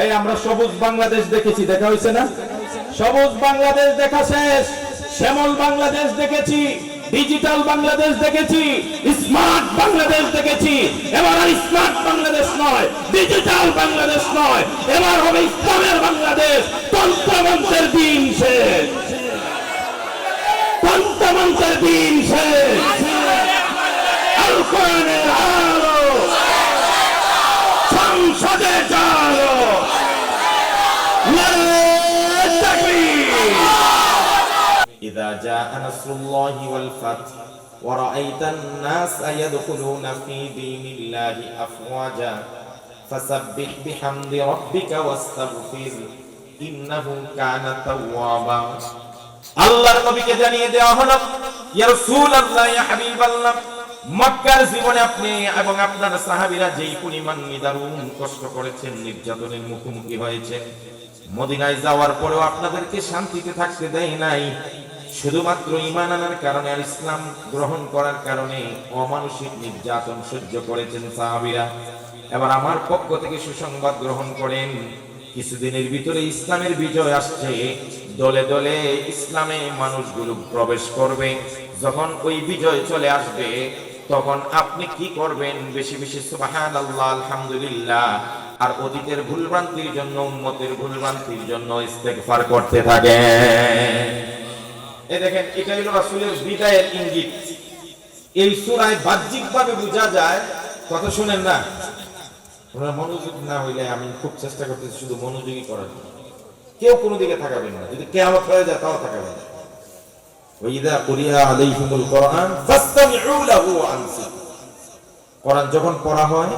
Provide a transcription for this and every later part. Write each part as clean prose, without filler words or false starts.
এই আমরা সবুজ বাংলাদেশ দেখেছি, দেখা হয়েছে না? সবুজ বাংলাদেশ দেখা শেষ, শ্যামল বাংলাদেশ দেখেছি, ডিজিটাল বাংলাদেশ দেখেছি, স্মার্ট বাংলাদেশ দেখেছি। এবার আর স্মার্ট বাংলাদেশ নয়, ডিজিটাল বাংলাদেশ নয়, এবার হবে ইসলামের বাংলাদেশ। তন্ত্রমন্ত্রের দিন শেষ, তন্ত্রমন্ত্রের দিন শেষ। আল কোরআনের আলো সংসদে চলো। إذا جاء نصر الله والفتح ورأيت الناس يدخلون في دين الله أفواجا فسبح بحمد ربك واستغفر إنه كان توابا। আল্লাহর নবীকে জানিয়ে দেওয়া হলো, ইয়া রাসূলুল্লাহ, ইয়া হাবিবাল্লাহ, মক্কার জীবনে আপনি এবং আপনার সাহাবীরা যেই পরিমাণ নিদারুণ কষ্ট করেছেন, নির্যাতনের মুখোমুখি হয়েছেন, মদিনায় যাওয়ার পরেও আপনাদেরকে শান্তিতে থাকতে দেয় নাই। শুধুমাত্র ঈমান আনার কারণে আর ইসলাম গ্রহণ করার কারণে অমানুষিক নির্যাতন সহ্য করেছেন সাহাবীরা। এবার আমার পক্ষ থেকে সুসংবাদ গ্রহণ করেন, কিছুদিনের ভিতরে ইসলামের বিজয় আসছে। দলে দলে ইসলামে মানুষগুলো প্রবেশ করবে। যখন ওই বিজয় চলে আসবে, তখন আপনি কি করবেন? বেশি বেশি সুবহানাল্লাহ, আলহামদুলিল্লাহ আর অতীতের ভুলভ্রান্তির জন্য, উম্মতের ভুলভ্রান্তির জন্য ইস্তেগফার করতে থাকেন। এই দেখেন, এটা হলো রাসূলের বিদায়ের ইঙ্গিত। এই সূরায় বাহ্যিকভাবে বোঝা যায়, কথা শুনেন না, আপনারা মনোযোগ না হইলে আমি খুব চেষ্টা করতেছি শুধু মনোযোগী করার জন্য। কেউ কোনো দিকে তাকাবেন না, যদি কিয়ামত হয়ে যায় তাও তাকাবেন না। ওয়াইদা কুরিয়া আলাইহিমুল কোরআন ফাসতামিউ লাহু ওয়া আনসিতু। কোরআন যখন পড়া হয়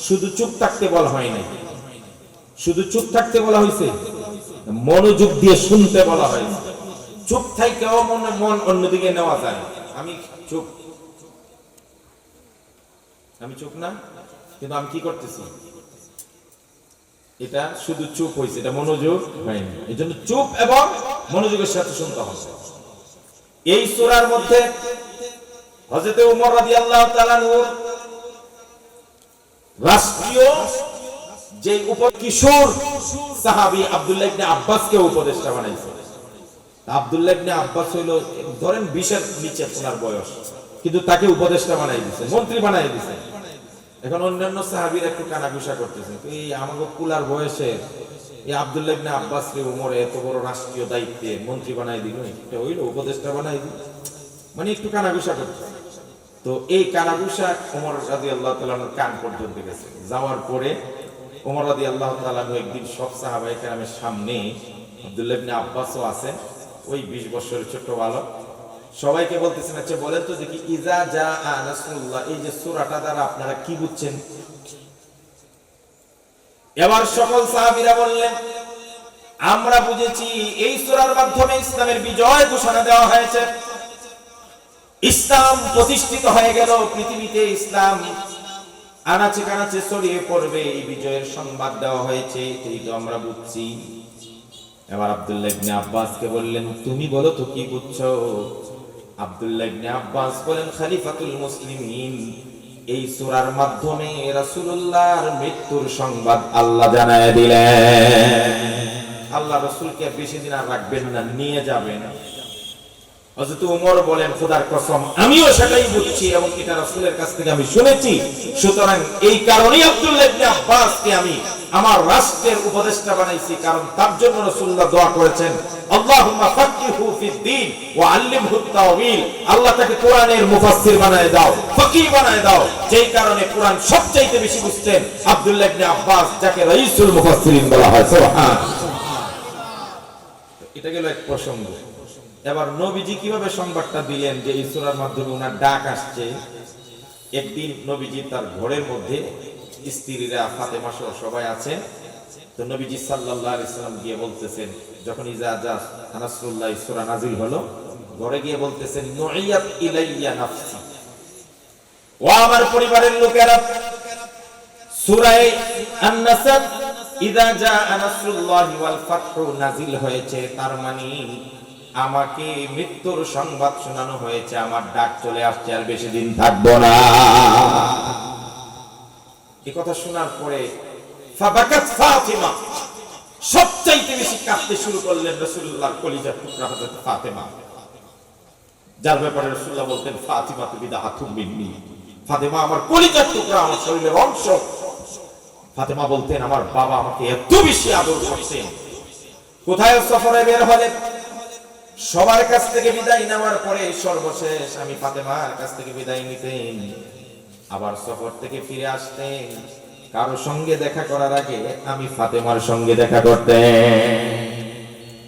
শুধু চুপ থাকতে বলা হয় না, শুধু চুপ থাকতে বলা হয়েছে, মনোযোগ দিয়ে শুনতে বলা হয়েছে। চুপ থাইকেও মন অন্যদিকে নেওয়া যায়। আমি চুপ না, কিন্তু আমি কি করতেছি? এটা শুধু চুপ হয়েছে, এটা মনোযোগ হয়নি। এই জন্য চুপ এবং মনোযোগের সাথে শুনতে হবে। এই সূরার মধ্যে হযরত ওমর রাদিয়াল্লাহু তাআলা আনহু রাষ্ট্রীয় যে কিশোর সাহাবী আব্দুল্লাহ ইবনে আব্বাসকে উপদেষ্টা বানাইছে। আব্দুল্লাহ ইবনে আব্বাস হইল ধরেন 20 এর নিচে ওনার বয়স, কিন্তু তাকে উপদেষ্টা বানাই দিয়েছে, মন্ত্রী বানাই দিয়েছে। এখন অন্যান্য সাহাবীরা একটু কানাঘুষা করতেছে, এই আমাকে কুলার বয়সে এই আব্দুল্লাহ ইবনে আব্বাসকে ওমর এত বড় রাষ্ট্রীয় দায়িত্বে মন্ত্রী বানাই দিল, এটা হইল উপদেষ্টা বানাই দিল, মানে একটু কানাঘুষা করতেছে। তো এই কানাঘুষা ওমর রাদিয়াল্লাহু তাআলা কান পর্যন্ত গেছে। যাওয়ার পরে ওমর রাদিয়াল্লাহু তাআলা একদিন সব সাহাবায়ে কেরামের সামনে, আব্দুল্লাহ ইবনে আব্বাসও আছে, ওই 20 বছরের ছোট বালক, সবাইকে বলতেছেন, আচ্ছা বলেন তো দেখি, ইজা জা নাসরুল্লাহ, এই যে সূরাটা দ্বারা আপনারা কি বুঝছেন? এবার সকল সাহাবীরা বললেন, আমরা বুঝেছি এই সূরার মাধ্যমে ইসলামের বিজয় ঘোষণা দেওয়া হয়েছে, ইসলাম প্রতিষ্ঠিত হয়ে গেল, পৃথিবীতে ইসলাম আনাচে কানাচে ছড়িয়ে পড়বে, এই বিজয়ের সংবাদ দেওয়া হয়েছে, এই তো আমরা বুঝছি। এবার আব্দুল্লাহ ইবনে আব্বাসকে বললেন, তুমি বলো তো কি বুঝছো? আব্দুল্লাহ ইবনে আব্বাস বলেন, খলিফাতুল মুসলিমিন, এই সূরার মাধ্যমে রাসূলুল্লাহর মৃত্যুর সংবাদ আল্লাহ জানায় দিলেন। আল্লাহ রাসূলকে বেশি দিন আর রাখবেন না, নিয়ে যাবেন। হযরত ওমর বলেন, খোদার কসম আমিও সেটাই বুঝছি এবং এটা রাসূলের কাছ থেকে আমি শুনেছি। সুতরাং এই কারণেই আব্দুল্লাহ ইবনে আব্বাসকে আমি আমার রাষ্ট্রের উপদেষ্টা বানাইছি, কারণ তার জন্য রাসূলুল্লাহ দোয়া করেছেন, আল্লাহুম্মা ফাক্কিহু ফিদ-দীন ওয়া আল্লিমহু তাওয়িল, আল্লাহ তাকে কোরআনের মুফাসসির বানায় দাও, ফকিহ বানায় দাও। যেই কারণে কোরআন সবচেয়ে বেশি বুঝতেন আব্দুল্লাহ ইবনে আব্বাস, যাকে রাইসুল মুফাসসিরিন বলা হয়। সুবহানাল্লাহ। এটা গেল এক প্রসঙ্গ। এবার নবীজি কিভাবে সংবাদটা দিলেন যে এই সূরার মাধ্যমে ওনার ডাক আসছে? একদিন নবীজি তার ঘরের মধ্যে, স্ত্রীরা ফাতেমা সহ সবাই আছে, তো নবীজি সাল্লাল্লাহু আলাইহি সাল্লাম গিয়ে বলতেছেন, যখন ইজা জা নাসরুল্লাহ সূরা নাযিল হলো, ঘরে গিয়ে বলতেছেন, নুইয়াত ইলাইয়া নাফসি, ও আমার পরিবারের লোকেরা, সূরা আন-নাসর ইজা জা নাসরুল্লাহি ওয়াল ফাতহু নাযিল হয়েছে, তার মানে আমাকে মৃত্যুর সংবাদ শোনানো হয়েছে, আমার ডাক চলে আসছে, আর বেশি দিন থাকবো না। এই কথা শোনার পরে ফাবাকাত ফাতিমা, সবচাইতে বেশি কাঁদতে শুরু করলেন রাসূলুল্লাহর কলিজার টুকরা হযরত ফাতেমা, যার ব্যাপারে রাসূলুল্লাহ বলতেন ফাতিমা বিদআতুম মিন্নি, ফাতেমা আমার কলিজার টুকরা, আমার শরীরের অংশ। ফাতেমা বলতেন আমার বাবা আমাকে এত বেশি আদর করতেন। কোথায় সফরে বের হলেন, সবার কাছ থেকে বিদায় নেওয়ার পরে সর্বশেষ আমি ফাতেমার কাছ থেকে বিদায় নিতেন, আবার সফর থেকে ফিরে আসতেন, কারো সঙ্গে দেখা করার আগে আমি ফাতেমার সঙ্গে দেখা করতেন।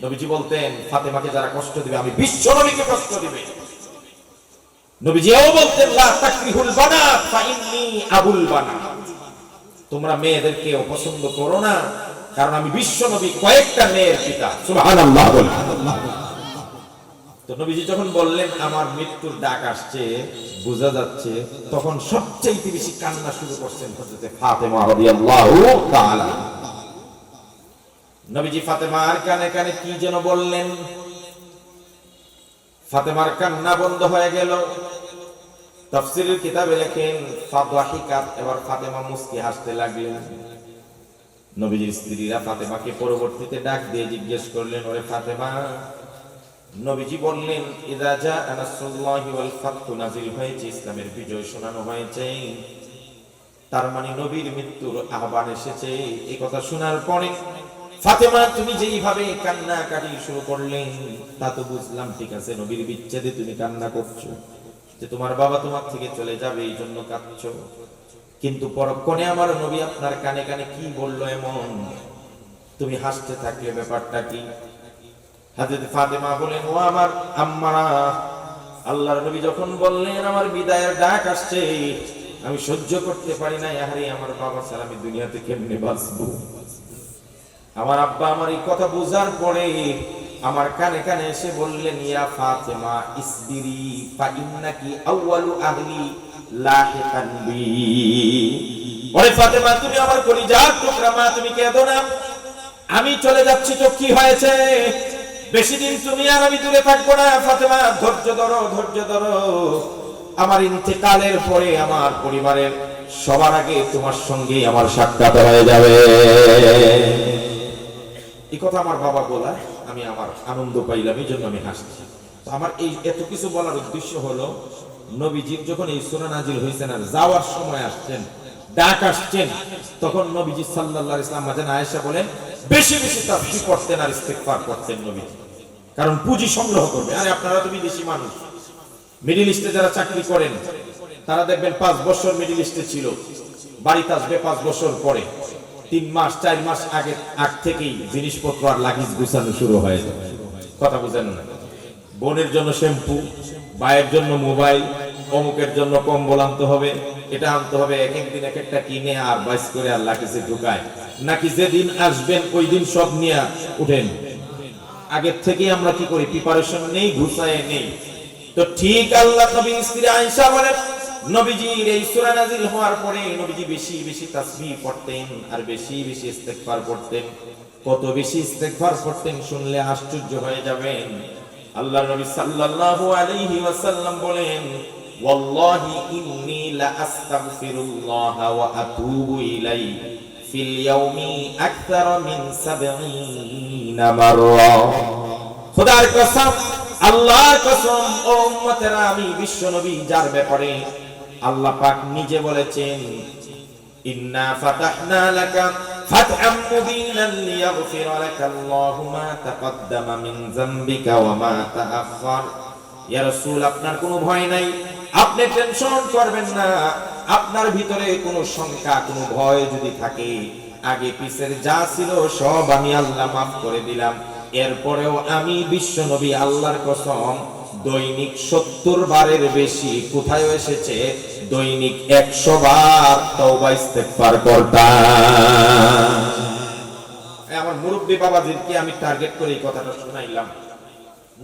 নবীজি বলতেন ফাতেমাকে যারা কষ্ট দিবে আমি বিশ্ব নবীকে কষ্ট দিবে। নবীজি এও বলতেন লা তাকরিহুল বানাত ফা ইন্নী আবুল বানাত, তোমরা মেয়েদেরকে অপছন্দ করো না, কারণ আমি বিশ্ব নবী কয়েকটা মেয়ের পিতা। সুবহানাল্লাহ। তো নবীজি যখন বললেন আমার মৃত্যুর ডাক আসছে, বোঝা যাচ্ছে তখন সবচেয়ে বেশি কান্না শুরু করছেন হযরত ফাতেমা রাদিয়াল্লাহু তাআলা। নবীজি ফাতেমার কানে কানে কি যেন বললেন, ফাতেমার কান্না বন্ধ হয়ে গেল। তাফসীরের কিতাবে লেখেন ফাদওয়াহিকাত, এবার ফাতেমা মুস্কি হাসতে লাগলেন। নবীজির স্ত্রীরা ফাতেমাকে পরবর্তীতে ডাক দিয়ে জিজ্ঞেস করলেন ওরে ফাতেমা। নবীজি বললেন ইযা জাআ নাসরুল্লাহি ওয়াল ফাতহু, নাযিল হয়েছে, ইসলামের বিজয় শোনানো হয়েছে, তার মানে নবীর মৃত্যুর আহ্বান এসেছে। এই কথা শোনার পরে ফাতেমা তুমি যেইভাবে কান্নাকাটি শুরু করলেন তা তো বুঝলাম, ঠিক আছে নবীর বিচ্ছেদে তুমি কান্না করছো, যে তোমার বাবা তোমার থেকে চলে যাবে এই জন্য কাঁদছো, কিন্তু পরক্ষণে আমার নবী আপনার কানে কানে কি বললো এমন তুমি হাসতে থাকলে ব্যাপারটা কি? হযরত ফাতেমা বলেন ও আমার আম্মা, আল্লাহর নবী যখন বললেন আমার বিদায়ের ডাক আসছে, আমি সহ্য করতে পারি না, আরে আমার বাবা ছাড়া আমি দুনিয়াতে কেমনে বাঁচবো। আমার আব্বা আমার এই কথা বুঝার পরে আমার কানে কানে এসে বললেন ইয়া ফাতেমা ইসবিরি ফা ইন্নাকি আউয়ালু আহলি লাহিকান বি, ওরে ফাতেমা তুমি আমার কলিজার টুকরা মা, তুমি কেঁদো না, আমি চলে যাচ্ছি তো কি হয়েছে, বেশি দিন তুমি আর আমি দূরে থাকবো না। ফাতেমা ধৈর্য ধরো, ধৈর্য ধরো, আমার ইন্তেকালের পরে আমার পরিবারের সবার আগে তোমার সঙ্গে আমার সাক্ষাৎ হয়ে যাবে। এই কথা আমার বাবা বলা, আমি আমার আনন্দ পাইলাম, এই জন্য আমি হাসছি। আমার এই এত কিছু বলার উদ্দেশ্য হলো নবীজির যখন এই সূরা নাজিল হয়েছেন আর যাওয়ার সময় আসছেন, ডাক আসছেন, তখন নবীজি সাল্লাল্লাহু আলাইহি ওয়াসাল্লাম মাঝে আয়েশা বলেন বেশি বেশি তাসবিহ পড়তেন আর ইস্তিগফার করতেন নবীজি, কারণ পুঁজি সংগ্রহ করবে। আরে আপনারা তো বিদেশি মানুষ, মিডল ইস্টে যারা চাকরি করেন তারা দেখবেন 5 বছর মিডল ইস্টে ছিল, বাড়িতে আসবে 5 বছর পরে, 3 মাস 4 মাস আগ থেকেই জিনিসপত্র আর লাগেজ গুছানো শুরু হয়ে যায়। কথা বুঝেন না? বোনের জন্য শ্যাম্পু, ভাইয়ের জন্য মোবাইল, অমুকের জন্য কম্বল আনতে হবে, এটা আনতে হবে, এক একদিন এক একটা কিনে আর বাইস করে আর লাগেজে ঢুকায়, নাকি যেদিন আসবেন ওই দিন সব নিয়ে উঠেন। আগের থেকে আমরা কি করি, প্রিপারেশন নেই, গুছায় নেই। তো ঠিক আল্লাহ নবী স্ত্রী আয়েশা বলেন নবীজির এই সূরা নাযিল হওয়ার পরে নবীজি বেশি বেশি তাসবিহ পড়তেন আর বেশি বেশি ইস্তিগফার করতেন। কত বেশি ইস্তিগফার করতেন শুনলে আশ্চর্য হয়ে যাবেন। আল্লাহর নবী সাল্লাল্লাহু আলাইহি ওয়াসাল্লাম বলেন ওয়াল্লাহি ইন্নী লা আস্তাগফিরুল্লাহ ওয়া আতুবু ইলাইহি ফিল ইয়াউমি আকতার মিন 70 মাররা, খোদার কসম, আল্লাহর কসম, ও উম্মতেরা, আমি বিশ্ব নবী যার ব্যাপারে আল্লাহ পাক নিজে বলেছেন ইন্না ফাতাহনা লাকা ফাতহাম মুবিনান লিয়াগফিরা লাকা আল্লাহু মা তাকদ্দামা মিন যামবিকা ওয়া মা তাআখার। ইয়া রাসূল আপনার কোনো ভয় নাই, আপনি টেনশন করবেন না, আপনার ভিতরে কোনো শঙ্কা কোনো ভয় যদি থাকে, আগে পিছের যা ছিল সব আমি আল্লাহ মাফ করে দিলাম। এরপরেও আমি বিশ্ব নবী আল্লাহর কসম দৈনিক 70 বারের বেশি, কোথায় এসেছে দৈনিক 100 বার তওবা ইস্তেগফার করতাম। আমার মুরব্বি বাবাজিকে আমি টার্গেট করে এই কথাটা শোনাইলাম।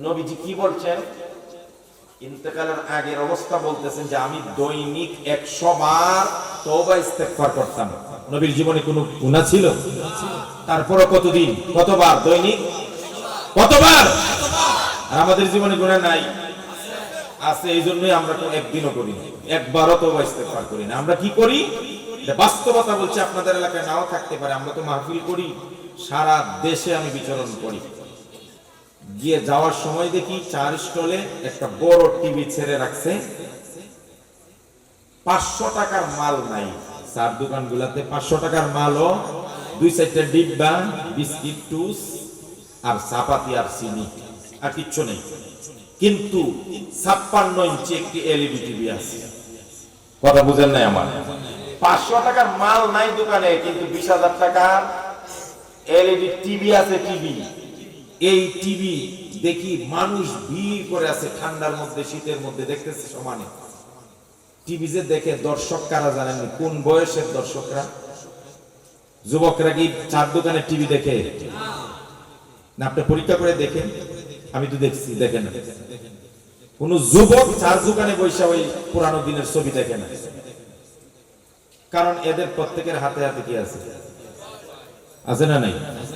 নবীজি কি বলছেন, ইন্তেকালের আগের অবস্থা বলতেছেন যে আমি দৈনিক 100 বার তওবা ইস্তেগফার করতাম। নবীর জীবনে কোনো গুনাহ ছিল? তারপরও কতদিন, কতবার দৈনিক, কতবার? আর আমাদের জীবনে গুনাহ নাই, আছে, এই জন্যই আমরা তো একদিনও করি না, একবারও তওবা ইস্তেগফার করি না। আমরা কি করি? বাস্তবতা বলছি, আপনাদের এলাকায় নাও থাকতে পারে। আমরা তো মাহফিল করি, সারা দেশে আমি বিচরণ করি। গিয়ে যাওয়ার সময় দেখি 4 স্টলে একটা বড় টিভি ছেড়ে রাখছে, 500 টাকার মাল নাই। চার দোকানগুলোতে 500 টাকার মালও 2-4টা ডিব্বা, বিস্কিট, টুস আর চাপাতি আর চিনি, আর কিচ্ছু নেই। কিন্তু 56 ইঞ্চি একটি এলইডি টিভি আছে। কথা বুঝেন নাই আমার? 500 টাকার মাল নাই দোকানে, কিন্তু 20,000 টাকার এলইডি টিভি আছে। টিভি, এই টিভি দেখি মানুষ ভিড় করে আছে, ঠান্ডার মধ্যে শীতের মধ্যে দেখতেছে সমানে। টিভি যে দেখে দর্শক কারা জানেন? কোন বয়সের দর্শকরা? যুবকরা কি চার দোকানে টিভি দেখে না? আপনি পরীক্ষা করে দেখেন, আমি তো দেখছি, দেখেন না। কোন যুবক চার দোকানে বসে ওই পুরানো দিনের ছবি দেখে না, কারণ এদের প্রত্যেকের হাতে হাতে কি আছে? আছে না নাই?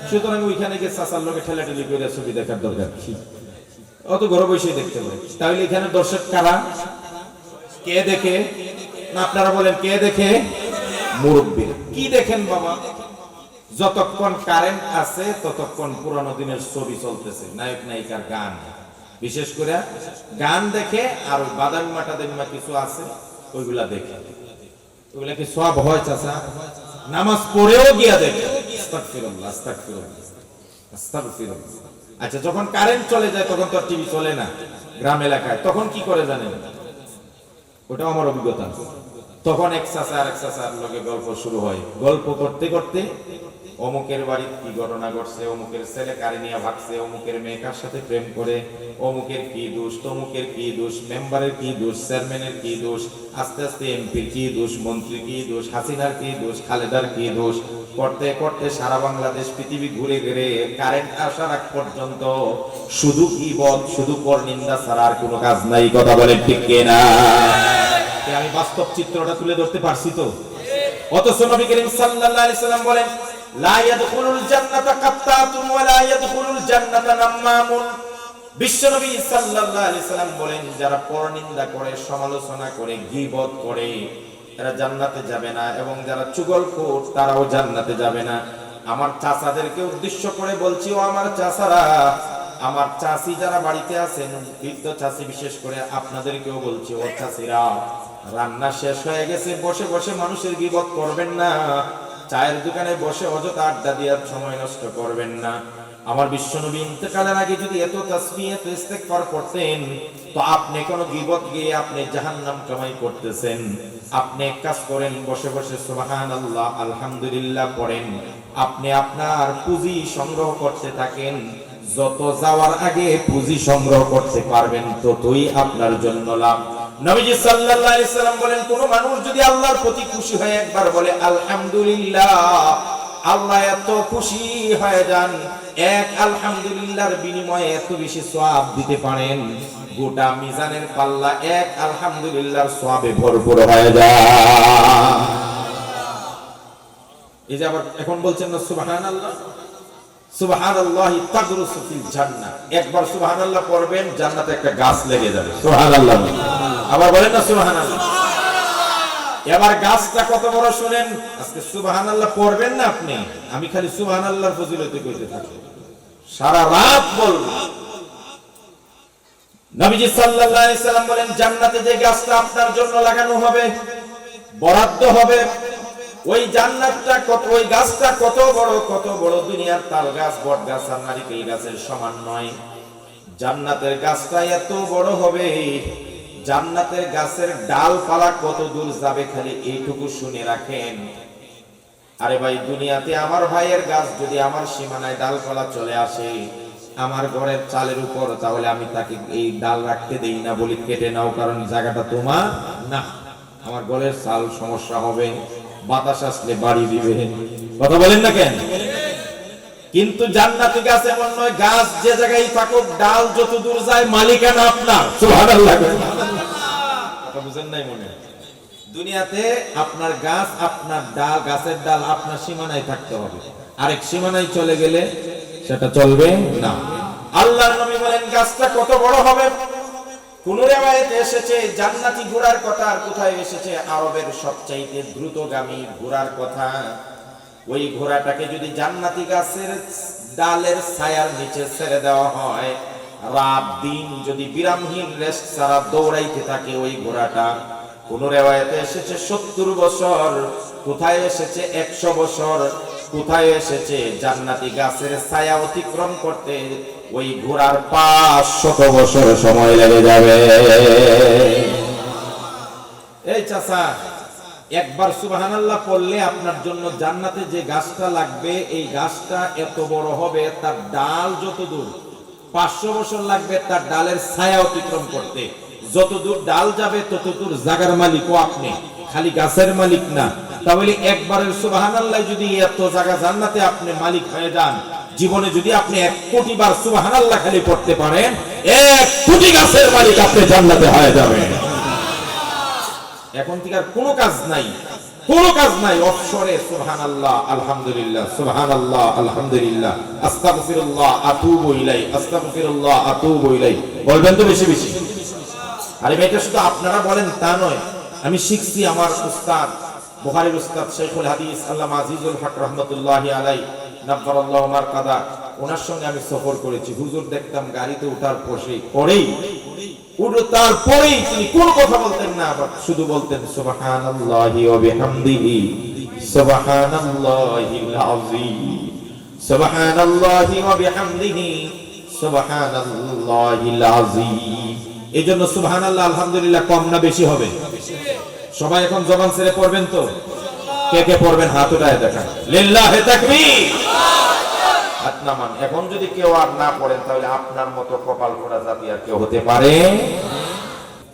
সুতরাং ওইখানে গিয়ে চাচার লোকে ঠেলাঠেলি করে ছবি দেখার দরকার কি? অত ঘরে বসে দেখতে পারে। তাহলে এখানে দর্শক কারা? কে দেখে? না আপনারা বলেন কে দেখে? মুরব্বী। কি দেখেন বাবা? যতক্ষণ কারেন্ট আছে ততক্ষণ পুরানো দিনের ছবি চলতেছে, নায়ক নায়িকার গান, বিশেষ করে গান দেখে। আর ওই বাদামি মাটা দেমা কিছু আছে, ওইগুলা দেখে। ওইগুলা কি সওয়াব হয় চাচা? নামাজ পড়েও গিয়া দেখে। আস্তাগফিরুল্লাহ, আস্তাগফিরুল্লাহ, আস্তাগফিরুল্লাহ। আচ্ছা, যখন কারেন্ট চলে যায় তখন তো টিভি চলে না গ্রাম এলাকায়, তখন কি করে জানেন? ওটা আমার অভিজ্ঞতা। তখন এক চাচা আর এক চাচার লগে গল্প শুরু হয়। গল্প করতে করতে অমুকের বাড়ির কি ঘটনা ঘটছে, অমুকের ছেলে কারে নিয়ে ভাগছে, অমুকের মেয়ে কার সাথে প্রেম করে, অমুকের কি দোষ, তমুকের কি দোষ, মেম্বারের কি দোষ, চেয়ারম্যানের কি দোষ, আস্তে আস্তে এমপির কি দোষ, মন্ত্রীর কি দোষ, হাসিনার কি দোষ, খালেদার কি দোষ, করতে করতে সারা বাংলাদেশ পৃথিবী ঘুরে ঘুরে কারেন্ট আসার আগ পর্যন্ত শুধু গীবত, শুধু পরনিন্দা ছাড়া আর কোনো কাজ নাই। কথা বলেন ঠিক কিনা? আমি বাস্তব চিত্রটা তুলে ধরতে পারছি তো? অথচ নবী করিম সাল্লাল্লাহু আলাইহি সাল্লাম বলেন, লা ইয়াদখুলুল জান্নাতা কাত্তাতুন ওয়া লা ইয়াদখুলুল জান্নাতা নাম্মামুন। বিশ্বনবী সাল্লাল্লাহু আলাইহি সাল্লাম বলেন, যারা পরনিন্দা করে, সমালোচনা করে, গীবত করে, তারা জান্নাতে যাবে না, এবং যারা চুগলখোর তারাও জান্নাতে যাবে না। আমার চাচাদেরকে উদ্দেশ্য করে বলছি, ও আমার চাচারা, আমার চাচি যারা বাড়িতে আছেন, বৃদ্ধ চাচি বিশেষ করে, আপনাদেরকেও বলছি, ও চাচিরা, রান্না শেষ হয়ে গেছে, বসে বসে মানুষের গীবত করবেন না। চায়ের দোকানে বসে অযথা আড্ডা দেওয়ার সময় নষ্ট করবেন না। আমার বিশ্বনবী ইন্তেকালের আগে যদি এত তাসবিহ, এত ইস্তেগফার করতেন, তো আপনি কোন গীবত গিয়ে আপনি জাহান্নাম কামাই করতেছেন। আপনি এক কাজ করেন, বসে বসে সুবহানাল্লাহ, আলহামদুলিল্লাহ পড়েন। আপনি আপনার পুঁজি সংগ্রহ করতে থাকেন। যত যাওয়ার আগে পুঁজি সংগ্রহ করতে পারবেন, ততই আপনার জন্য লাভ। নবীজি সাল্লাল্লাহু আলাইহি সাল্লাম বলেন, কোন মানুষ যদি আল্লাহর প্রতি খুশি হয়ে একবার বলে আলহামদুলিল্লাহ, আল্লাহ এত খুশি হয়ে যান, এক আলহামদুলিল্লাহর বিনিময়ে এত বেশি সওয়াব দিতে পারেন, গোটা মিজানের পাল্লা এক আলহামদুলিল্লাহর সওয়াবে ভরপুর হয়ে যায়। এই যে আবার এখন বলছেন না সুবহানাল্লাহ, সুবহানাল্লাহি তাগরুসু ফিল জান্নাহ। একবার সুবহানাল্লাহ পড়বেন, জান্নাতে একটা গাছ লেগে যাবে। সুবহানাল্লাহ। আবার বলেন না সুবহানাল্লাহ। এবার গাছটা কত বড় শুনেন। আজকে সুবহানাল্লাহ পড়বেন না আপনি, আমি খালি সুবহানাল্লাহর ফজিলত কইতে থাকি, সারা রাত বলবো। নবীজি সাল্লাল্লাহু আলাইহি সাল্লাম বলেন, জান্নাতে যে গাছটা আপনার জন্য লাগানো হবে, বরাদ্দ হবে, ওই জান্নাতটা কত, ওই গাছটা কত বড়, দুনিয়ার তাল গাছ, বট গাছ আর নারিকেল গাছের সমান নয়। জান্নাতের গাছটা এত বড় হবে, জান্নাতের গাছের ডালপালা কত দূর যাবে খালি এইটুকু শুনে রাখেন। আরে ভাই, দুনিয়াতে আমার ভাইয়ের গাছ যদি আমার সীমানায় ডালপালা চলে আসে, আমার ঘরের চালের উপর, তাহলে আমি তাকে এই ডাল রাখতে দেই না, বলি কেটে নাও, কারণ জায়গাটা তোমার না, আমার ঘরের চাল সমস্যা হবে, বাতাস আসলে বাড়ি দিবে। কথা বলেন না কেন? কিন্তু জান্নাতি গাছ এমন নয়, গাছ যে জায়গায় থাকুক, ডাল যত দূর যায় মালিকানা আপনার। সুবহানাল্লাহ। কথা বুঝেন নাই মনে? দুনিয়াতে আপনার গাছ, আপনার ডাল, গাছের ডাল আপনার সীমানায় থাকতে হবে, আরেক সীমানায় চলে গেলে সেটা চলবে না। আল্লাহর নবী বলেন, গাছটা কত বড় হবে, কোন রিওয়ায়াতে এসেছে জান্নাতি ঘোড়ার কথা, আর কোথায় এসেছে আরবের সবচাইতে দ্রুতগামী ঘোড়ার কথা। ওই ঘোড়াটাকে যদি জান্নাতি গাছের ডালের ছায়ার নিচে ছেড়ে দেওয়া হয়, রাত দিন যদি বিরামহীন রেস্ট ছাড়া দৌড়াইতে থাকে ওই ঘোড়াটা, কোন রিওয়ায়াতে এসেছে 70 বছর, কোথায় এসেছে 100 বছর, কোথায় এসেছে জান্নাতি গাছের ছায়া অতিক্রম করতে ওই ঘোড়ার 500 বছর সময় লেগে যাবে। এই চাচা, একবার সুবহানাল্লাহ পড়লে আপনার জন্য জান্নাতে যে গাছটা লাগবে এই গাছটা এত বড় হবে, তার ডাল যত দূর, 500 বছর লাগবে তার ডালের ছায়া অতিক্রম করতে। যত দূর ডাল যাবে তত দূর জায়গার মালিকও আপনি, খালি গাছের মালিক না। তাহলে একবারের সুবহানাল্লাহ যদি এত জায়গা জান্নাতে আপনি মালিক হয়ে যান, জীবনে যদি আপনি 1 কোটি বার সুবহানাল্লাহ খালি পড়তে পারেন, 1 কোটি গাছের মালিক আপনি জান্নাতে হয়ে যাবেন। এখন থেকে আর কোনো কাজ নাই, কোনো কাজ নাই, অবসরে সুবহানাল্লাহ আলহামদুলিল্লাহ, সুবহানাল্লাহ আলহামদুলিল্লাহ, আস্তাগফিরুল্লাহ আতুবু ইলাই, আস্তাগফিরুল্লাহ আতুবু ইলাই বলবেন তো বেশি বেশি। আরে এটা শুধু আপনারা বলেন তা নয়, আমি শিখছি আমার উস্তাদ, বুখারীর উস্তাদ শাইখুল হাদিস আল্লামা আজিজুল হক রাহমাতুল্লাহি আলাইহি নাফারাল্লাহু মারকাদা, ওনার সঙ্গে আমি সফর করেছি। হুজুর দেখতাম গাড়িতে ওঠার পরেই তারপরেই তিনি কোনো কথা বলতেন না, শুধু বলতেন সুবহানাল্লাহি ওয়া বিহামদিহি সুবহানাল্লাহিল আযীম, সুবহানাল্লাহি ওয়া বিহামদিহি সুবহানাল্লাহিল আযীম। এইজন্য সুবহানাল্লাহ আলহামদুলিল্লাহ কম না বেশি হবে? সবাই এখন জবান ছেড়ে পড়বেন তো? কে কে পড়বেন হাত উঠায় দেখান। লিল্লাহি তাকবীর। হাত নামান। এখন যদি কেউ আর না পড়েন তাহলে আপনার মতো কপাল পোড়া জাতি আর কেউ হতে পারে?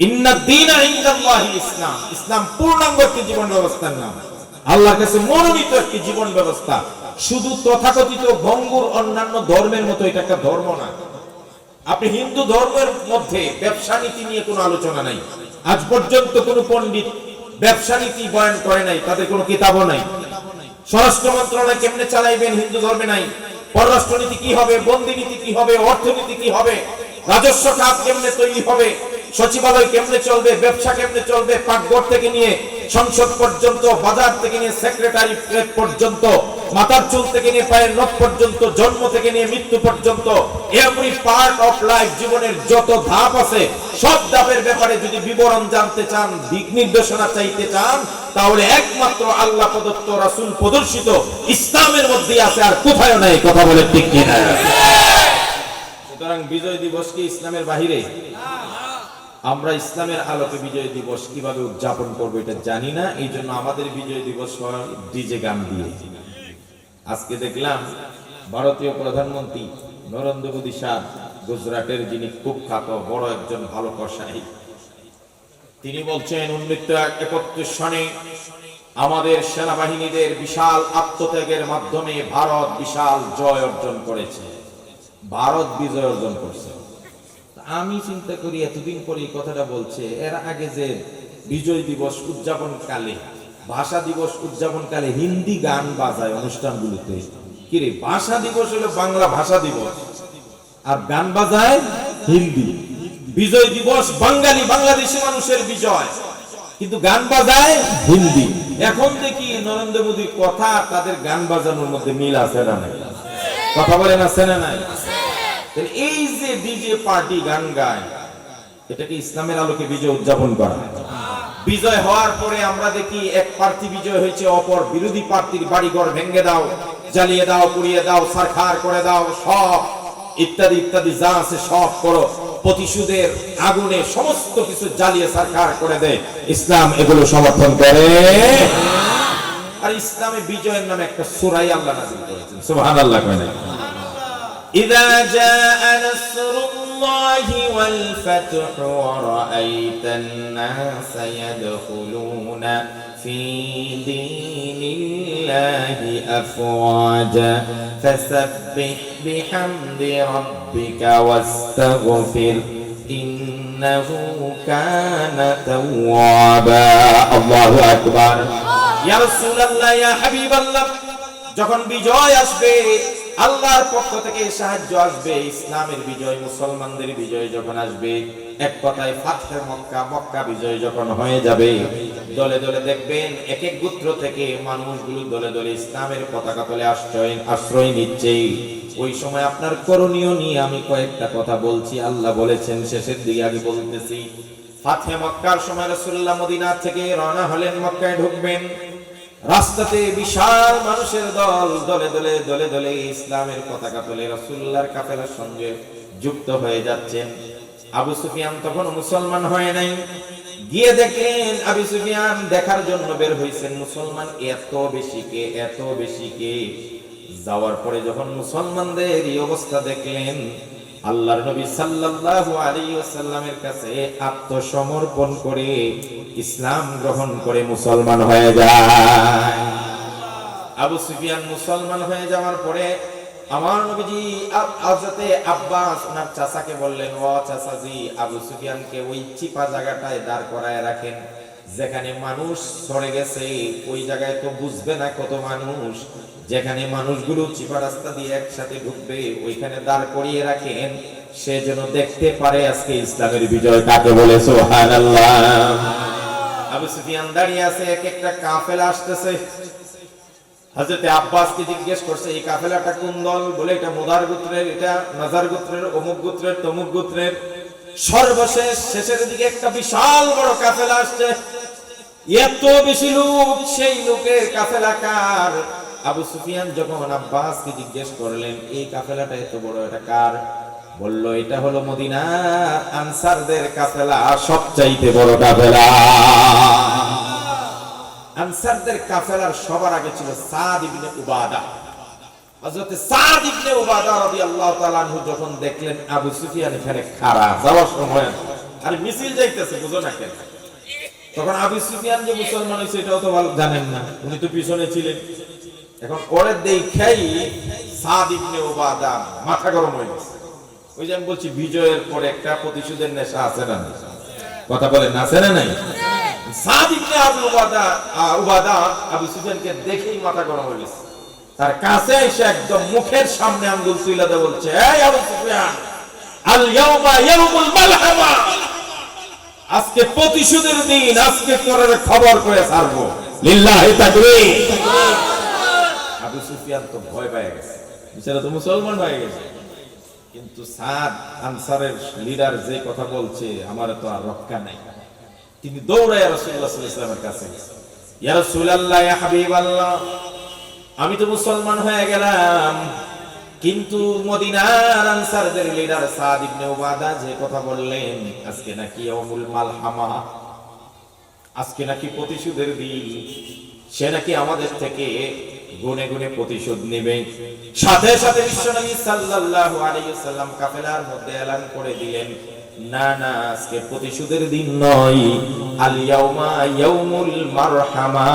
ইন্নাদ দীনা ইনদাল্লাহি ইসলাম। ইসলাম পূর্ণাঙ্গ একটি জীবন ব্যবস্থার নাম, আল্লাহর কাছে মনোনীত একটি জীবন ব্যবস্থা। শুধু তথাকথিত ভঙ্গুর অন্যান্য ধর্মের মতো এটা একটা ধর্ম না। আপনি হিন্দু ধর্মের মধ্যে ব্যবসা নীতি নিয়ে কোনো আলোচনা নাই। আজ পর্যন্ত কোনো পণ্ডিত ব্যবসা নীতি বয়ান করে নাই, তাদের কোনো কিতাবও নাই। স্বরাষ্ট্র মন্ত্রণালয় কেমনে চালাইবেন হিন্দু ধর্মে নাই। পররাষ্ট্রনীতি কি হবে, বন্দি নীতি কি হবে, অর্থনীতি কি হবে, রাজস্ব খাত কেমনে তৈরি হবে, সচিবালয় কেমনে চলবে, ব্যবসা কেমনে চলবে, পাকঘর থেকে নিয়ে সংসদ পর্যন্ত, বাজার থেকে নিয়ে সেক্রেটারি পর্যন্ত, মাথার চুল থেকে নিয়ে পায়ের নখ পর্যন্ত, জন্ম থেকে নিয়ে মৃত্যু পর্যন্ত, এভরি পার্ট অফ লাইফ, জীবনের যত ধাপ আছে সব ধাপের ব্যাপারে যদি বিবরণ জানতে চান, দিক নির্দেশনা চাইতে চান, তাহলে একমাত্র আল্লাহ প্রদত্ত রাসূল প্রদর্শিত ইসলামের মধ্যে আছে, আর কোথাও নাই। কথা বলে ঠিক কিনা? সুতরাং বিজয় দিবস কি ইসলামের বাহিরে? আমরা ইসলামের আলোকে বিজয় দিবস কিভাবে উদযাপন করবো এটা জানি না, এই জন্য আমাদের বিজয় দিবস হয় ডিজে গান দিয়ে। আজকে দেখলাম ভারতীয় প্রধানমন্ত্রী নরেন্দ্র মোদী সাহেব, গুজরাটের যিনি কুখ্যাত বড় একজন ভালো কসাই, তিনি বলছেন 1971 সনে আমাদের সেনাবাহিনীদের বিশাল আত্মত্যাগের মাধ্যমে ভারত বিশাল জয় অর্জন করেছে, ভারত বিজয় অর্জন করছে। আমি চিন্তা করি এতদিন পরে এই কথাটা বলছে, এর আগে যে বিজয় দিবস উদযাপন কালে, ভাষা দিবস উদযাপন কালে হিন্দি গান বাজায় অনুষ্ঠানগুলোতে, কি রে ভাষা দিবস হলো বাংলা ভাষা দিবস আর গান বাজায় হিন্দি। বিজয় দিবস বাঙালি বাংলাদেশি মানুষের বিজয়, কিন্তু গান বাজায় হিন্দি। এখন দেখি নরেন্দ্র মোদীর কথা তাদের গান বাজানোর মধ্যে মিল আছে না নাই? কথা বলেন আছে না নাই? এই যে ডিজে পার্টি গান গায়, এটা কি ইসলামের আলোকে বিজয় উদযাপন করা? বিজয় হওয়ার পরে আমরা দেখি এক প্রার্থী বিজয় হয়েছে, অপর বিরোধী প্রার্থীর বাড়িঘর ভেঙে দাও, জ্বালিয়ে দাও, পুড়িয়ে দাও, সারখার করে দাও, সব ইত্যাদি ইত্যাদি যা আছে সব করো, প্রতিশোধের আগুনে সমস্ত কিছু জ্বালিয়ে সারখার করে দেয়। ইসলাম এগুলো সমর্থন করে? আর ইসলামে বিজয়ের নামে একটা সূরা আল্লাহ নাযিল করেছেন, সুবহানাল্লাহ। কয় না إذا جاء نصر الله والفتح ورأيت الناس يدخلون في دين الله أفواجا فسبح بحمد ربك واستغفر إنه كان توابا الله أكبر يا رسول الله يا حبيب الله যখন বিজয় আসবে আল্লাহর পক্ষ থেকে সাহায্য আসবে, ইসলামের বিজয়, মুসলমানদের বিজয় যখন আসবে, এক কথায় ফাতহে মক্কা, মক্কা বিজয় যখন হয়ে যাবে, দলে দলে দেখবেন এক এক গোত্র থেকে মানুষগুলো দলে দলে ইসলামের পতাকা তলে আশ্রয় নিচ্ছে। ওই সময় আপনার করণীয় নিয়ে আমি কয়েকটা কথা বলছি। আল্লাহ বলেছেন, শেষের দিকে আগে বলতেছি, ফাতহে মক্কার সময় রাসূলুল্লাহ মদিনা থেকে রওনা হলেন, মক্কায় ঢুকবেন। রাস্তাতে বিশাল মানুষের দল দলে দলে দলে দলে ইসলামের পতাকা তুলে রাসূলুল্লাহর কাফেলার সঙ্গে যুক্ত হয়ে যাচ্ছেন। আবু সুফিয়ান তখন মুসলমান হয় নাই। গিয়ে দেখলেন আবু সুফিয়ান দেখার জন্য বের হইছেন, মুসলমান এত বেশি কে। যাওয়ার পরে যখন মুসলমানদের এই অবস্থা দেখলেন, আল্লাহর নবী সাল্লাল্লাহু আলাইহি ওয়াসাল্লামের কাছে আত্মসমর্পণ করে ইসলাম গ্রহণ করে মুসলমান হয়ে যায়। আবু সুফিয়ান মুসলমান হয়ে যাওয়ার পরে আমার নবীজি হযরতে আব্বাস ওনার চাচাকে বললেন, ও চাচাজি, আবু সুফিয়ানকে ওই চিপা জায়গাটায় দাঁড় করায় রাখেন, যেখানে মানুষ সরে গেছে ওই জায়গায় তো বুঝবে না কত মানুষ, যেখানে মানুষগুলো চিপা রাস্তা দিয়ে একসাথে ঢুকবে ওইখানে দাঁড় করিয়ে রাখেন, সে যেন দেখতে পারে আজকে ইসলামের বিজয় কাকে বলে। সুবহানাল্লাহ। আবু সুফিয়ান দাঁড়িয়ে আছে, এক একটা কাফেলা আসতেছে। হযরতে আব্বাসকে জিজ্ঞেস করছে, এই কাফেলাটা কোন দল? বলে এটা মুদার গোত্রের, এটা নাজার গোত্রের, অমুক গোত্রের, তমুক গোত্রের। সর্বশেষ শেষের দিকে একটা বিশাল বড় কাফেলা আসছে, এত বেশি লোক, সেই লোকের কাফেলা কার? আবু সুফিয়ান যখন আব্বাসকে জিজ্ঞেস করলেন, এই কাফেলাটা এত বড়, এটা কার? বলল, এটা হলো মদিনার আনসারদের কাফেলা, সবচাইতে বড় কাফেলা। আনসারদের কাফেলার সবার আগে ছিল সাদ ইবনে উবাদা। হযরত সাদ ইবনে উবাদা রাদিয়াল্লাহু তাআলা আনহু যখন দেখলেন আবু সুফিয়ান এখানে খাড়া, যাওয়ার সময় আর মিছিল যাইতেছে, বুঝো না কেন? তখন আবু সুফিয়ান যে মুসলমান হয়েছে এটাও তো জানেন না, উনি তো পিছনে ছিলেন। এখন পরে দেখাই সাদ ইবনে উবাদা মাথা গরম হয়ে গেছে। ওই যে আমি বলছি, বিজয়ের পরে একটা প্রতিশোধের নেশা আছে না? কথা বলেন, আছে না নাই? সাদ ইবনে উবাদা আবু সুফিয়ানকে দেখেই মাথা গরম হয়ে গেছে। তার কাছে এসে একদম মুখের সামনে আঙ্গুল তুলে দিয়ে বলছে, এই আবু সুফিয়ান, আল ইয়াউমা ইয়াউমুল মালহামা, আজকে প্রতিশোধের দিন, আজকে তোর খবর করে ছাড়বো। লিল্লাহি তাকবীর। আবু সুফিয়ান তো ভয় পেয়ে গেছে, বেচারা তো মুসলমান হয়ে গেছে। কিন্তু সাদ আনসারের লিডার যে কথা বলছে, আমার তো আর রক্ষা নাই। তিনি দৌড়ায় রাসূলুল্লাহ সাল্লাল্লাহু আলাইহি ওয়াসাল্লামের কাছে, ইয়া রাসূলুল্লাহ, ইয়া হাবিবাল্লাহ, আমি তো মুসলমান হয়ে গেলাম, কিন্তু মদিনার আনসারদের লিডার সাদ ইবনে উবাদা যে কথা বললেন, আজকে নাকি ইয়াউমুল মালহামা, আজকে নাকি প্রতিশোধের দিন, সে নাকি আমাদের থেকে গুনে গুনে প্রতিশোধ নেবে। সাথে সাথে বিশ্বনবী সাল্লাল্লাহু আলাইহি ওয়াসাল্লাম কাফেলার মধ্যে এলান করে দিলেন, না না, আজকে প্রতিশোধের দিন নয়, আল ইয়াউমা ইয়াউমুল মারহামা,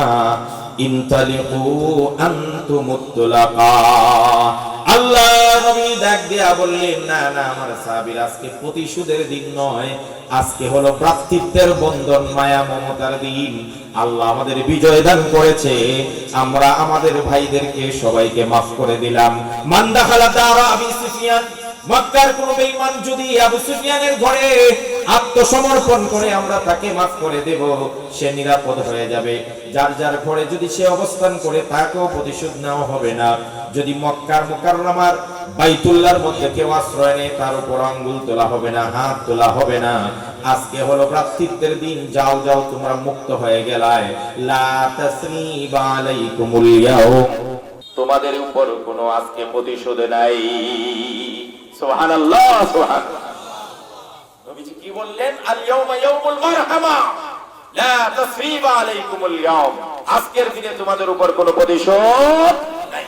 ইনতালিকু আনতুমুত তুলাকা। আল্লাহ নবী ডাক দিয়া বললেন, না না আমার সাহাবীরা, আজকে প্রতিশোধের দিন নয়, আজকে হলো ভ্রাতৃত্বের বন্ধন, মায়া মমতার দিন। আল্লাহ আমাদের বিজয় দান করেছে, আমরা আমাদের ভাইদেরকে সবাইকে মাফ করে দিলাম। মান দাখালা দারা আবি সুফিয়ান, মক্কার কোন বেঈমান যদি আবু সুফিয়ানের ঘরে আত্মসমর্পণ করে, আমরা তাকে মাফ করে দেব, সে নিরাপদ হয়ে যাবে। যার যার ঘরে যদি সে অবস্থান করে, তাকেও প্রতিশোধ নেওয়া হবে না। যদি মক্কার মুকাররমার বাইতুল্লাহর মধ্যে কেউ আশ্রয় নেয়, তার উপর আঙ্গুল তোলা হবে না, হাত তোলা হবে না। আজকে হলো ভ্রাতৃত্বের দিন, যাও যাও, তোমরা মুক্ত হয়ে গেলায়। লা তাসরিবা আলাইকুমুল ইয়াউম, তোমাদের উপর কোনো আজকে প্রতিশোধ নাই। সুবহানাল্লাহ, সুবহানাল্লাহ। নবীজি কি বললেন? আল ইয়াউমা ইয়াউমুল মারহামা, লা তাসরিবা আলাইকুমুল ইয়াউম, আজকের দিনে তোমাদের উপর কোনো প্রতিশোধ নাই।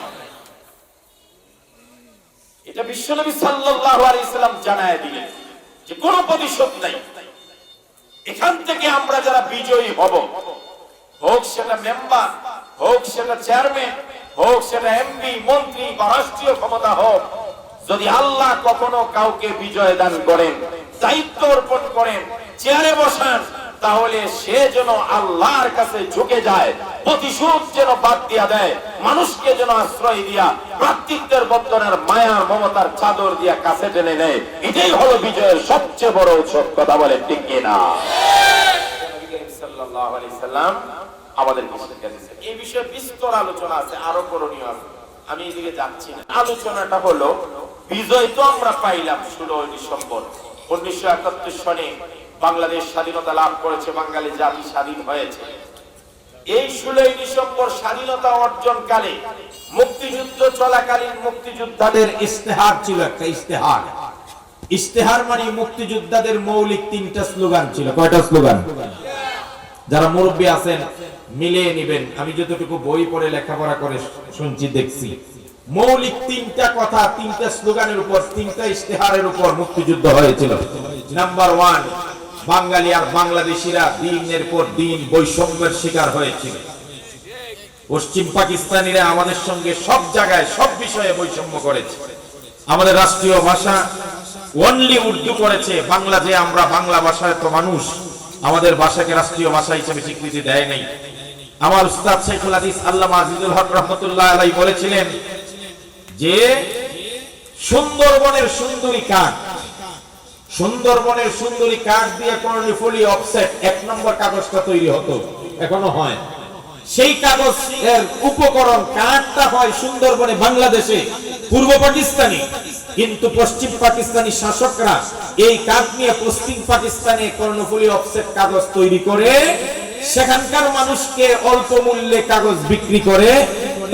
এটা বিশ্বনবী সাল্লাল্লাহু আলাইহি সাল্লাম জানায় দিলেন যে কোনো প্রতিশোধ নাই। এখান থেকে আমরা যারা বিজয়ী হব, হোক সেটা মেম্বার, হোক সেটা চেয়ারম্যান, হোক সেটা এমপি, মন্ত্রী বা রাষ্ট্রীয় ক্ষমতা হোক, যদি আল্লাহ কখনো কাউকে বিজয় দান করেন, দায়িত্ব অর্পণ করেন, চেয়ারে বসান, তাহলে সে যেন আল্লাহর কাছে ঝুঁকে যায়, প্রতিশোধ যেন বাদ দিয়া দেয়, মানুষকে যেন আশ্রয় দিয়া ভ্রাতৃত্বের বন্ধনের মায়া মমতার চাদর দিয়া কাছে টেনে নেয়। এটাই হলো বিজয়ের সবচেয়ে বড় উৎসব। কথা বলেন ঠিক কিনা? সাল্লাল্লাহু আলাইহি সাল্লাম আমাদের এই বিষয়ে বিস্তর আলোচনা আছে, আরো করণীয় আছে, আমি এদিকে যাচ্ছি না। আলোচনাটা হলো বিজয় তো আমরা পাইলাম 16 ডিসেম্বর 1971 সনে বাংলাদেশ স্বাধীনতা লাভ করেছে, বাঙালি জাতি স্বাধীন হয়েছে। এই 16 ডিসেম্বর স্বাধীনতা অর্জনকালে মুক্তিযুদ্ধ চলাকালীন মুক্তিযোদ্ধাদের ইশতেহার ছিল, একটা ইশতেহার। ইশতেহার মানে মুক্তিযোদ্ধাদের মৌলিক 3টা স্লোগান ছিল। কয়টা স্লোগান? যারা মুরব্বী আছেন মিলিয়ে নেবেন, আমি যতটুকু বই পড়ে লেখাপড়া করে শুনছি দেখছি, মৌলিক 3টা কথা, 3টা স্লোগানের উপর, 3টা ইশতেহারের উপর মুক্তিযুদ্ধ হয়েছিল। নাম্বার 1, বাঙালি আর বাংলাদেশিরা দিনের পর দিন বৈষম্যের শিকার হয়েছিল। পশ্চিম পাকিস্তানিরা আমাদের সঙ্গে সব জায়গায় সব বিষয়ে বৈষম্য করেছে। আমাদের রাষ্ট্রীয় ভাষা অনলি উর্দু করেছে, বাংলা যে আমরা বাংলা ভাষায় তো মানুষ, আমাদের ভাষাকে রাষ্ট্রীয় ভাষা হিসেবে স্বীকৃতি দেয় নাই। আমার উস্তাদ শাইখুল হাদিস আল্লামা আজিজুল হক রাহমাতুল্লাহ আলাইহি বলেছিলেন যে সুন্দরবনের সুন্দরী কাঠ, সুন্দরবনের সুন্দরী কাঠ দিয়ে কর্ণফুলী অফসেট 1 নম্বর কাগজটা তৈরি হতো, এখনো হয়। সেই কাগজের উপকরণ কাঠটা হয় সুন্দরবনে বাংলাদেশে, পূর্ব পাকিস্তানি, কিন্তু পশ্চিম পাকিস্তানি শাসকরা এই কাঠ নিয়ে পশ্চিম পাকিস্তানে কর্ণফুলী অফসেট কাগজ তৈরি করে সেখানকার মানুষকে অল্প মূল্যে কাগজ বিক্রি করে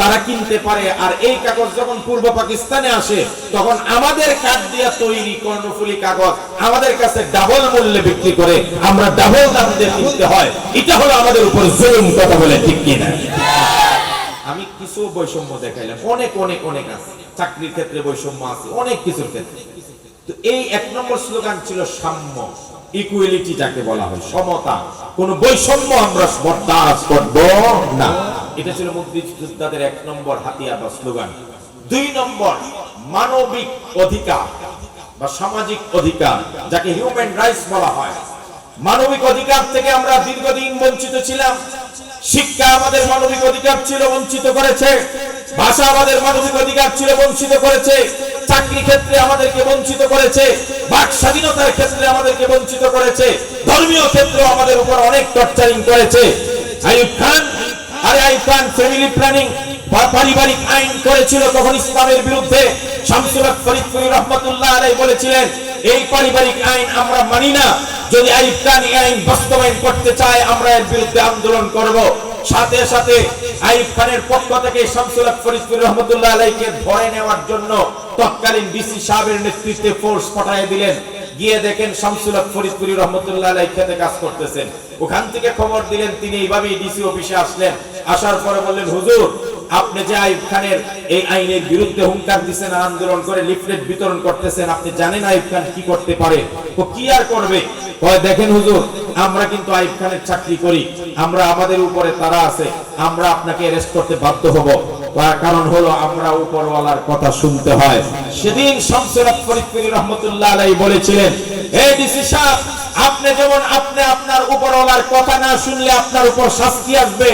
তারা কিনতে পারে। আর এই কাগজ যখন পূর্ব পাকিস্তানে আসে তখন আমাদের কাঠ দিয়ে তৈরি কর্ণফুলী কাগজ আমাদের কাছে ডাবল মূল্যে বিক্রি করে, আমরা ডাবল দাম দিয়ে কিনতে হয়। এটা হলো আমাদের উপর জুলুম। কথা বলে ঠিক কিনা? আমি কিছু বৈষম্য দেখাইলাম, অনেক অনেক অনেক আছে, চাকরির ক্ষেত্রে বৈষম্য আছে, অনেক কিছুর ক্ষেত্রে। তো এই 1 নম্বর স্লোগান ছিল সাম্য, ইকুয়ালিটি, যাকে বলা হয় সমতা, কোন বৈষম্য আমরা বরদাস্ত করব না। এটা ছিল মুক্তিযোদ্ধাদের 1 নম্বর হাতিয়ার বা স্লোগান। 2 নম্বর মানবিক অধিকার বা সামাজিক অধিকার, যাকে হিউম্যান রাইটস বলা হয়। মানবিক অধিকার থেকে আমরা দীর্ঘদিন বঞ্চিত ছিলাম। শিক্ষা আমাদের মানবিক অধিকার ছিল, বঞ্চিত করেছে। ভাষা আমাদের মানবিক অধিকার ছিল, বঞ্চিত করেছে। চাকরি ক্ষেত্রে আমাদেরকে বঞ্চিত করেছে, বাক স্বাধীনতার ক্ষেত্রে আমাদেরকে বঞ্চিত করেছে, ধর্মীয় ক্ষেত্রে আমাদের উপর অনেক টর্চারিং করেছে। আইয়ুব খান ফ্যামিলি প্ল্যানিং বা পারিবারিক আইন করেছিল তখন ইসলামের বিরুদ্ধে। শামসুল হক ফরিদপুরি রাহমাতুল্লাহ আলাইহি বলেছিলেন এই পারিবারিক আইন আমরা মানি না, যদি আইয়ুব খান এই আইন বাস্তবায়ন করতে চায় আমরা এর বিরুদ্ধে আন্দোলন করব। সাথে সাথে আইয়ুব খানের পক্ষ থেকে শামসুল হক ফরিদপুরি রাহমাতুল্লাহ আলাইহিকে ধরে নেওয়ার জন্য তৎকালীন ডিসি সাহেবের নেতৃত্বে ফোর্স পাঠিয়ে দিলেন। গিয়ে দেখেন শামসুল হক ফরিদপুরি রাহমাতুল্লাহ আলাইহি খেতে কাজ করতেছেন। ওখান থেকে খবর দিলেন, তিনি এইভাবেই ডিসি অফিসে আসলেন। আসার পরে বললেন, হুজুর আপনি যে আইয়ুব খানের এই আইনের বিরুদ্ধে হুঙ্কার দিচ্ছেন, আন্দোলন করে লিফলেট বিতরণ করতেছেন, আপনি জানেন আইয়ুব খান কি করতে পারে? ও কি আর করবে? দেখেন হুজুর, আমরা কিন্তু আইয়ুব খানের চাকরি করি, আমরা আমাদের উপরে তারা আছে, আমরা আপনাকে অ্যারেস্ট করতে বাধ্য হব, কারণ হলো আমরা উপরওয়ালার কথা শুনতে হয়। সেদিন শামসুল হক ফরিদপুরি রাহমাতুল্লাহ আলাইহি বলেছিলেন, এই ডিসি সাহেব, আপনি যেমন আপনি আপনার উপরওয়ালার কথা না শুনলে আপনার উপর শাস্তি আসবে,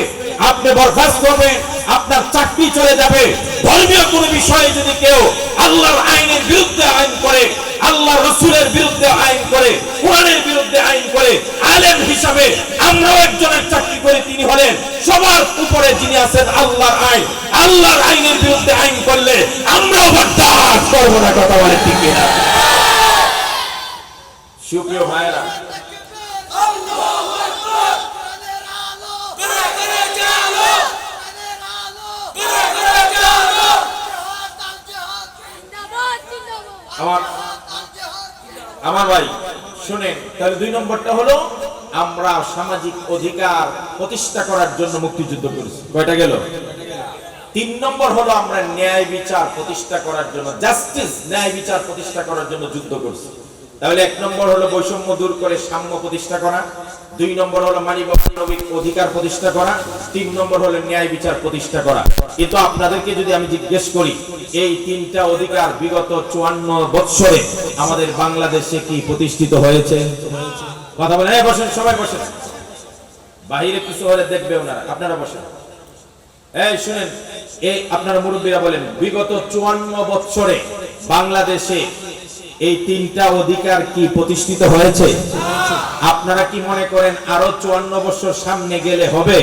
আপনি বরখাস্ত হবেন, আপনার চাকরি চলে যাবে। ধর্মীয় কোনো বিষয়ে যদি কেউ আল্লাহর আইনের বিরুদ্ধে আইন করে, আল্লাহ রাসূলের বিরুদ্ধে আইন করে, কোরআনের বিরুদ্ধে আইন করে, আলেম হিসাবে আমরাও একজনের চাকরি করে, তিনি হলেন সবার উপরে যিনি আছেন আল্লাহর আইন। আল্লাহর আইনের বিরুদ্ধে আইন করলে আমরাও বরদাস্ত করব না। কথা বলে ঠিক কিনা? সুপ্রিয় ভাইরা, আমার ভাই শুনেন, তাহলে 2 নম্বরটা হলো আমরা সামাজিক অধিকার প্রতিষ্ঠা করার জন্য মুক্তিযুদ্ধ করেছি। কয়টা গেল? 3 নম্বর হলো আমরা ন্যায় বিচার প্রতিষ্ঠা করার জন্য, জাস্টিস, ন্যায় বিচার প্রতিষ্ঠা করার জন্য যুদ্ধ করছি। তাহলে 1 নম্বর হলো বৈষম্য দূর করে সাম্য প্রতিষ্ঠা করা, 2 নম্বর হলো মানবিক অধিকার প্রতিষ্ঠা করা, 3 নম্বর হলো ন্যায় বিচার প্রতিষ্ঠা করা। কিন্তু আপনাদেরকে যদি আমি জিজ্ঞেস করি, এই 3টা অধিকার বিগত 54 বছরে আমাদের বাংলাদেশে কি প্রতিষ্ঠিত হয়েছে? কথা বলেন, এই বসেন, সবাই বসেন। বাহিরে কিছু হলে দেখবে ওনারা, আপনারা বসেন। এই শুনেন, এই আপনারা মুরব্বীরা বলেন, বিগত 54 বছরে বাংলাদেশে এই 3টা অধিকার কি প্রতিষ্ঠিত হয়েছে? আপনারা কি মনে করেন আরো 54 বছর সামনে গেলে হবে?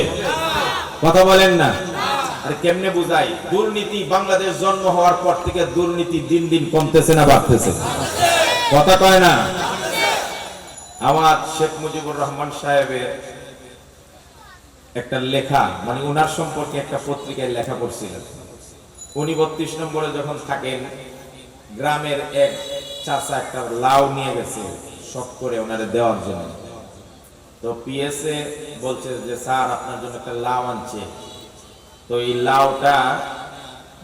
কথা বলেন না। আর কেমনে বুঝাই? দুর্নীতি, বাংলাদেশ জন্ম হওয়ার পর থেকে দুর্নীতি দিন দিন কমতেছে না বাড়তেছে? কথা কয় না। আমার শেখ মুজিবুর রহমান সাহেবের একটা লেখা, মানে ওনার সম্পর্কে একটা পত্রিকায় লেখা পড়ছিলেন। উনি 32 নম্বরে যখন থাকেন, গ্রামের এক চাচা একটা লাউ নিয়ে গেছে শখ করে ওনারে দেওয়ার জন্য। তো পিএসএ বলছে যে স্যার আপনার জন্য একটা লাউ আনছে। তো এই লাউটা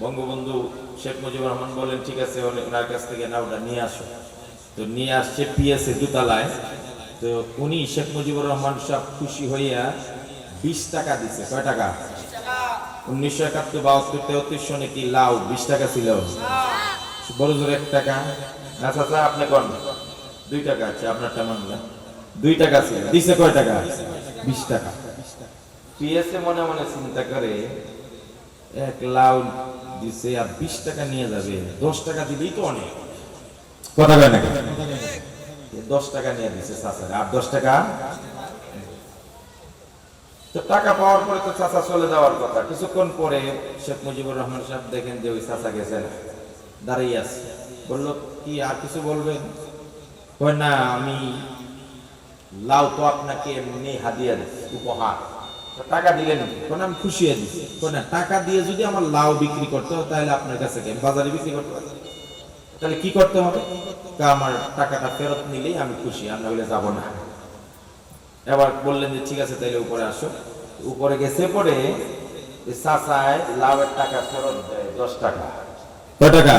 বঙ্গবন্ধু শেখ মুজিবুর রহমান বলেন ঠিক আছে, ওনার কাছ থেকে লাউটা নিয়ে আসো। তো নিয়ে আসছে পিএসএ দোতলায়। তো উনি শেখ মুজিবুর রহমান সব খুশি হইয়া 20 টাকা দিছে। কয় টাকা? 1971, 72, 33 সনে কি লাউ 20 টাকা ছিল? বড় জোর 1 টাকা। আচ্ছা আচ্ছা, আপনি কোন 2 টাকা আছে, আপনারটা মানলাম 2 টাকা ছিল, দিছে কয় টাকা? 20 টাকা। পিএসএ মনে মনে চিন্তা করে, এক লাউ দিছে আর 20 টাকা নিয়ে যাবে, 10 টাকা দিলেই তো অনেক। কথা কয় না? 10 টাকা নিয়ে দিছে চাচা, আর 10 টাকা। তো টাকা পাওয়ার পরে তো চাচা চলে যাওয়ার কথা। কিছুক্ষণ পরে শেখ মুজিবুর রহমান সাহেব দেখেন যে ওই চাচা গেছেন, দাঁড়িয়ে আছে। বললো কি আর কিছু বলবেন? কয় না, আমি লাউ তো আপনাকে এমনি হাদিয়া দিচ্ছি, উপহার। টাকা দিলেন? কোন আমি খুশি হয়ে দিচ্ছি। কোন না, টাকা দিয়ে যদি আমার লাউ বিক্রি করতে হয় তাহলে আপনার কাছে বাজারে বিক্রি করতে হবে, তাহলে কি করতে হবে? আমার টাকাটা ফেরত নিলেই আমি খুশি, আর না হলে যাবো না। এবার বললেন যে ঠিক আছে তাইলে উপরে আসো। উপরে গেছে, পরে চাচায় লাউয়ের টাকা ফেরত দেয় 10 টাকা। কয় টাকা?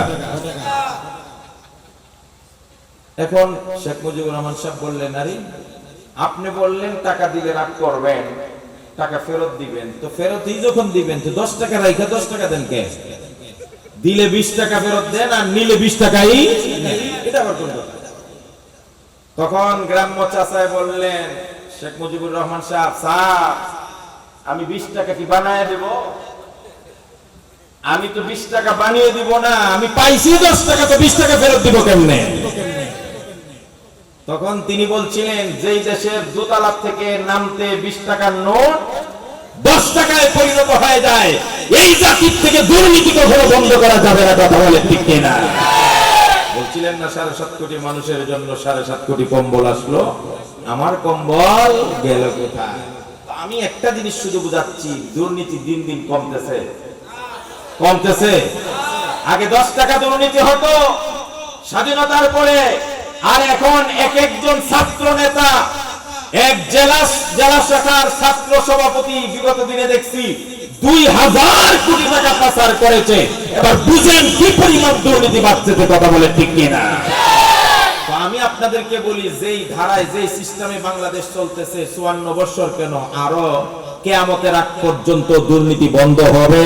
এখন শেখ মুজিবুর রহমান সাহেব বললেন, আরে আপনি বললেন টাকা দিলে রাগ করবেন, টাকা ফেরত দিবেন, তো ফেরতই যখন দিবেন তো 10 টাকা রাইখা 10 টাকা দেন কে? দিলে 20 টাকা ফেরত দেন আর নিলে 20 টাকাই। এটা আবার কোন কথা? তখন গ্রাম্য চাচায় বললেন, শেখ মুজিবুর রহমান সাহেব, স্যার আমি 20 টাকা কি বানায় দেব? আমি তো 20 টাকা বানিয়ে দিব না, আমি পাইছি 10 টাকা, তো 20 টাকা ফেরত দিব কেমনে? তখন তিনি বলছিলেন, যেই দেশের দোতলা থেকে নামতে 20 টাকার নোট 10 টাকায় পরিণত হয়ে যায়, এই জাতির থেকে দুর্নীতি কখনো বন্ধ করা যাবে না। কথা বলে ঠিক কিনা? বলছিলেন না 7.5 কোটি মানুষের জন্য 7.5 কোটি কম্বল আসলো, আমার কম্বল গেল কোথায়? আমি একটা জিনিস শুধু বুঝাচ্ছি, দুর্নীতি দিন দিন কমতেছে, কমতেছে। আগে 10 টাকা দুর্নীতি হতো স্বাধীনতার পরে, আর এখন এক একজন ছাত্র নেতা, এক জেলা শাখার ছাত্র সভাপতি বিগত দিনে দেখছি 2000 কোটি টাকা পাচার করেছে। এবার বুঝেন কি পরিমাণ দুর্নীতি বাড়ছে। কথা বলে ঠিক কিনা? আমি আপনাদেরকে বলি, যেই ধারায় যেই সিস্টেমে বাংলাদেশ চলতেছে 54 বছর কেন, আরো কিয়ামতের আগ পর্যন্ত দুর্নীতি বন্ধ হবে।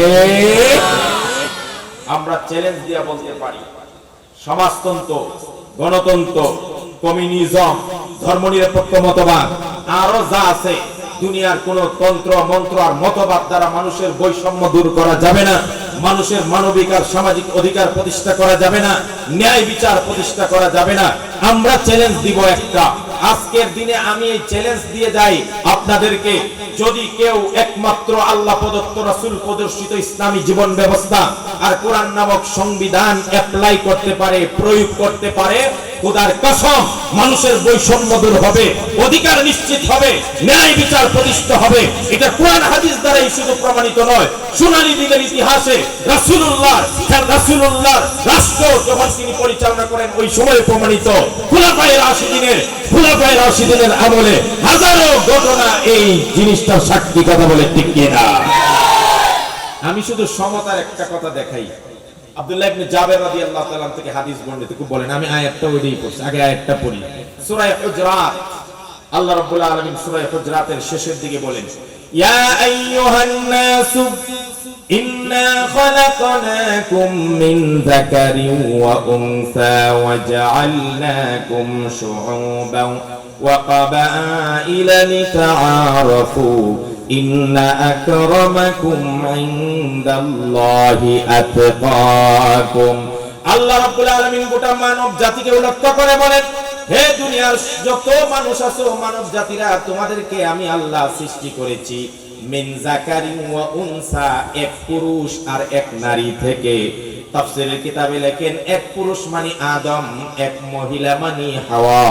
আমরা চ্যালেঞ্জ দিয়ে বলতে পারি, সমাজতন্ত্র, গণতন্ত্র, কমিউনিজম, ধর্মনিরপেক্ষ মতবাদ, আরো যা আছে, দুনিয়ার কোন তন্ত্র মন্ত্র আর মতবাদ দ্বারা মানুষের বৈষম্য দূর করা যাবে না, মানুষের মানবিক আর সামাজিক অধিকার প্রতিষ্ঠা করা যাবে না, ন্যায় বিচার প্রতিষ্ঠা করা যাবে না। আমরা চ্যালেঞ্জ দিব একটা, আজকের দিনে আমি এই চ্যালেঞ্জ দিয়ে যাই আপনাদেরকে, যদি কেউ একমাত্র আল্লাহ প্রদত্ত রাসূল প্রদর্শিত ইসলামী জীবন ব্যবস্থা আর কোরআন নামক সংবিধান অ্যাপ্লাই করতে পারে, প্রয়োগ করতে পারে, খোদার কসম মানুষের বৈষম্য দূর হবে, অধিকার নিশ্চিত হবে, ন্যায় বিচার প্রতিষ্ঠা হবে। এটা কোরআন হাদিস দ্বারাই শুধু প্রমাণিত নয়, সোনালী দিনের ইতিহাসে রাসূলুল্লাহ রাষ্ট্র যখন তিনি পরিচালনা করেন ওই সময় প্রমাণিত, খুলাফায়ে রাশিদিনের আমলে হাজারো ঘটনা এই জিনিসটার সাক্ষী। কথা বলে ঠিক কিনা? আমি শুধু সমতার একটা কথা দেখাই। আব্দুল্লাহ ইবনে জাবের রাদিয়াল্লাহু তাআলা থেকে হাদিস বর্ণিত, খুব বলেন, আমি আয়াতটা ওইটাই পড়ছি, আগে আয়াতটা পড়ি। সূরা হুজরাত, আল্লাহ রাব্বুল আলামিন সূরা হুজরাতের শেষের দিকে বলেন, ইয়া আইয়ুহান নাস ইন্না খালাকনাকুম মিন যাকারিন ওয়া উনসা ওয়া জাআলনাকুম শুউবান ওয়া ক্বাবাইলা লিতাআরাফু ইন্না আকরামাকুম ইনদাল্লাহি আতকাকুম। আল্লাহ রাব্বুল আলামিন গোটা মানব জাতিকে লক্ষ্য করে বলেন, হে দুনিয়ার যত মানুষ আছো মানব জাতিরা, তোমাদেরকে আমি আল্লাহ সৃষ্টি করেছি মিন যাকারিন ওয়া উনসা, এক পুরুষ আর এক নারী থেকে। তাফসীরের কিতাবে লেখেন এক পুরুষ মানে আদম, এক মহিলা মানে হাওয়া।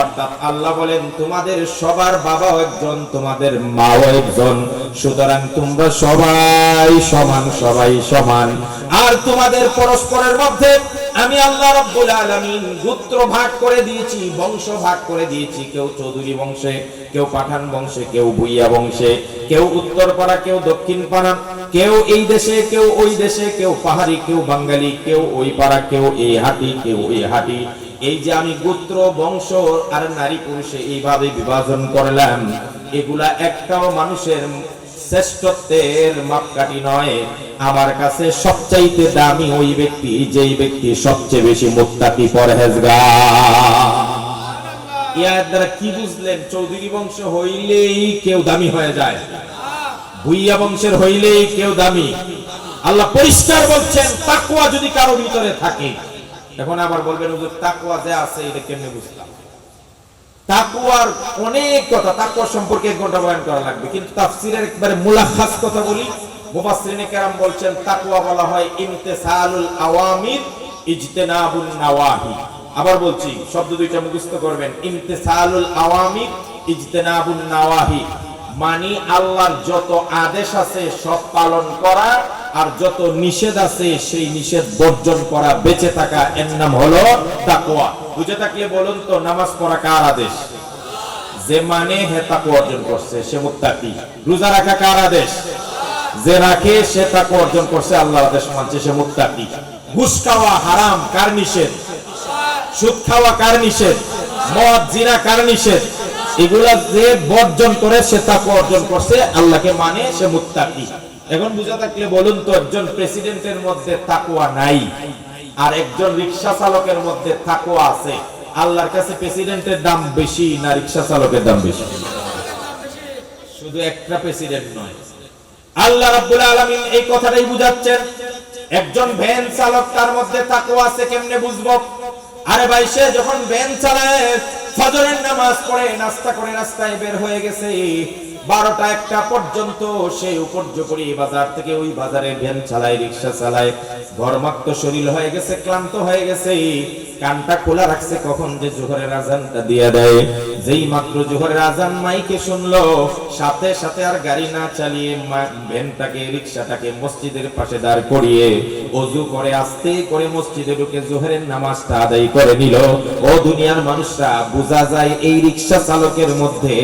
অর্থাৎ আল্লাহ বলেন তোমাদের সবার বাবা একজন, তোমাদের মাও একজন, সুতরাং তোমরা সবাই সমান, সবাই সমান। আর তোমাদের পরস্পরের মধ্যে আমি আল্লাহ রাব্বুল আলামিন গোত্র ভাগ করে দিয়েছি, বংশ ভাগ করে দিয়েছি। কেউ চৌধুরী বংশে, কেউ পাঠান বংশে, কেউ ভুইয়া বংশে, কেউ উত্তরপাড়া, কেউ দক্ষিণ পাড়া, কেউ এই দেশে, কেউ ওই দেশে, কেউ পাহাড়ি, কেউ বাঙালি, কেউ ওই পাড়া, কেউ এই হাটি, কেউ ওই হাটি। এই যে আমি গোত্র, বংশ আর নারী পুরুষে এইভাবে বিভাজন করলাম, এগুলা একটাও মানুষের শ্রেষ্ঠত্বের মাপকাঠি নয়। আমার কাছে সবচাইতে দামি ওই ব্যক্তি, যেই ব্যক্তি সবচেয়ে বেশি মুত্তাকি পরহেজগার। এর দ্বারা কি বুঝলেন? চৌধুরী বংশ হইলেই কেউ দামি হয়ে যায়, ভুইয়া বংশের হইলেই কেউ দামি। আল্লাহ পরিষ্কার বলছেন তাকওয়া যদি কারো ভিতরে থাকে। এখন আবার বলবেন হুজুর তাকওয়া যে আছে এটা কেমনে বুঝলাম? তাকওয়ার অনেক কথা, তাকওয়া সম্পর্কে এক ঘন্টা বয়ান করা লাগবে, কিন্তু তাফসীরের একবারে মুলাখাস কথা বলি। মুফাসসিরিনে কেরাম বলছেন তাকওয়া বলা হয় ইমতিসালুল আওয়ামির ইজতিনাবুন নাওয়াহি। আবার বলছি, শব্দ দুইটা মুখস্থ করবেন, ইমতিসালুল আওয়ামির ইজতিনাবুন নাওয়াহি, মানে আল্লাহর যত আদেশ আছে সব পালন করা, আর যত নিষেধ আছে সেই নিষেধ বর্জন করা, বেঁচে থাকা, এর নাম হলো তাকওয়া। বুঝে থাকলে বলুন তো, নামাজ পড়া কার আদেশ? যে মানে হে তাকওয়া অর্জন করছে সে মুত্তাকি। রোজা রাখা কার আদেশ? যে রাখে সে তাকওয়া অর্জন করছে, আল্লাহর আদেশ মানছে, সে মুত্তাকি। ঘুষ খাওয়া হারাম, কার নিষেধ? সুদ খাওয়া কার নিষেধ? মদ জিনা কার নিষেধ? এগুলা যে বর্জন করে সে তাকওয়া অর্জন করছে, আল্লাহকে মানে, সে মুত্তাকি। এখন বুঝা থাকলে বলুন তো, একজন প্রেসিডেন্টের মধ্যে তাকওয়া নাই আর একজন রিকশা চালকের মধ্যে তাকওয়া আছে, আল্লাহর কাছে প্রেসিডেন্টের দাম বেশি না রিকশা চালকের দাম বেশি? শুধু একটা প্রেসিডেন্ট নয়, আল্লাহ রাব্বুল আলামিন এই কথাটাই বুঝাচ্ছেন। একজন ভ্যান চালক, তার মধ্যে তাকওয়া আছে, কেমনে বুঝবো? আরে ভাই, সে যখন ভ্যান চালায়, ফজরের নামাজ পড়ে, নাস্তা করে রাস্তায় বের হয়ে গেছে, 12টা 1টা পর্যন্ত সে উপর্য করে বাজার থেকে ওই বাজারে ভ্যান চালায়, রিকশা চালায়, ঘরমাক্ত শরীর হয়ে গেছে, ক্লান্ত হয়ে গেছে, কানটা খোলা রাখছে কখন যে জোহরের আজানটা দিয়ে দেয়। যেই মাত্র জোহরের আজান মাইকে শুনলো, সাথে সাথে আর গাড়ি না চালিয়ে ভ্যানটাকে, রিকশাটাকে মসজিদের পাশে দাঁড় করিয়ে ওযু করে আস্তে করে মসজিদে ঢুকে জোহরের নামাজটা আদায় করে নিল। ও দুনিয়ার মানুষরা, বোঝা যায় এই রিকশা চালকের মধ্যে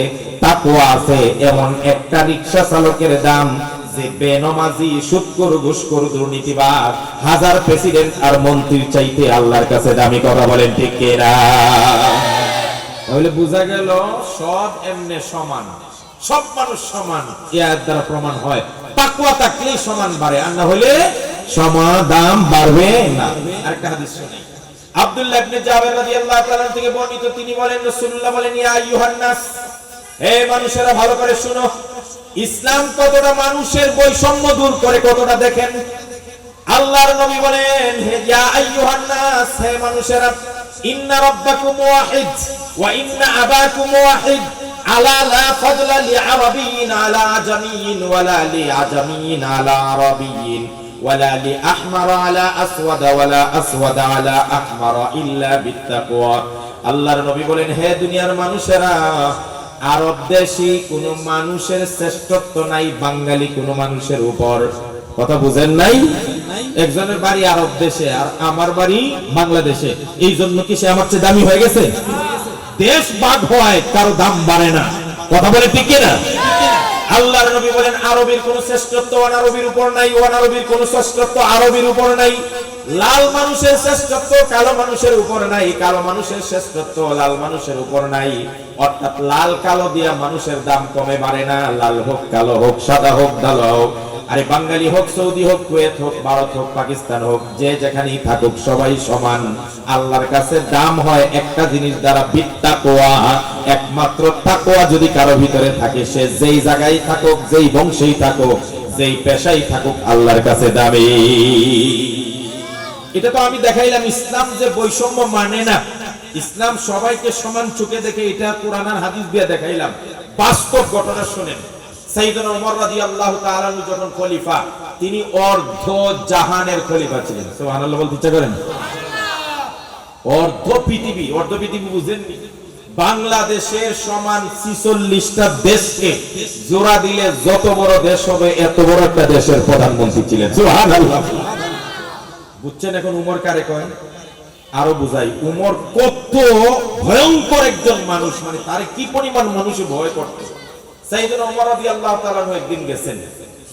তাকওয়া আছে। এমন একটা রিকশা চালকের দাম যে বেনমাজি, সুদখোর, ঘুষখোর, দুর্নীতিবাজ, হাজার প্রেসিডেন্ট আর মন্ত্রীর চাইতে আল্লাহর কাছে দামি। কথা বলেন ঠিক কি না? তাহলে বোঝা গেল সব এমনি সমান, সব মানুষ সমান। এর দ্বারা প্রমাণ হয় তাকওয়া থাকলেই সমান বাড়ে, আর না হলে সমান দাম বাড়বে না। আরেকটা হাদিস শুনি, আব্দুল্লাহ ইবনে জাবের রাদিয়াল্লাহু তাআলা থেকে বর্ণিত, তিনি বলেন রাসূলুল্লাহ বলেন, ইয়া আইয়ুহান নাস, হে মানুষেরা ভালো করে শুনো, ইসলাম কতটা মানুষের বৈষম্য দূর করে, কতটা দেখেন। আল্লাহর নবী বলেন, হে ইয়া আইয়ুহান নাস, হে মানুষেরা, ইন্না রাব্বাকুম ওয়াহিদ ওয়া ইন্না আবাকুম ওয়াহিদ, আলা লা ফাদলা লিআরাবিয়্যিন আলা আজামিয়্যিন ওয়ালা লিআজামিয়্যিন আলা আরাবিয়্যিন ওয়ালা লিআহমার আলা আসওয়াদ ওয়ালা আসওয়াদ আলা আহমার ইল্লা বিত্তাকওয়া। আল্লাহর নবী বলেন, হে দুনিয়ার মানুষেরা, আরব দেশি কোন মানুষের শ্রেষ্ঠত্ব নাই বাঙালি কোন মানুষের উপর। কথা বুঝেন নাই? একজনের বাড়ি আরব দেশে আর আমার বাড়ি বাংলাদেশে, এই জন্য কি সে আমার চেয়ে দামি হয়ে গেছে? দেশ ভাগ হয়, কারো দাম বাড়ে না। কথা বলে ঠিক কিনা? আল্লাহর নবী বলেন আরবীর কোন শ্রেষ্ঠত্ব অনারবীর উপর নাই, অনারবীর কোন শ্রেষ্ঠত্ব আরবীর উপর নাই। লাল মানুষের শ্রেষ্ঠত্ব কালো মানুষের উপর নাই, কালো মানুষের শ্রেষ্ঠত্ব লাল মানুষের উপর নাই। অর্থাৎ লাল কালো দিয়া মানুষের দাম কমে বাড়ে না। লাল হোক কালো হোক সাদা হোক কালো হোক, আরে বাঙালি হোক সৌদি হোক কুয়েত হোক ভারত হোক পাকিস্তান হোক, যে যেখানেই থাকুক সবাই সমান। আল্লাহর কাছে দাম হয় একটা জিনিস দ্বারা, বিত্তাকওয়া। একমাত্র তাকওয়া যদি কারো ভিতরে থাকে, সে যেই জায়গায় থাকুক, যেই বংশেই থাকুক, যেই পেশাই থাকুক, আল্লাহর কাছে দামি। এটা তো আমি দেখাইলাম ইসলাম যে বৈষম্য মানে না, ইসলাম সবাইকে সমান চোখে দেখে, এটা কোরআন আর হাদিস দিয়ে দেখাইলাম। বাস্তব ঘটনা শুনেন। সাইয়েদনা ওমর রাদিয়াল্লাহু তাআলা যখন খলিফা, তিনি অর্ধ জাহানের খলিফা ছিলেন। সুবহানাল্লাহ বলতে ইচ্ছা করেন? অর্ধ পৃথিবী, অর্ধ পৃথিবী বুঝেননি? বাংলাদেশের সমান 46টা দেশকে জোড়া দিলে যত বড় দেশ হবে, এত বড় একটা দেশের প্রধানমন্ত্রী ছিলেন। সুবহানাল্লাহ। বুঝছেন এখন উমর কারে কয়? আরো বুঝাই, উমর কত ভয়ঙ্কর একজন মানুষ, মানে তারে কি পরিমাণ মানুষ ভয় করত। সাইয়েদনা ওমর রাদিয়াল্লাহু তাআলা একদিন গেছেন,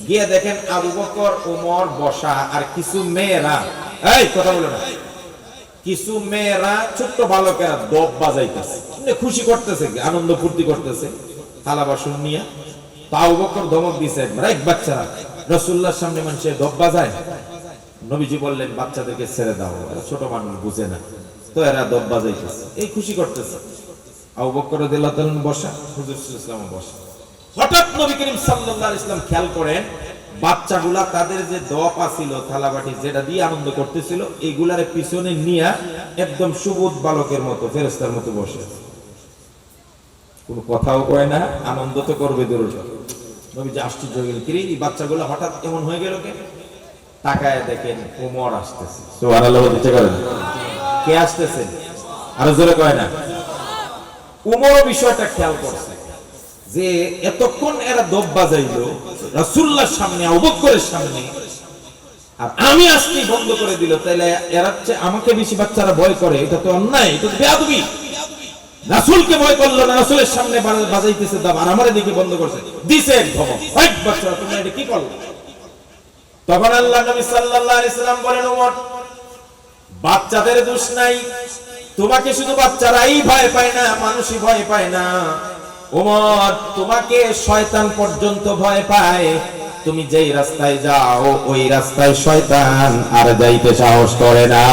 গিয়ে দেখেন আবু বকর ওমর বসা, আর কিছু মেয়েরা, এই কথা বলো না, কিছু মেয়েরা ছোট্ট বালকেরা দপ বাজাইতেছে, খুশি করতেছে, আনন্দ ফুর্তি করতেছে থালা বাসন নিয়ে। তা আবু বকর ধমক দিছে, এক বাচ্চারা রাসূলুল্লাহর সামনে মানুষে দপ বাজায়। নবীজি বললেন বাচ্চাদেরকে ছেড়ে দাও, এরা ছোট মানুষ বুঝে না, তো এরা দপ বাজাইতেছে, এই খুশি করতেছে। আবু বকর রাদিয়াল্লাহু তাআলা বসা, হুজুর সাল্লাল্লাহু আলাইহি ওয়াসাল্লাম বসা। হঠাৎ নবী করিম সাল্লাল্লাহু আলাইহি ওয়াসাল্লাম খেয়াল করেন, বাচ্চাগুলা তাদের যে দপ আছিল, থালাবাটি যেটা দিয়ে আনন্দ করতেছিল, এইগুলার পিছনে নিয়ে একদম সুবোধ বালকের মতো, ফেরেশতার মতো বসে, কোনো কথাও কয় না, আনন্দ তো করবে দূর। নবীজি আশ্চর্য হয়ে গেলেন, কি রে এই বাচ্চাগুলা হঠাৎ এমন হয়ে গেল কেন? তাকায় দেখেন ওমর আসতেছে। সুবহানাল্লাহ বলতে করেন? কে আসতেছে? আরো জোরে কয় না? ওমর বিষয়টা খেয়াল করছে যে এতক্ষণ এরা দপ বাজাইলো রাসূলুল্লাহর সামনে, আবু বকরের সামনে, আর আমি আসতেই বন্ধ করে দিল, তাইলে এরা আমাকে বেশি বাচ্চারা ভয় করে, এটা তো অন্যায়, এটা তো বেয়াদবি। রাসূলকে ভয় করলো না, রাসূলের সামনে বাজাইতেছে দপ, আর আমারে দেখি বন্ধ করছে, দিছে এক ধমক, এক বাচ্চারা তুমি এটা কি করলে? তখন আল্লাহ নবী সাল্লাল্লাহু আলাইহি সাল্লাম বলেন, ওমর বাচ্চাদের দোষ নাই, তোমাকে শুধু বাচ্চারাই ভয় পায় না, মানুষই ভয় পায় না। ওমর তোমাকে শয়তান পর্যন্ত ভয় পায়, তুমি যেই রাস্তায় যাও ওই রাস্তায় শয়তান আর যাইতে সাহস করে না।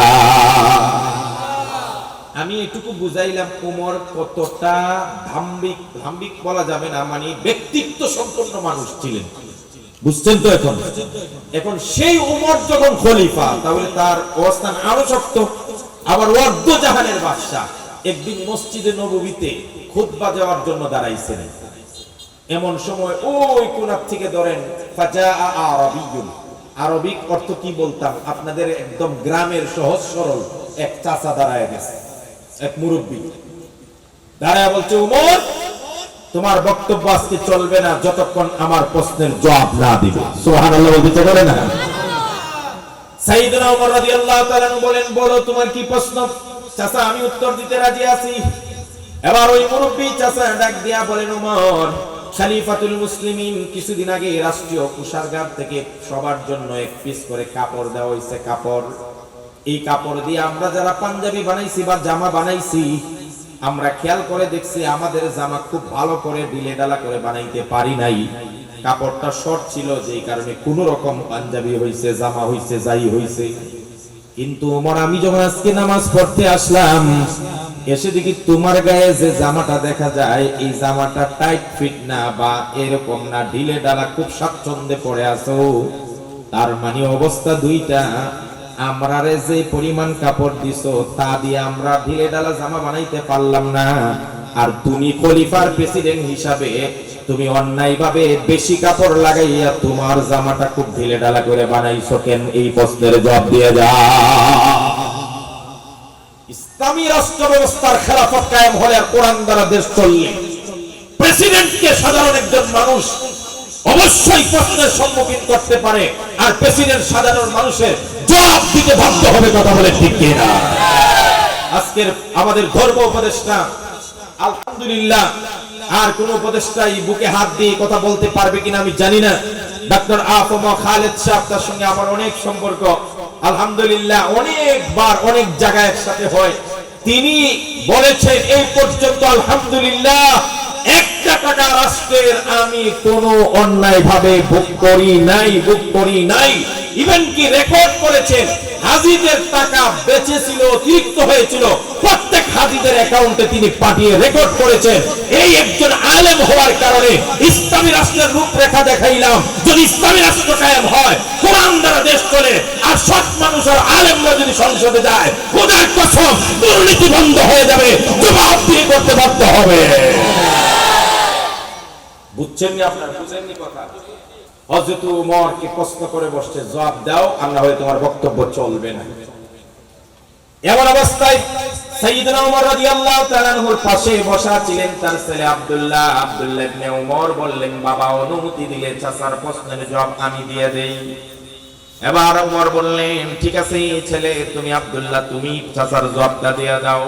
আমি এটুকু বুঝাইলাম ওমর কতটা ধাম্বিক, ধাম্বিক বলা যাবে না, মানে ব্যক্তিত্ব সম্পন্ন মানুষ ছিলেন। বুঝছেন তো? এখন সেই ওমর যখন খলিফা, তাহলে তার অবস্থান আরো শক্ত। আবার অর্ধ জাহানের বাদশা একদিন মসজিদে নববীতে খুতবা দেওয়ার জন্য দাঁড়াইছেন। এমন সময় ওই কোণার থেকে ধরেন ফাজা আরবিয়ুন, আরবিক অর্থ কি বলতাম আপনাদের, একদম গ্রামের সহজ সরল এক চাচা দাঁড়ায় গেছে, এক মুরব্বী দাঁড়ায় বলছে, ওমর তোমার বক্তব্য আজকে চলবে না যতক্ষণ আমার প্রশ্নের জবাব না দিবে। সুবহানাল্লাহ বলতে পারে না? সাইয়েদনা ওমর রাদিয়াল্লাহু তাআলা বলেন, বলো তোমার কি প্রশ্ন? চাচা আমি উত্তর দিতে রাজি আছি। এবার ওই মুরব্বী চাচা ডাক দিয়া বলেন, ওমর খলিফাতুল মুসলিমিন, কিছুদিন আগে রাষ্ট্রীয় কোষাগার থেকে সবার জন্য এক পিস করে কাপড় দেওয়া হয়েছে। কাপড়, এই কাপড় দিয়ে আমরা যারা পাঞ্জাবি বানাইছি বা জামা বানাইছি, আমরা খেয়াল করে দেখছি আমাদের জামা খুব ভালো করে ঢিলে ঢালা করে বানাইতে পারি নাই। কাপড়টা শর্ট ছিল, যেই কারণে কোন রকম পাঞ্জাবি হইছে, জামা হইছে, যাই হইছে। কিন্তু ওমর আমি যখন আজকে নামাজ পড়তে আসলাম, এসে দেখি তোমার গায়ে যে জামাটা দেখা যায়, এই জামাটা টাইট ফিট না বা এরকম না, ঢিলে ঢালা খুব স্বাচ্ছন্দ্যে পড়ে আছো। তার মানে অবস্থা দুইটা, আমরারে যে পরিমাণ কাপড় দিছো তা দিয়ে আমরা ঢিলে ঢালা জামা বানাইতে পারলাম না, আর তুমি খলিফার প্রেসিডেন্ট হিসাবে তুমি অন্যায়ভাবে বেশি কাপড় লাগাইয়া তোমার জামাটা খুব ঢিলে ঢালা করে বানাইছো কেন? এই প্রশ্নের জবাব দিয়ে যা। ইসলামী রাষ্ট্র ব্যবস্থার খেলাফত কায়েম হলে আর কোরআন দ্বারা দেশ চললে, প্রেসিডেন্টকে সাধারণ একজন মানুষ অবশ্যই প্রশ্নের সম্মুখীন করতে পারে, আর প্রেসিডেন্ট সাধারণ মানুষের জবাব দিতে বাধ্য হবে। কথা বলে ঠিক কিনা? আজকের আমাদের ধর্ম উপদেষ্টা আলহামদুলিল্লাহ আর কোন উপদেষ্টাই বুকে হাত দিয়ে কথা বলতে পারবে কিনা আমি জানি না। ডক্টর আফম খালেদ সাহেব, তার সঙ্গে আমার অনেক সম্পর্ক, আলহামদুলিল্লাহ অনেকবার অনেক জায়গায় একসাথে হয়। তিনি বলেছেন এই পর্যন্ত আলহামদুলিল্লাহ 1 টাকা রাষ্ট্রের আমি কোনো অন্যায় ভাবে ভোগ করি নাই। ইভেন কি রেকর্ড করেছেন, হাজিদের টাকা বেঁচে ছিল, অতিরিক্ত হয়েছিল, প্রত্যেক হাজিদের অ্যাকাউন্টে তিনি পাঠিয়ে রেকর্ড করেছেন। এই একজন আলেম হওয়ার কারণে ইসলামী রাষ্ট্রের রূপরেখা দেখাইলাম। যদি ইসলামী রাষ্ট্র কায়েম হয়, কোরআন দ্বারা দেশ চলে, আর সৎ মানুষ আর আলেমরা যদি সংসদে যায়, খোদার কসম দুর্নীতি বন্ধ হয়ে যাবে, জবাবদিহি করতে বাধ্য হবে। বুঝছেন না আপনারা? বুঝেননি কথা? হযরত ওমরকে প্রশ্ন করে বসছে, জবাব দাও, আর না হয় তোমার বক্তব্য চলবে না। এমন অবস্থায় সাইয়েদনা ওমর রাদিয়াল্লাহু তাআলা আনহুর পাশে বসা ছিলেন তার ছেলে আব্দুল্লাহ ইবনে ওমর। বললেন, বাবা অনুমতি দিলে চাচার প্রশ্নের জবাব আমি দিয়ে দেই। এবার ওমর বললেন, ঠিক আছে ছেলে, তুমি আব্দুল্লাহ তুমি চাচার জবাবটা দিয়ে দাও।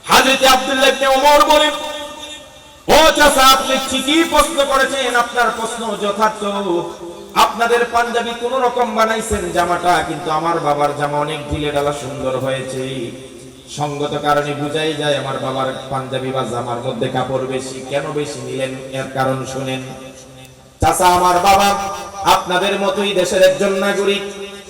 হযরত আব্দুল্লাহ ইবনে ওমর বলেন, ও চাচা, আপনি ঠিকই প্রশ্ন করেছেন, আপনার প্রশ্ন যথার্থ। আপনাদের পাঞ্জাবি কোন রকম বানাইছেন জামাটা, কিন্তু আমার বাবার জামা অনেক ঢিলে ঢালা সুন্দর হয়েছে। সঙ্গত কারণে বুঝাই যায় আমার বাবার পাঞ্জাবি বা জামার মধ্যে কাপড় বেশি। কেন বেশি নিলেন এর কারণ শুনেন। চাচা, আমার বাবা আপনাদের মতোই দেশের একজন নাগরিক,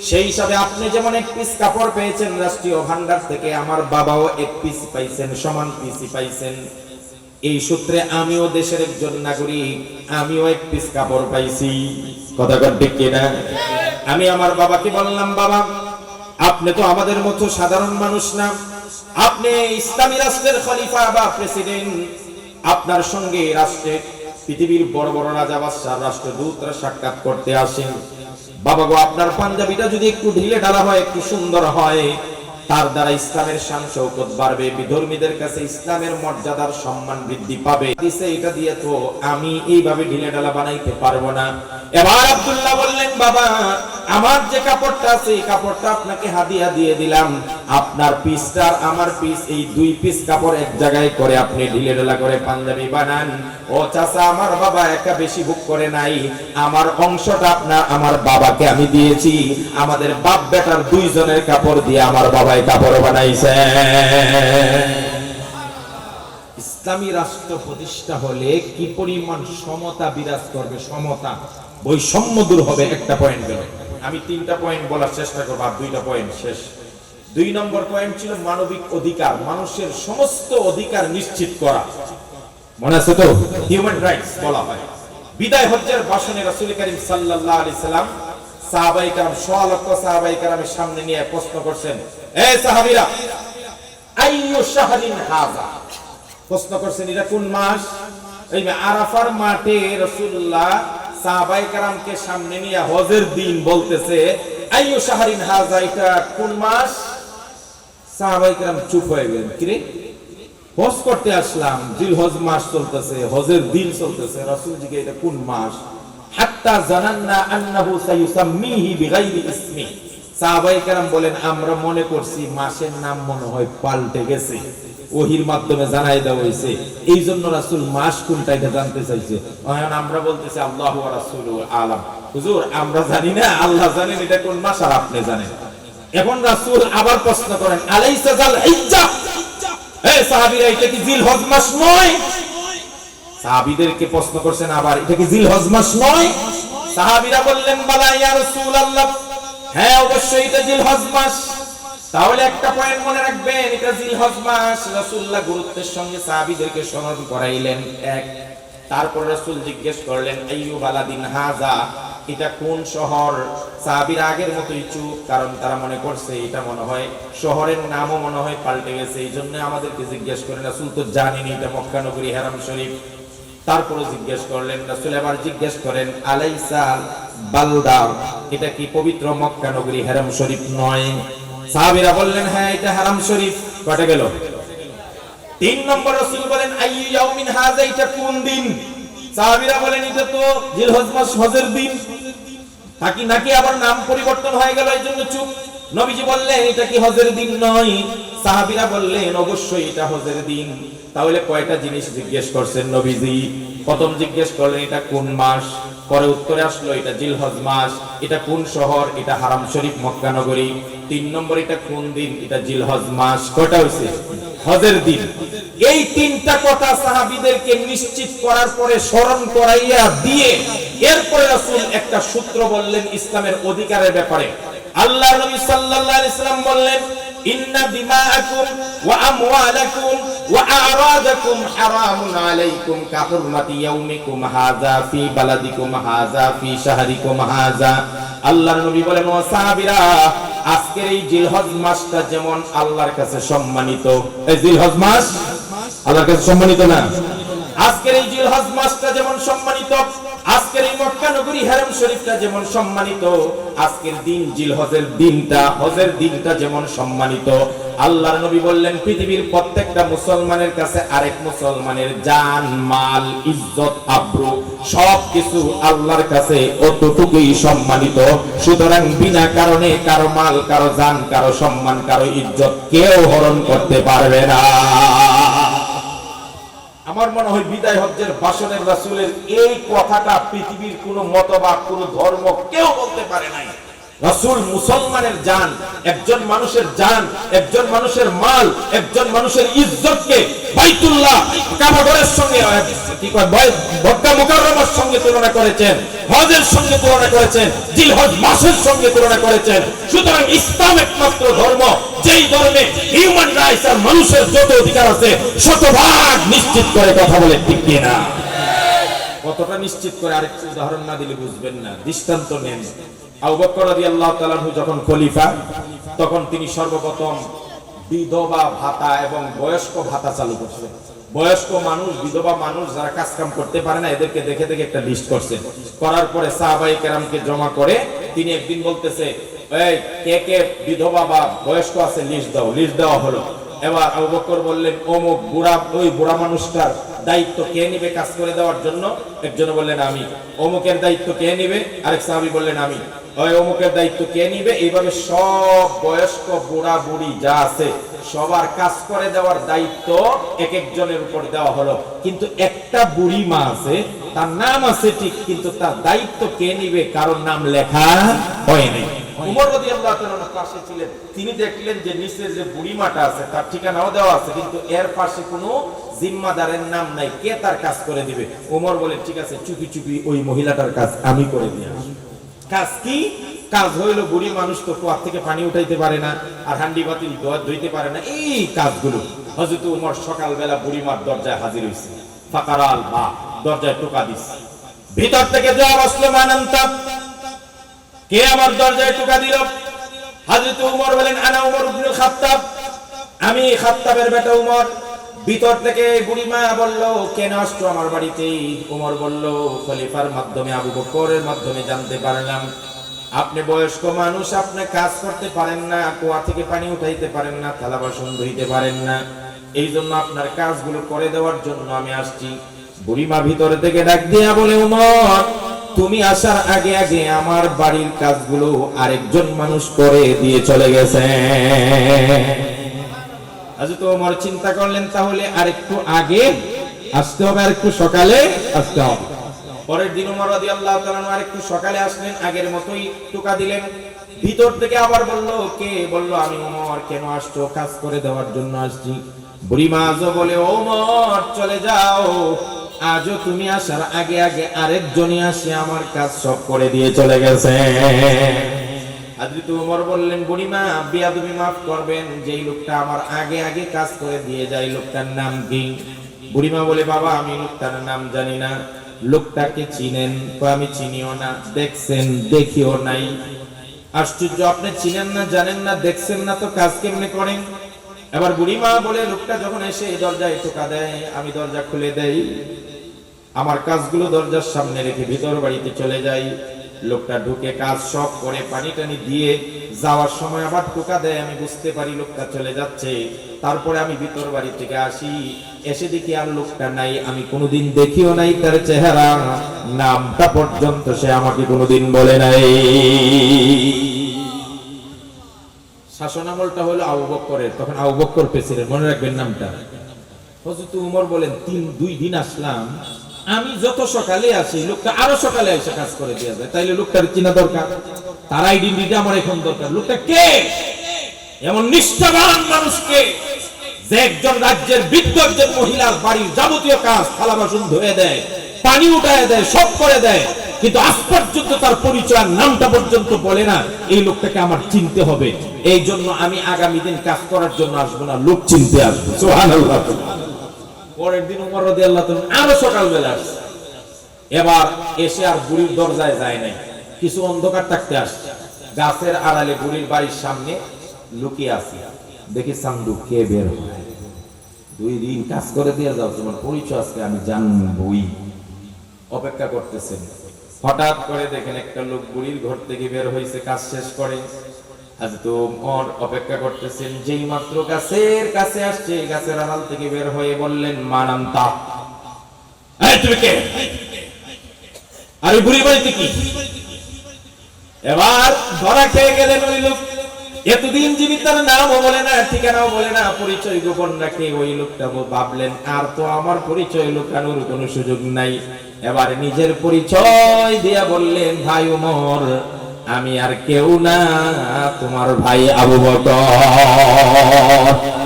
সেই হিসাবে আপনি যেমন 1 পিস কাপড় পেয়েছেন রাষ্ট্রীয় ভান্ডার থেকে, আমার বাবাও 1 পিস পাইছেন, সমান পিসই পাইছেন। এই সূত্রে আমিও দেশের একজন নাগরিক, আমিও 1 পিস কাপড় পাইছি। কথা ঠিক কিনা? আমি আমার বাবাকে বললাম, বাবা আপনি তো আমাদের মতো সাধারণ মানুষ না, আপনি ইসলামী রাষ্ট্রের খলিফা বা প্রেসিডেন্ট। আপনার সঙ্গে রাষ্ট্রের পৃথিবীর বড় বড় রাজা বাদশাহ রাষ্ট্রদূতরা সাক্ষাৎ করতে আসেন। বাবা গো, আপনার পাঞ্জাবিটা যদি একটু ঢিলে ঢালা হয়, একটু সুন্দর হয়, তার দ্বারা ইসলামের শান শৌকত বাড়বে, বিধর্মীদের কাছে ইসলামের মর্যাদার সম্মান বৃদ্ধি পাবে। এটা দিয়ে তো আমি এইভাবে ঢিলে ঢালা বানাইতে পারবো না। এবার আব্দুল্লাহ বললেন, বাবা আমার যে কাপড়টা আছে এই কাপড়টা আপনাকে হাদিয়া দিয়ে দিলাম। আপনার পিসটা আর আমার পিস, এই 2 পিস কাপড় এক জায়গায় করে আপনি ঢিলে ঢালা করে পাঞ্জাবি বানান। ও চাচা, আমার বাবা একা বেশি ভোগ করে নাই, আমার অংশটা আমার বাবাকে আমি দিয়েছি। আমাদের বাপ বেটার 2 জনের কাপড় দিয়ে আমার বাবা কাপড় বানাইছে। ইসলামী রাষ্ট্র প্রতিষ্ঠা হলে কি পরিমাণ সমতা বিরাজ করবে, সমতা, বৈষম্য দূর হবে। একটা পয়েন্ট গেল, আমি 3টা পয়েন্ট বলার চেষ্টা করব, আর 2টা পয়েন্ট শেষ। 2 নম্বর পয়েন্ট ছিল মানবিক অধিকার, মানুষের সমস্ত অধিকার নিশ্চিত করা। মনে আছে তো? হিউম্যান রাইটস বলা হয়। বিদায় হজ্জের ভাষণে রাসূল করিম সাল্লাল্লাহু আলাইহি সাল্লাম সাহাবায়ে কেরাম, 100 লক্ষ সাহাবায়ে কেরামের সামনে নিয়ে প্রশ্ন করছেন, এই সাহাবীরা, আইয়ু শাহরিন হাযা, প্রশ্ন করছেন এটা কোন মাস? এই আরাফার মাঠে রাসূলুল্লাহ সাহাবায়ে কেরামকে সামনে নিয়ে হজের দিন বলতেছে, আইয়ু শাহরিন হাযা, এটা কোন মাস? সাহাবায়ে কেরাম চুপ হয়ে গেলেন। কি রে, হজ করতে আসলাম, জিলহজ মাস চলতেছে, হজের দিন চলতেছে, রাসূল জিকে এটা কোন মাস? হাত্তা জানান্না আন্নাহু সায়ুসাম্মিহি বিগাইরি ইসমি। সাহাবায়ে কেরাম বলেন, আমরা মনে করছি মাসের নাম মনে হয় পাল্টে গেছে, ওহির মাধ্যমে জানাই দেওয়া হয়েছে, এই জন্য রাসূল মাস কোনটা এটা জানতে চাইছে। এখন আমরা বলতেছি আল্লাহু ওয়া রাসূলুহু আলাম। হুজুর আমরা জানি না, আল্লাহ জানেন এটা কোন মাস আর আপনি জানেন। এখন রাসূল আবার প্রশ্ন করেন, আলাইসা যাল হিজ্জা, এই সাহাবীরা এটা কি জিলহজ মাস নয়? সাহাবীদেরকে প্রশ্ন করছেন আবার, এটা কি জিলহজ মাস নয়? সাহাবীরা বললেন, বালা ইয়া রাসূলুল্লাহ, হ্যাঁ অবশ্যই এটা জিলহজ মাস। তাহলে একটা পয়েন্ট মনে রাখবেন, এটা জিলহজ মাস। রাসূলুল্লাহ গুরুত্বের সঙ্গে সাহাবীদেরকে স্মরণ করাইলেন। এক, তারপর রাসূল জিজ্ঞেস করলেন, আইয়ু বালাদিন হাযা, এটা কোন শহর? সাহাবীরা আগের মতোই চুপ, কারণ তারা মনে করছে এটা মনে হয় শহরের নামও মনে হয় পাল্টে গেছে, এই জন্য আমাদেরকে জিজ্ঞেস করেন। রাসূল তো জানেনি এটা মক্কা নগরী, হারাম শরীফ। তারপরে জিজ্ঞেস করলেন, রাসূল আবার জিজ্ঞেস করেন, আলাইসা বালদার, এটা কি পবিত্র মক্কা নগরী হারাম শরীফ নয়? সাহাবীরা বললেন, হ্যাঁ এটা হারাম শরীফ। কয়টা গেল? 3 নম্বর রাসূল বলেন, আইয়ু ইয়াউমিন হাযা, এটা কোন দিন? সাহাবীরা বলেন, এটা তো জিলহজ মাস, হজের দিন। নাকি আবার নাম পরিবর্তন হয়ে গেল, এই জন্য চুপ। নবীজি বললেন এটা কি হজের দিন নয়? সাহাবীরা বললেন অবশ্যই এটা হজের দিন। তাহলে কয়টা জিনিস জিজ্ঞেস করছেন নবীজি? প্রথম জিজ্ঞেস করলেন এটা কোন মাস, পরে উত্তরে আসলো এটা জিলহজ মাস, এটা কোন শহর, এটা হারাম শরীফ মক্কা নগরী। 3 নম্বর এটা কোন দিন, এটা জিলহজ মাস। কয়টা হইছে? হজের দিন। এই তিনটা কথা সাহাবীদেরকে নিশ্চিত করার পরে স্মরণ করাইয়া দিয়ে এরপরে রাসূল একটা সূত্র বললেন ইসলামের অধিকারের ব্যাপারে। আল্লাহ নবী সাল্লাল্লাহু আলাইহি সাল্লাম বললেন ইন্না দিমাআকুম ওয়া আমওয়ালাকুম ওয়া আ'রাদাকুম হারামুন আলাইকুম কা হুরমাতি ইয়াউমিকুম হাযা ফি বালাদিকুম হাযা ফি শাহরিকুম হাযা। আল্লাহর নবী বলেন ও সাহাবীরা, আজকের এই জিলহজ মাসটা যেমন আল্লাহর কাছে সম্মানিত, এই জিলহজ মাস আল্লাহর কাছে সম্মানিত না? আজকের এই জিলহজ মাসটা যেমন সম্মানিত, আজকের এই মক্কা নগরী হারাম শরীফটা যেমন সম্মানিত, আজকের দিন জিলহজের দিনটা, হজের দিনটা যেমন সম্মানিত, আল্লাহর নবী বললেন পৃথিবীর প্রত্যেকটা মুসলমানের কাছে আরেক মুসলমানের জান, মাল, ইজ্জত, আব্রু সবকিছু আল্লাহর কাছে অতটুকুই সম্মানিত। সুতরাং বিনা কারণে কারো মাল, কারো জান, কারো সম্মান, কারো ইজ্জত কেউ হরণ করতে পারবে না। আমার মনে হয় বিদায় হজ্জের ভাষণের রাসূলের এই কথাটা পৃথিবীর কোনো মতবাদ, কোনো ধর্ম কেউ বলতে পারে নাই। রাসূল মুসলমানের জান, একজন মানুষের জান, একজন মানুষের মাল, একজন মানুষের ইজ্জতকে বাইতুল্লাহ কাবা ঘরের সঙ্গে কি কয় মক্কা মুকাররমার সঙ্গে তুলনা করেছেন, হজের সঙ্গে তুলনা করেছেন, জিলহজ মাসের সঙ্গে তুলনা করেছেন। সুতরাং ইসলাম একমাত্র ধর্ম যেই ধর্মে হিউম্যান রাইটস আর মানুষের যত অধিকার আছে শতভাগ নিশ্চিত করে কথা বলে, ঠিক কি না? কতটা নিশ্চিত করে আরেকটু উদাহরণ না দিলে বুঝবেন না। দৃষ্টান্ত নেন, আবু বকর রাদিয়াল্লাহু তাআলা আনহু যখন খলিফা, তখন তিনি সর্বপ্রথম বিধবা ভাতা এবং বয়স্ক ভাতা চালু করছেন। বয়স্ক মানুষ, বিধবা মানুষ যারা কাজ কাম করতে পারে না, এদেরকে দেখে দেখে একটা লিস্ট করছেন। করার পরে সাহাবায়ে কেরামকে জমা করে তিনি একদিন বলতেছে, এই কে কে বিধবা বা বয়স্ক আছে লিস্ট দাও। লিস্ট দেওয়া হলো। এবার আবু বকর বললেন অমুক বুড়া, ওই বুড়া মানুষটার দায়িত্ব কে নিবে কাজ করে দেওয়ার জন্য? একজন বললেন আমি। অমুকের দায়িত্ব কে নিবে? আরেক সাহাবী বললেন আমি। ওই অমুকের দায়িত্ব কে নিবে? এইভাবে সব বয়স্ক বুড়া বুড়ি যা আছে সবার কাজ করে দেওয়ার দায়িত্ব এক একজনের উপর দেওয়া হলো। কিন্তু একটা বুড়ি মা আছে, তার নাম আছে ঠিক, কিন্তু তার দায়িত্ব কে নিবে কারোর নাম লেখা হয়নি। উমর রাদিয়াল্লাহু তাআলা পাশে ছিলেন, তিনি দেখলেন যে নিচে যে বুড়ি মাটা আছে তার ঠিকানাও দেওয়া আছে, কিন্তু এর পাশে কোনো জিম্মাদারের নাম নাই, কে তার কাজ করে দিবে? উমর বলেন ঠিক আছে, চুপি চুপি ওই মহিলাটার কাজ আমি করে দিয়ে আসি। কাজ কি? কাজ হইলো বুড়ি মানুষ তো কুয়া থেকে পানি উঠাইতে পারে না, আর হান্ডি বাতিল ধুইতে পারে না, এই কাজগুলো হযরত উমর সকালবেলা বুড়িমার দরজায় হাজির হইছে। ফাকারাল বা দরজায় টোকা দিছে, ভিতর থেকে জবাব আসলো মানান্তা, কে আমার দরজায় টোকা দিল? হযরত উমর বলেন আনা উমর ইবনে খাত্তাব, আমি খাত্তাবের বেটা উমর। ভিতর থেকে বুড়িমা বলল কেন আসছো আমার বাড়িতে? উমর বলল খলিফার মাধ্যমে, আবু বকরের মাধ্যমে জানতে পারলাম আপনি বয়স্ক মানুষ, আপনি কাজ করতে পারেন না, কুয়া থেকে পানি উঠাইতে পারেন না, থালা বাসন ধুইতে পারেন না, এই জন্য আপনার কাজগুলো করে দেওয়ার জন্য আমি আসছি। বুড়িমা ভিতর থেকে ডাক দিয়া বলে উমর, তুমি আসার আগে আগে আমার বাড়ির কাজগুলো আরেকজন মানুষ করে দিয়ে চলে গেছে। হযরত ওমর চিন্তা করলেন তাহলে আরেকটু আগে আসতে হবে, আরেকটু সকালে আসতে হবে। পরের দিন ওমর রাদিয়াল্লাহু তাআলা আরেকটু সকালে আসলেন, আগের মতোই টোকা দিলেন। ভিতর থেকে আবার বলল কে? বলল আমি ওমর। কেন আসছো? কাজ করে দেওয়ার জন্য আসছি। বুড়িমা আজও বলে ওমর চলে যাও, আজও তুমি আসার আগে আগে আরেকজনই আসে আমার কাজ সব করে দিয়ে চলে গেছে। হযরত ওমর বললেন বুড়িমা বেয়াদবি মাফ করবেন, যেই লোকটা আমার আগে আগে কাজ করে দিয়ে যায় লোকটার নাম কি? বুড়িমা বলে বাবা আমি লোকটার নাম জানি না। লোকটাকে চিনেন? আমি চিনিও না। দেখছেন? দেখিও নাই। আশ্চর্য, আপনি চিনেন না, জানেন না, দেখছেন না, তো কাজ কেমনে করেন? এবার বুড়িমা বলে লোকটা যখন এসে দরজায় টোকা দেয় আমি দরজা খুলে দেই, আমার কাজগুলো দরজার সামনে রেখে ভিতর বাড়িতে চলে যাই। লোকটা ঢুকে কাজ সব করে পানি টানি দিয়ে যাওয়ার সময় আবার টোকা দেয়, আমি বুঝতে পারি লোকটা চলে যাচ্ছে। তারপরে আমি ভিতর বাড়ি থেকে আসি, এসে দেখি আর লোকটা নাই, আমি কোনোদিন দেখিও নাই তার চেহারা, নামটা পর্যন্ত সে আমাকে কোনোদিন বলে নাই। শাসন আমলটা হলো আবু বকরের, তখন আবু বকর প্রেসিডেন্ট, মনে রাখবেন নামটা। হযরত ওমর বলেন 2 দিন আসলাম, আমি যত সকালে আসি লোকটা আরো সকালে এসে কাজ করে দিয়ে যায়, তাইলে লোকটার চিনা দরকার, তার আইডেন্টিটি আমার এখন দরকার। লোকটা কে? এমন নিষ্ঠাবান মানুষকে যে একজন রাজ্যের বৃদ্ধ একজন মহিলার বাড়ির যাবতীয় কাজ, থালা বাসন ধুয়ে দেয়, পানি উঠায় দেয়, সব করে দেয়, কিন্তু আজ পর্যন্ত তার পরিচয় নামটা পর্যন্ত বলে না। এই লোকটাকে আমার চিনতে হবে, এই জন্য আমি আগামী দিন কাজ করার জন্য আসবো না, লোক চিনতে আসবো। সুবহানাল্লাহ। পরের দিন ওমর রাদিয়াল্লাহু তাআলা আরো সকালবেলা আসছে, এবার এসে আর বুড়ির দরজায় যায় নাই, কিছু অন্ধকার থাকতে আসছে, গাছের আড়ালে বুড়ির বাড়ির সামনে লুকিয়ে আছে, দেখি সামদু কে বের হয়। 2 দিন কাজ করে দিয়ে যাও, তোমার পরিচয় আজকে আমি জানবই। অপেক্ষা করতেছেন, হঠাৎ করে দেখেন একটা লোক বুড়ির ঘর থেকে বের হয়েছে কাজ শেষ করে। হযরত ওমর অপেক্ষা করতেছেন, যেই মাত্র গাছের কাছে আসছে, গাছের আড়াল থেকে বের হয়ে বললেন, মানান্তা, এই তুমি কে? আর ওই বুড়ির বাড়িতে কি? এবার ধরা খেয়ে গেলেন ওই লোক। এতদিন জীবিত, তার নামও বলে না, ঠিকানাও বলে না, পরিচয় গোপন রাখে। ওই লোকটা ভাবলেন আর তো আমার পরিচয় লুকানোর কোনো সুযোগ নাই। এবার নিজের পরিচয় দিয়া বললেন, ভাই ওমর, আমি আর কেউ না, তোমার ভাই আবু বকর।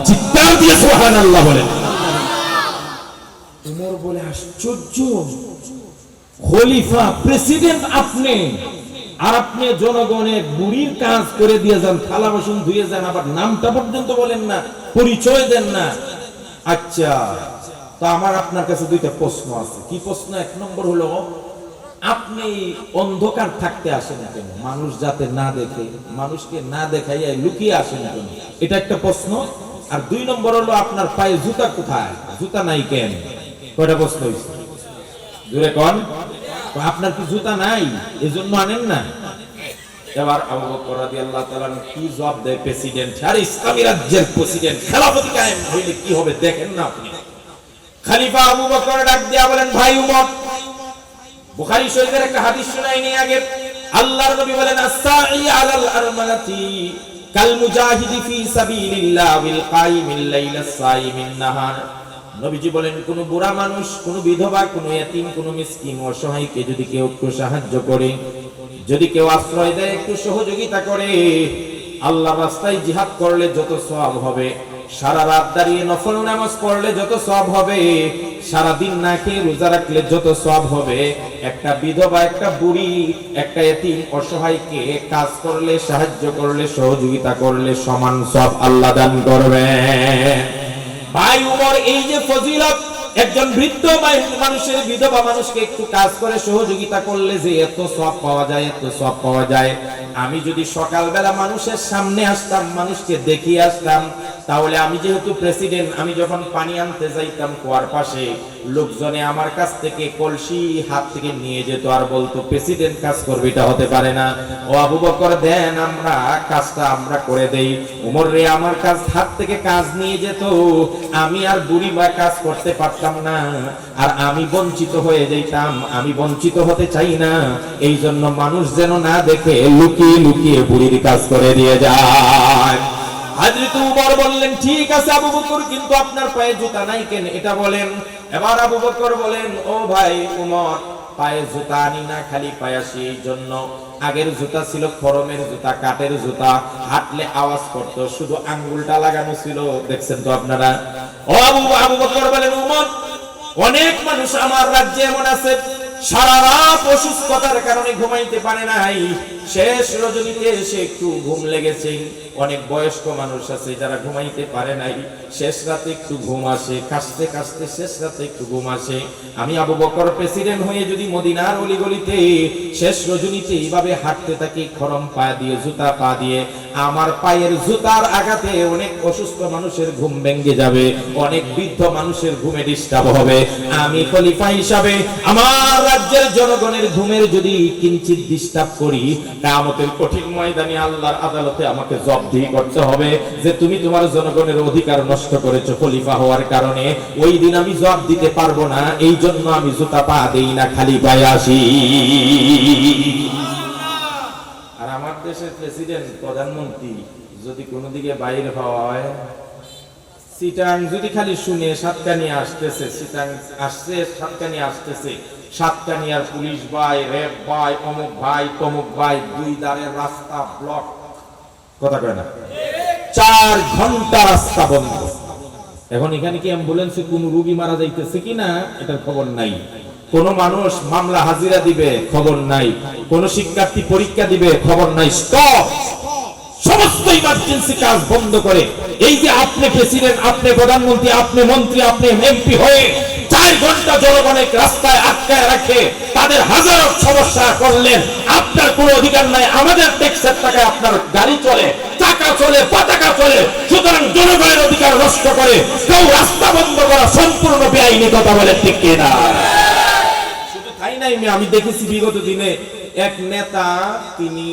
চিৎকার দিয়ে সুবহানাল্লাহ বলেন। ওমর বলে, আশ্চর্য, খলিফা প্রেসিডেন্ট আপনি, আর আপনি জনগণের বুড়ির কাজ করে দিয়ে যান, থালা বাসন ধুয়ে যান, আবার নামটা পর্যন্ত বলেন না, পরিচয় দেন না। আচ্ছা, তো আমার আপনার কাছে 2টা প্রশ্ন আছে। কি প্রশ্ন? 1 নম্বর হলো, আপনি অন্ধকার থাকতে আসেন কেন? মানুষ যাতে না দেখে, মানুষকে না দেখাইয়া লুকিয়ে আসেন কেন? এটা একটা প্রশ্ন। আর 2 নম্বর হলো, আপনার পায়ে জুতা কোথায়? জুতা নাই কেন? কয়টা প্রশ্ন হইছে? জোরে কোন। আপনার কি জুতা নাই, এজন্য আনেন না? এবার আবু বকর রাদিয়াল্লাহু তাআলা কি জবাব দেয় প্রেসিডেন্ট, আর ইসলামী রাজ্যের প্রেসিডেন্ট, খেলাফত কায়েম হইলে কি হবে দেখেন না আপনি। খলিফা আবু বকর ডাক দিয়া বলেন, ভাই ওমর, বুখারী শরীফের একটা হাদিস শুনাইনি আগে। আল্লাহর নবী বলেন, আস-সাঈ আলাল আরমালাতি কাল মুজাহিদি ফি সাবিলিল্লাহ ওয়াল কায়িমিল লাইলা সাইমিন নাহার। নবীজি বলেন, কোন বুড়া মানুষ, কোন বিধবা, কোন ইয়াতীম, কোন মিসকিন, অসহায়কে যদি কেউ একটু সাহায্য করে, যদি কেউ আশ্রয় দেয়, একটু সহযোগিতা করে, আল্লাহর রাস্তায় জিহাদ করলে যত সওয়াব হবে, সারা রাত দাঁড়িয়ে নফল নামাজ পড়লে যত সওয়াব হবে, সারা দিন না খেয়ে রোজা রাখলে যত সওয়াব হবে, একটা বিধবা, একটা বুড়ি, একটা ইয়াতীম, অসহায়কে কাজ করলে, সাহায্য করলে, সহযোগিতা করলে সমান সওয়াব আল্লাহ দান করবেন। ভাই ওমর, এই যে ফজিলত, একজন বৃদ্ধ মানুষের, বিধবা মানুষকে একটু কাজ করে সহযোগিতা করলে যে এত সওয়াব পাওয়া যায়, এত সওয়াব পাওয়া যায়, আমি যদি সকালবেলা মানুষের সামনে আসতাম, মানুষকে দেখিয়ে আসতাম, তাহলে আমি যেহেতু প্রেসিডেন্ট, আমি যখন পানি আনতে যাইতাম কুয়ার পাশে, লোকজনে আমার কাছ থেকে কলসি হাত থেকে নিয়ে যেত আর বলতো, প্রেসিডেন্ট কাজ করবে, এটা হতে পারে না। ও আবু বকর, দেন, আমরা কাজটা আমরা করে দেই। ওমর রে, আমার কাজ হাত থেকে কাজ নিয়ে যেত, আমি আর বুড়ি বা কাজ করতে পারতাম না, আর আমি বঞ্চিত হয়ে যাইতাম। আমি বঞ্চিত হতে চাই না, এই জন্য মানুষ যেন না দেখে লুকিয়ে লুকিয়ে বুড়ির কাজ করে দিয়ে যায়। হযরত ওমর বললেন, ঠিক আছে আবু বকর, কিন্তু আপনার পায়ে জুতা নাই কেন এটা বলেন। এবার আবু বকর বলেন, ও ভাই ওমর, পায়ে জুতা আনি না, খালি পায়ে আসি এই জন্য। আগের জুতা ছিল খরমের জুতা, কাঠের জুতা, হাঁটলে আওয়াজ করতো, শুধু আঙ্গুলটা লাগানো ছিল, দেখছেন তো আপনারা। ও আবু বকর বলেন, ওমর, অনেক মানুষ আমার রাজ্যে এমন আছে, সারা রাত অসুস্থতার কারণে ঘুমাইতে পারে নাই, শেষ রজনীতে এসে একটু ঘুম লেগেছে। অনেক বয়স্ক মানুষ আছে যারা ঘুমাইতে পারে নাই, শেষ রাতে একটু ঘুম আসে, কাশতে কাশতে শেষ রাতে একটু ঘুম আসে। আমি আবু বকর প্রেসিডেন্ট হয়ে যদি মদিনার অলিগলিতে শেষ রজনীতে এইভাবে হাঁটতে থাকি, খরম পা দিয়ে, জুতা পা দিয়ে, আমার পায়ের জুতার আঘাতে অনেক অসুস্থ মানুষের ঘুম ভেঙে যাবে, অনেক বৃদ্ধ মানুষের ঘুমে ডিস্টার্ব হবে। আমি খলিফা হিসাবে আমার রাজ্যের জনগণের ঘুমের যদি কিঞ্চিত ডিস্টার্ব করি, কিয়ামতের কঠিন ময়দানে আল্লাহর আদালতে আমাকে জবাবদিহি করতে হবে যে তুমি তোমার জনগণের অধিকার নষ্ট করেছো খলিফা হওয়ার কারণে। ওই দিন আমি জবাব দিতে পারবো না, এই জন্য আমি জুতা পা দেই না, খালি পায়ে আসি। আর আমার দেশের প্রেসিডেন্ট, প্রধানমন্ত্রী যদি কোনো দিকে বাইর হয়, চিটাং যদি খালি শুনে সাতকানি আসতেছে, চিটাং আসছে সাতকানি আসতেছে, সাতকানিয়ার পুলিশ ভাই, রেপ ভাই, অমুক ভাই, তমুক ভাই, দুই ধারের রাস্তা ব্লক, কথা কয় না, 4 ঘন্টা রাস্তা বন্ধ। এখন এখানে কি অ্যাম্বুলেন্সে কোন রোগী মারা যাইতেছে কিনা এটার খবর নাই, কোন মানুষ মামলা হাজিরা দিবে খবর নাই, কোন শিক্ষার্থী পরীক্ষা দিবে খবর নাই, স্টপ, সমস্ত ইমার্জেন্সি কাজ বন্ধ করে এই যে আপনি প্রেসিডেন্ট, আপনি প্রধানমন্ত্রী, আপনি মন্ত্রী, আপনি এমপি হয়ে 4 ঘন্টা জনগণের রাস্তায় আটকায় রাখে তাদের হাজারো সমস্যা করলেন, আপনার কোনো অধিকার নাই। আমাদের ট্যাক্সের টাকায় আপনার গাড়ি চলে, চাকা চলে, পতাকা চলে, সুতরাং জনগণের অধিকার নষ্ট করে কেউ রাস্তা বন্ধ করা সম্পূর্ণ বেআইনি, কথা বলে ঠিক কিনা? শুধু তাই নাই, আমি দেখেছি বিগত দিনে এক নেতা, তিনি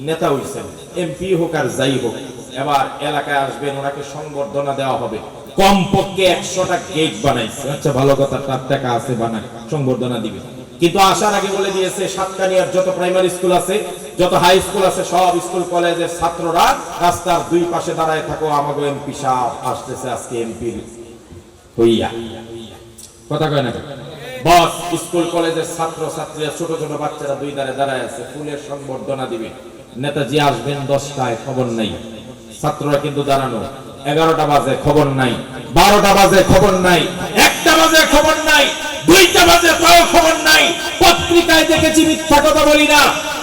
নেতা হইছেন, এমপি হোক আর যাই হোক, এবার এলাকায় আসবেন, ওনাকে সংবর্ধনা দেওয়া হবে, কমপক্ষে 100টা কেক বানাইছে। আচ্ছা ভালো কথা, তার টাকা আছে, বানায় সংবর্ধনা দিবে, কিন্তু আসার আগে বলে দিয়েছে সাতকানিয়ার যত প্রাইমারি স্কুল আছে, যত হাই স্কুল আছে, সব স্কুল কলেজের ছাত্ররা রাস্তার দুই পাশে দাঁড়ায় থাকো, আমাকে এমপি সাহেব আসতেছে আজকে এমপি হইয়া, কথা কয় না? বস স্কুল কলেজের ছাত্র ছাত্রীরা, ছোট ছোট বাচ্চারা দুই ধারে দাঁড়ায় আছে, ফুলের সংবর্ধনা দিবে, নেতাজি আসবেন 10টায়, খবর নাই, ছাত্ররা কিন্তু দাঁড়ানো, 11টা বাজে খবর নাই, 12টা বাজে খবর নাই, 1টা বাজে খবর নাই, 2টা বাজে তাও খবর নাই। পত্রিকায় দেখেছি, মিথ্যা কথা বলি না,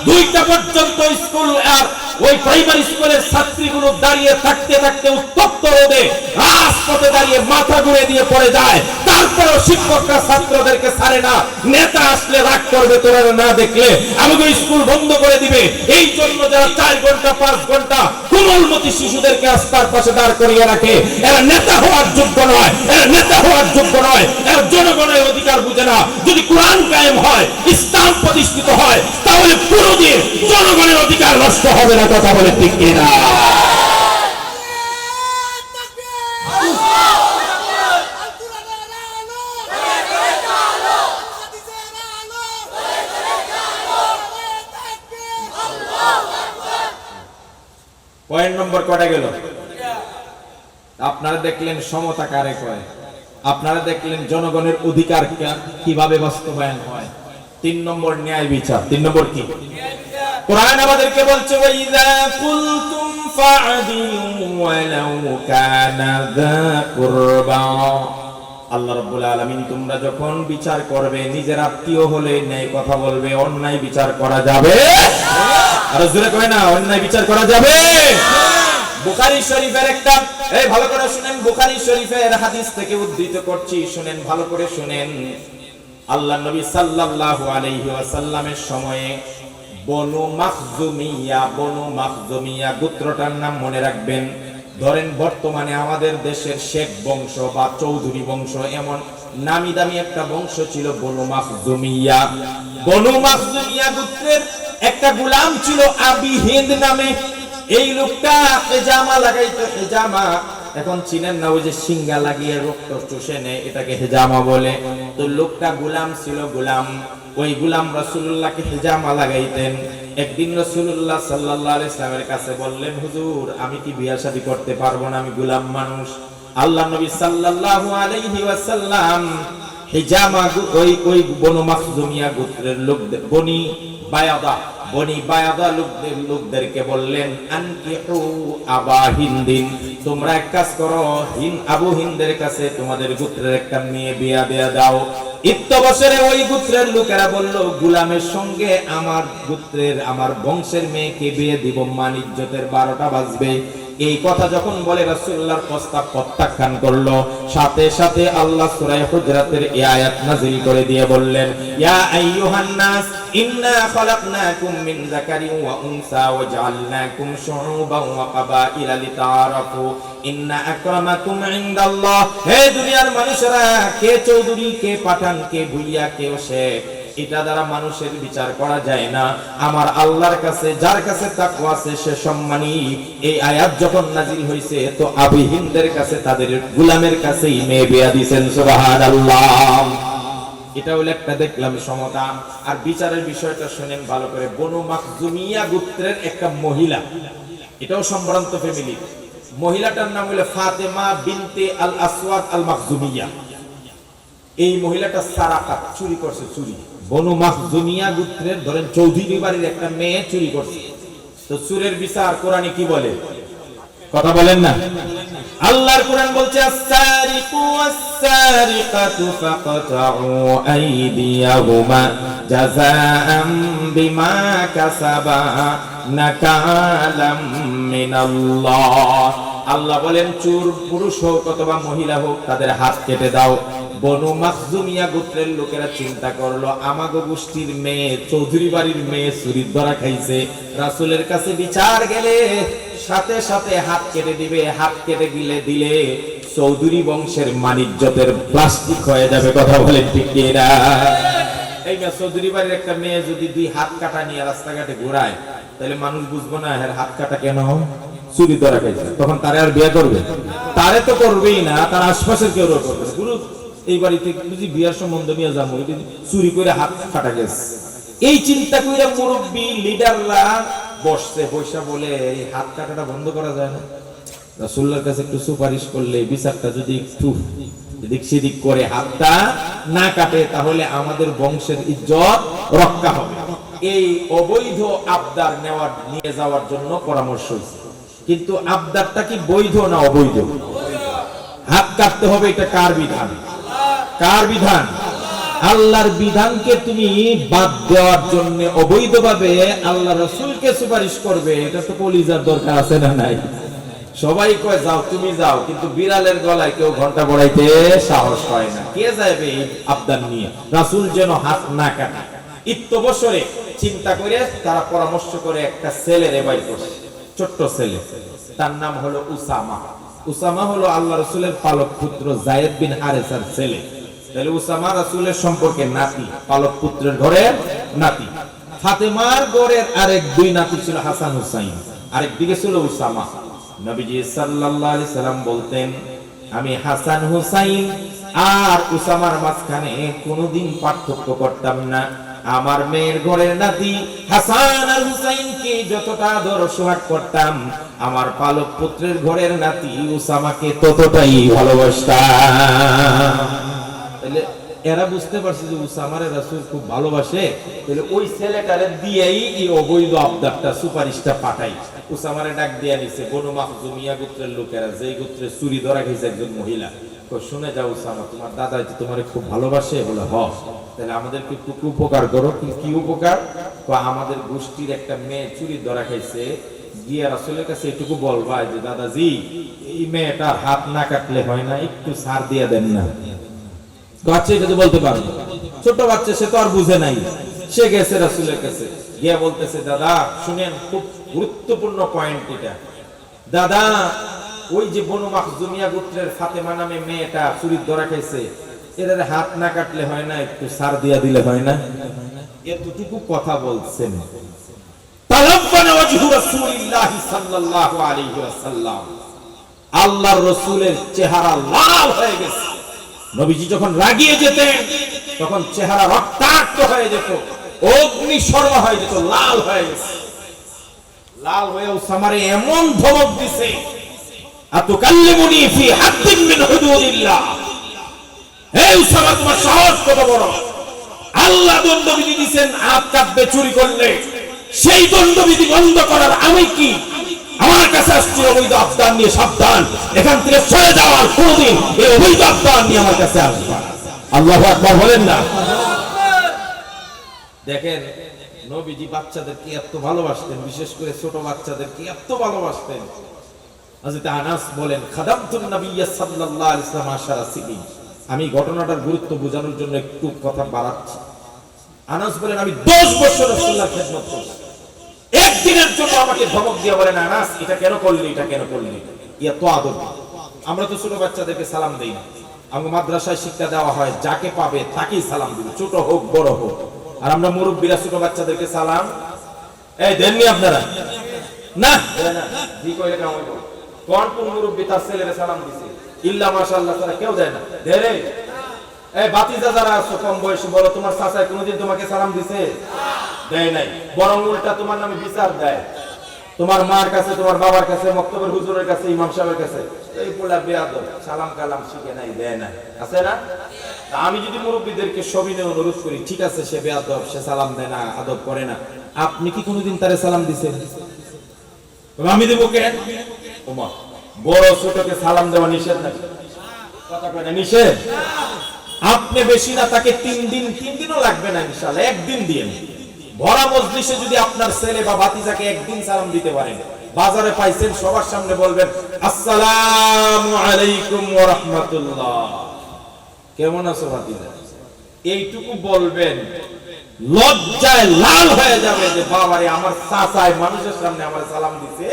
2টা পর্যন্ত স্কুল আর ওই প্রাইমারি স্কুলের ছাত্রীগুলো দাঁড়িয়ে থাকতে থাকতে উত্তপ্ত রোদে রাজপথে দাঁড়িয়ে মাথা ঘুরে দিয়ে পড়ে যায়, তারপরেও শিক্ষকরা ছাত্রদেরকে ছাড়ে না। নেতা আসলে রাগ করবে, তোরা না দেখলে আমাকে স্কুল বন্ধ করে দিবে। এই জন্য যারা 4 ঘন্টা 5 ঘন্টা কোমলমতি শিশুদেরকে রাস্তার পাশে দাঁড় করিয়ে রাখে, এরা নেতা হওয়ার যোগ্য নয়, এরা নেতা হওয়ার যোগ্য নয়, এরা জনগণের অধিকার বুঝে না। যদি কোরআন কায়েম হয়, ইসলাম প্রতিষ্ঠিত হয়, তাহলে কোনদিন জনগণের অধিকার নষ্ট হবে না, কথা বলে ঠিক কিনা? পয়েন্ট নম্বর কটা গেল? আপনারা দেখলেন সমতা কারে কয়, আপনারা দেখলেন জনগণের অধিকার কিভাবে বাস্তবায়ন হয়। 3 নম্বর ন্যায় বিচার। 3 নম্বর কি? কোরআন আমাদেরকে বলছে, ওয়াইযা কুলতুম ফা'দিলু ওয়ালাউ কানা যা কুরবা। আল্লাহ রাব্বুল আলামিন, তোমরা যখন বিচার করবে নিজের আত্মীয় হলে ন্যায় কথা বলবে, অন্যায় বিচার করা যাবে। আর জোরে কয় না, অন্যায় বিচার করা যাবে। বুখারী শরীফের একটা, এই ভালো করে শুনেন, বুখারী শরীফের হাদিস থেকে উদ্ধৃত করছি, শুনেন ভালো করে শুনেন। আল্লাহ নবী সাল্লাল্লাহু আলাইহি ওয়াসাল্লামের সময়ে বনু মাখজুমিয়া গোত্রটার নাম মনে রাখবেন। ধরেন বর্তমানে আমাদের দেশের শেখ বংশ বা চৌধুরী বংশ, এমন নামি দামি একটা বংশ ছিল বনু মাখজুমিয়া। বনু মাখজুমিয়া গোত্রের একটা গোলাম ছিল আবি হিন্দ নামে। এই লোকটা হেজামা লাগাইতো, হেজামা এখন চিনেন না, ওই যে সিঙ্গা লাগিয়ে রক্ত চুষে নেয়, এটাকে হেজামা বলে। তো লোকটা গোলাম ছিল, গোলাম, ওই গোলাম রাসূলুল্লাহকে হেজামা লাগাইতেন। একদিন রাসূলুল্লাহ সাল্লাল্লাহু আলাইহি ওয়াসাল্লামের কাছে বললেন, হুজুর আমি কি বিয়ে শাদী করতে পারবো না, আমি গোলাম মানুষ। আল্লাহ নবী সাল্লাল্লাহু আলাইহি ওয়াসাল্লাম হেজামা ওই বনু মাখজুমিয়া গোত্রের লোকদের, বনি বায়াদা লোকদেরকে বললেন, আনকিহু আবা হিন্দিন, তোমরা এক কাজ করো, আবু হিন্দের কাছে তোমাদের গোত্রের একটা মেয়ে বিয়া দেয়া দাও। ইত্যবসরে ওই গোত্রের লোকেরা বলল, গোলামের সঙ্গে আমার গোত্রের, আমার বংশের মেয়েকে বিয়ে দিব, মান ইজ্জতের 12টা বাজবে। এই কথা যখন বলে রাসূলুল্লাহর প্রস্তাব প্রত্যাখ্যান করলো। সাথে সাথে আল্লাহ সূরা হুজরাতের এই আয়াত নাযিল করে দিয়ে বললেন, ইয়া আইয়ুহান নাস ইন্না খালাকনাকুম মিন যাকারিন ওয়া উনসা ওয়া জাআলনাকুম শুউবান ওয়া কাবাইলা লিতাআরাফু ইন্না আকরামাকুম ইনদাল্লাহ। হে দুনিয়ার মানুষেরা, কে চৌধুরী, কে পাঠান, কে ভুইয়া, কে শেখ, এটা দ্বারা মানুষের বিচার করা যায় না। আমার আল্লাহর কাছে যার কাছে তাকওয়া আছে সে সম্মানী। এই আয়াত যখন নাজিল হয়েছে, তো আবু হিন্দের কাছে, তাদের গোলামের কাছেই মেয়ে বিয়া দিয়েছেন। সুবহানাল্লাহ। এটা হলো একটা দেখলাম সমতা। আর বিচারের বিষয়টা শুনেন ভালো করে। বনু মাখজুমিয়া গোত্রের একটা মহিলা, এটাও সম্ভ্রান্ত ফ্যামিলি। মহিলাটার নাম হলো ফাতেমা বিনতে আল আসওয়াদ আল মাখজুমিয়া। এই মহিলাটা সারাকাত, চুরি করছে, চুরি। বনু মাখজুমিয়া গোত্রের ধরেন চৌধুরী বাড়ির একটা মেয়ে চুরি করছে। তো চুরের বিচার কোরআনে কি বলে? কথা বলেন না। আল্লাহর কোরআন বলছে আস-সারিকু ওয়াস-সারিকাতু ফাকতাউ আইদিয়াহুমা জাযাআম বিমা কাসাবা নাকালাম মিনাল্লাহ। আল্লাহ বলেন চোর পুরুষ হোক অথবা মহিলা হোক তাদের হাত কেটে দাও। বনু মাখজুমিয়া গোত্রের লোকেরা চিন্তা করলো আমাগো গোষ্ঠীর মেয়ে, চৌধুরী বাড়ির মেয়ে চুরির ধরা খাইছে, রাসূলের কাছে বিচার গেলে সাথে সাথে হাত কেটে দিবে। হাত কেটে দিলে চৌধুরী বংশের মানিজ্যতের প্লাস্টিক হয়ে যাবে। কথা বলেন ঠিক কি না? এই না, চৌধুরী বাড়ির একটা মেয়ে যদি দুই হাত কাটা নিয়ে রাস্তাঘাটে ঘোরায় তাহলে মানুষ বুঝবো না এর হাত কাটা কেন, চুরি ধরা খাইছে। তখন তারে আর বিয়ে করবে? তারে তো করবেই না, তার আশপাশের কেউ করবে। গুরু এই বাড়িতে বুঝি বিয়ার সম্বন্ধ নিয়ে যাবো, চুরি করে হাত কাটা গেছে। এই চিন্তা করে মুরব্বী লিডাররা বসছে, বৈশা বলে এই হাত কাটাটা বন্ধ করা যায় না? রাসূলুল্লাহর কাছে একটু সুপারিশ করলে বিচারটা যদি একটু এদিক সেদিক করে হাতটা না কাটে তাহলে আমাদের বংশের ইজ্জত রক্ষা হবে। এই অবৈধ আবদার নিয়ে যাওয়ার জন্য পরামর্শ হয়েছে। কিন্তু আবদারটা কি বৈধ না অবৈধ? হাত কাটতে হবে, এটা কার বিধান? কার বিধান? আল্লাহর বিধানকে তুমি বাদ দেওয়ার জন্য অবৈধভাবে আল্লাহ রাসূলকে সুপারিশ করবে, এটা তো কলিজার দরকার আছে না নাই? সবাই কয় যাও তুমি যাও, কিন্তু বিড়ালের গলায় কেউ ঘন্টা পড়াইতে সাহস হয় না। কে যাবে এই আবদান নিয়ে? রাসূল যেন হাত না কাটে। ইত্যবসরে চিন্তা করে তারা পরামর্শ করে একটা ছেলে রেবাই করছে, ছোট্ট ছেলে, তার নাম হলো উসামা। উসামা হলো আল্লাহ রাসূলের পালক পুত্র যায়েদ বিন হারেসার ছেলে। তাহলে উসামা রাসূলের সম্পর্কে নাতি, পালক পুত্রের ঘরের নাতি। ফাতেমার ঘরের আরেক দুই নাতি ছিল হাসান হুসাইন, আরেক দিকে ছিল উসামা। নবীজি সাল্লাল্লাহু আলাইহি সাল্লাম বলতেন আমি হাসান হুসাইন আর উসামার মাঝখানে কোনোদিন পার্থক্য করতাম না। আমার মেয়ের ঘরের নাতি হাসান আর হুসাইনকে যতটা আদর সোহাগ করতাম, আমার পালক পুত্রের ঘরের নাতি উসামাকে ততটাই ভালোবাসতাম। তাহলে এরা বুঝতে পারছে যে উসামারে রাসূল খুব ভালোবাসে, তাহলে ওই ছেলেটারে দিয়েই এই অবৈধ আবদারটা, সুপারিশটা পাঠাই। উসামারে ডাক দিয়ে নিছে বনু মাখজুমিয়া গোত্রের লোকেরা, যেই গোত্রে চুরি ধরা গেছে একজন মহিলা। শুনে যাও উসামা, তোমার দাদা তোমারে খুব ভালোবাসে। বলে হ, তাহলে আমাদেরকে একটু উপকার করো। কি উপকার? আমাদের গোষ্ঠীর একটা মেয়ে চুরি ধরা খাইছে, গিয়ে রাসূলের কাছে এটুকু বলবা যে দাদাজি এই মেয়েটার হাত না কাটলে হয় না, একটু ছাড় দিয়ে দেন না। বাচ্চা এটা বলতে পারবে, ছোট বাচ্চা, সে তো আর বুঝে নাই। সে গেছে রাসূলের কাছে, গিয়ে বলতেছে দাদা শুনেন, খুব গুরুত্বপূর্ণ পয়েন্ট এটা। দাদা ওই যে বনু মাখজুমিয়া গোত্রের ফাতেমা নামে মেয়েটা চুরি ধরা খাইছে, এর হাত না কাটলে হয় না, একটু ছাড় দিয়া দিলে হয় না? এতটুকু কথা বলছেন। তালাব্বানা ওয়াজহু রাসূলিল্লাহি সাল্লাল্লাহু আলাইহি ওয়াসাল্লাম, আল্লাহর রাসূলের চেহারা লাল হয়ে গেছে। নবীজি যখন রাগিয়ে যেতেন তখন চেহারা রক্তাক্ত হয়ে যেত, অগ্নি শর্মা হয়ে যেত, লাল হয়ে গেছে। লাল হয়ে উসামারে এমন ধমক দিছে, আতুকাল্লিমুনি ফি হাদ্দিন মিন হুদুদিল্লাহ, হে উসামা তোমার সাহস কত বড়! আল্লাহ দণ্ডবিধি দিবেন হাত কাটবে চুরি করলে, সেই দণ্ডবিধি বন্ধ করার আমি কি? আমার কাছে আসছে অবৈধ আবদার নিয়ে, সাবধান, এখান থেকে সরে যাওয়ার কোনদিন এই অবৈধ আবদার নিয়ে আমার কাছে আসবে। আল্লাহু আকবার বলেন না? দেখেন নবীজি বাচ্চাদেরকে এত ভালোবাসতেন, বিশেষ করে ছোট বাচ্চাদেরকে এত ভালোবাসতেন। হযরত আনাস বলেন খাদামতুন নবিয়্য সাল্লাল্লাহু আলাইহি ওয়াসাল্লাম আশারা সিনিন। আমি ঘটনাটার গুরুত্ব বোঝানোর জন্য একটু কথা বাড়াচ্ছি। আনাস বলেন আমি 10 বছর রাসূলুল্লাহর খেদমত করছি। একদিনের জন্য আমাকে ধমক দিয়ে বলেন আনাস এটা কেন করলি, এটা কেন করলি? এত আদর। আমরা তো ছোট বাচ্চাদেরকে সালাম দেই না। আমাদের মাদ্রাসায় শিক্ষা দেওয়া হয় যাকে পাবে তাকেই সালাম দিবে, ছোট হোক বড় হোক। আর আমরা মুরব্বীরা ছোট বাচ্চাদেরকে সালাম এই দেননি আপনারা? না কি কইলে কাম হইব? কোন কোন মুরব্বী তার ছেলেরে সালাম দিছে? ইল্লা মাশাআল্লাহ তারা কেউ যায় না। দেরে এই বাতিজা যারা আছো কম বয়সী, বলো তোমার চাচাই কোনোদিন তোমাকে সালাম দিছে? দেয় নাই, বরং উল্টা তোমার নামে বিচার দেয়। তোমার মার কাছে, তোমার বাবার কাছে, মক্তবের হুজুরের কাছে, ইমাম সাহেবের কাছে, এই পোলা বেয়াদব, সালাম কালাম শিখে নাই, দেয় না, আছে না? আমি যদি মুরব্বীদেরকে সবিনে অনুরোধ করি, ঠিক আছে সে বেয়াদব, সে সালাম দেয় না, আদব করে না, আপনি কি কোনোদিন তারে সালাম দিছেন? আমি দেবো কেন? ওমা, বড় ছোটকে সালাম দেওয়া নিষেধ নাকি? কথা কয় না নিষেধ? আপনি বেশি না তাকে 3 দিনও লাগবে না, ইনশাআল্লাহ একদিন দিয়েন। ভরা মজলিসে যদি আপনার ছেলে বা ভাতিজাকে একদিন সালাম দিতে পারেন, বাজারে পাইছেন সবার সামনে বলবেন আসসালামু আলাইকুম ওয়া রাহমাতুল্লাহ, কেমন আছো ভাতিজা, এইটুকু বলবেন, লজ্জায় লাল হয়ে যাবে যে বাবারে আমার চাচাই মানুষের সামনে আমার সালাম দিছে।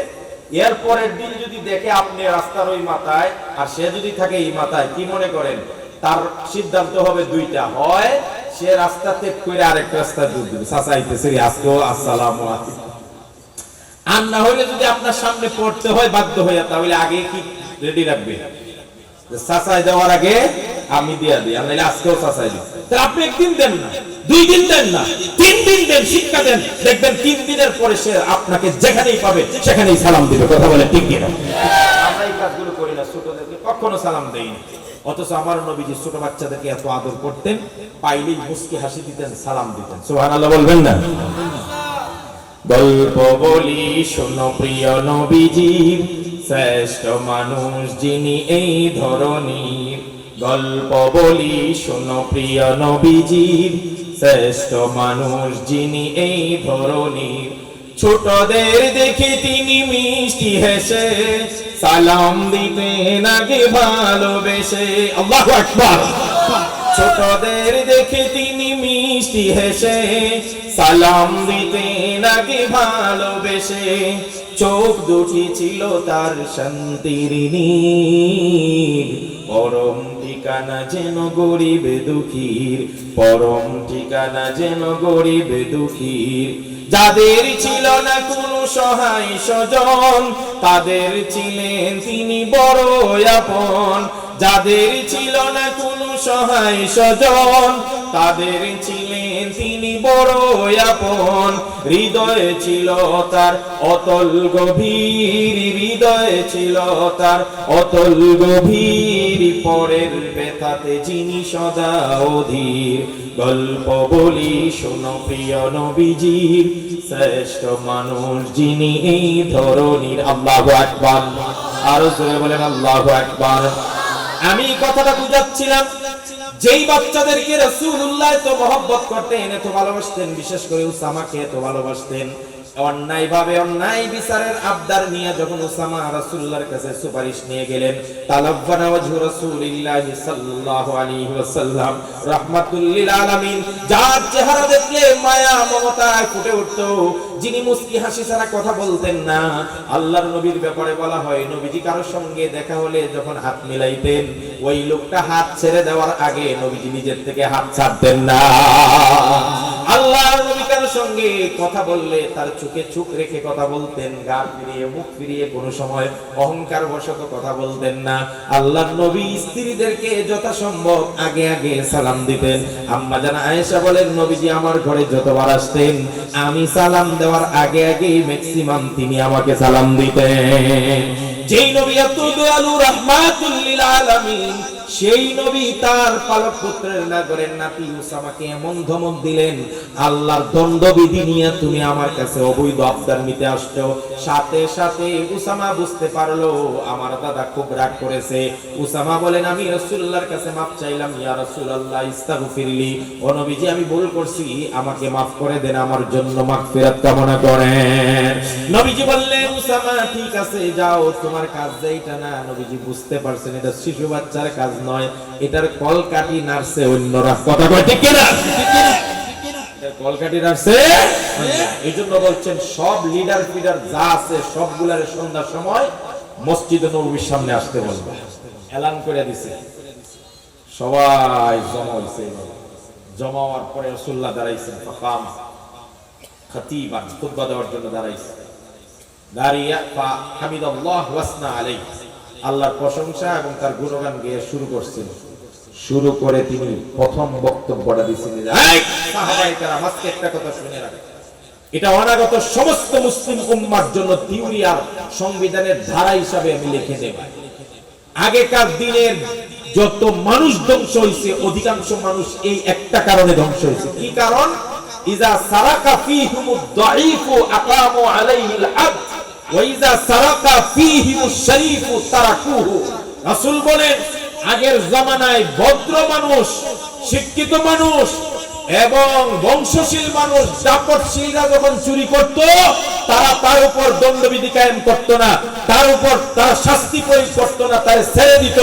এরপরের দিন যদি দেখে আপনি রাস্তার ওই মাথায় আর সে যদি থাকে এই মাথায়, কি মনে করেন? তার সিদ্ধান্ত হবে দুইটা, হয় সে রাস্তা ত্যাগ করে আরেক রাস্তা দূর দিবে, চাচাইতেছে আজকেও আসসালামু আলাইকুম, আর না হলে যদি আপনার সামনে পড়তে হয় বাধ্য হইয়া, তাহলে আগে কি রেডি রাখবে? চাচাই দেওয়ার আগে আমি দিয়া দিই, আর নাহলে আজকেও চাচাই দিই। তাহলে আপনি একদিন দেন না, 2 দিন দেন না, 3 দিন দেন, শিক্ষা দেন, দেখবেন 3 দিনের পরে সে আপনাকে যেখানেই পাবে সেখানেই সালাম দিবে। কথা বলে ঠিক কিনা? আমরা এই কাজগুলো করি না, ছোটদেরকে কখনো সালাম দেই না। অথচ আমার নবীজি ছোট বাচ্চাদেরকে এত আদর করতেন, পাইলেই মুস্কি হাসি দিতেন, সালাম দিতেন। সুবহানাল্লাহ বলবেন না? গল্প বলি শোনো প্রিয় নবীজির, শ্রেষ্ঠ মানুষ যিনি এই ধরনীর। গল্প বলি শোনো প্রিয় নবীজির, শ্রেষ্ঠ মানুষ যিনি এই ধরনীর। ছোটদের দেখে তিনি মিষ্টি হেসে সালাম দিতেন আগে ভালোবেসে। আল্লাহু আকবার। ছোটদের দেখে তিনি মিষ্টি হেসে সালাম দিতেন আগে ভালোবেসে। চোখ দুটি ছিল তার শান্তির নীর, পরম ঠিকানা যেন গরিব দুঃখীর, পরম ঠিকানা যেন গরিব দুঃখীর। যাদের ছিল না কোনো সহায় স্বজন, তাদের ছিলেন তিনি বড় আপন। যাদের ছিল না কোনো সহায় স্বজন, তাদের ছিলেন তিনি বড় আপন। হৃদয়ে ছিল তার অতল গভীর, হৃদয়ে ছিল তার অতল গভীর, পরের ব্যথাতে যিনি সদা অধীর। গল্প বলি শোনো প্রিয় নবীজির, শ্রেষ্ঠ মানুষ যিনি এই ধরনীর। আল্লাহু আকবার। আরো জোরে বলেন আল্লাহু আকবার। আমি কথাটা বুঝাচ্ছিলাম, যেই বাচ্চাদেরকে রাসূলুল্লাহ এত মহব্বত করতেন, এত ভালোবাসতেন, বিশেষ করে উসামাকে এত ভালোবাসতেন, অন্যায় ভাবে অন্যায় বিচারের আবদার নিয়ে যখন উসামা রাসূলুল্লাহর কাছে সুপারিশ নিয়ে গেলেন, তালাব্বানা ওয়াজহু রাসূলিল্লাহ সাল্লাল্লাহু আলাইহি ওয়াসাল্লাম রাহমাতুল লিল আলামিন, যার চেহারা দেখলে মায়া মমতায় ফুটে উঠতো, যিনি মুস্কি হাসি ছাড়া কথা বলতেন না। আল্লাহর নবীর ব্যাপারে বলা হয়, নবীজি কারোর সঙ্গে দেখা হলে যখন হাত মিলাইতেন, ওই লোকটা হাত ছেড়ে দেওয়ার আগে নবীজি নিজের থেকে হাত ছাড়তেন না। আল্লাহর নবী কারোর সঙ্গে কথা বললে তার চোখে চোখ রেখে কথা বলতেন, গা ফিরিয়ে মুখ ফিরিয়ে কোনো সময় অহংকার বশত কথা বলতেন না। আল্লাহর নবী স্ত্রীদেরকে যথাসম্ভব আগে আগে সালাম দিতেন। আম্মা জান আয়েশা বলেন, নবীজি আমার ঘরে যতবার আসতেন, আমি সালাম দেওয়ার আগে আগে ম্যাক্সিমাম তিনি আমাকে সালাম দিতেন। যেই নবী এত দয়ালু রাহমাতুল লিল আলামিন, সেই নবী তার পালক পুত্রের নাগরের নাতি উসামাকে এমন ধমক দিলেন, আল্লাহর দণ্ডবিধি নিয়ে তুমি আমার কাছে অবৈধ আবদার নিতে আসছো। সাথে সাথে উসামা বুঝতে পারলো আমার দাদা খুব রাগ করেছে। উসামা বলেন, আমি রাসূলুল্লাহর কাছে মাফ চাইলাম, ইয়া রাসূলুল্লাহ ইস্তাগফিরলি, ও নবীজি আমি ভুল করছি, আমাকে মাফ করে দেন, আমার জন্য মাগফিরাত কামনা করেন। নবীজি বললেন, উসামা ঠিক আছে যাও, তোমার কাজ যেটা না। নবীজি বুঝতে পারছেন এটা শিশু বাচ্চার কাজ নয়, এটার কলকাঠি নার্সে অন্যরা। কথা কয় ঠিক কিনা? কলকাঠি নার্সে। এই জন্য বলছেন সব লিডার ফিডার যা আছে সবগুলার সন্ধ্যার সময় মসজিদে নববীর সামনে আসতে বলবে, এলান করে দিছে। সবাই জমা হইছে। জমা হওয়ার পরে রাসূলুল্লাহ দাঁড়াইছেন, ফাকাম খাতিবান, খুতবা দেওয়ার জন্য দাঁড়াইছে। দাঁড়িয়ে হামিদাল্লাহ ওয়াসনা আলাইহি, আল্লাহর প্রশংসা এবং তার গুণগান গেয়ে শুরু করছেন। শুরু করে তিনি প্রথম বক্তব্যটা দিয়েছেন, এই সাহাবায়ে কেরাম আজকে একটা কথা শুনে রাখেন, এটা অনাগত সমস্ত মুসলিম উম্মার জন্য থিওরি আর সংবিধানের ধারা হিসাবে আমি লিখে দেব। আগেকার দিনের যত মানুষ ধ্বংস হয়েছে অধিকাংশ মানুষ এই একটা কারণে ধ্বংস হয়েছে। কি কারণ? ইজা সারাকা ফীহিমুদ দাঈফু আকামু আলাইহিল হাদ ওয়া ইজা সারাকা ফীহিমুশ শরীফু তারাকুহু। রাসূল বলেন, আগের জামানায় ভদ্র মানুষ, শিক্ষিত মানুষ এবং বংশশীল মানুষ, দাপটশীলরা যখন চুরি করত, তারা তার উপর দণ্ডবিধি কায়েম করত না, তার উপর তারা শাস্তি প্রয়োগ করত না, তারা ছেড়ে দিত।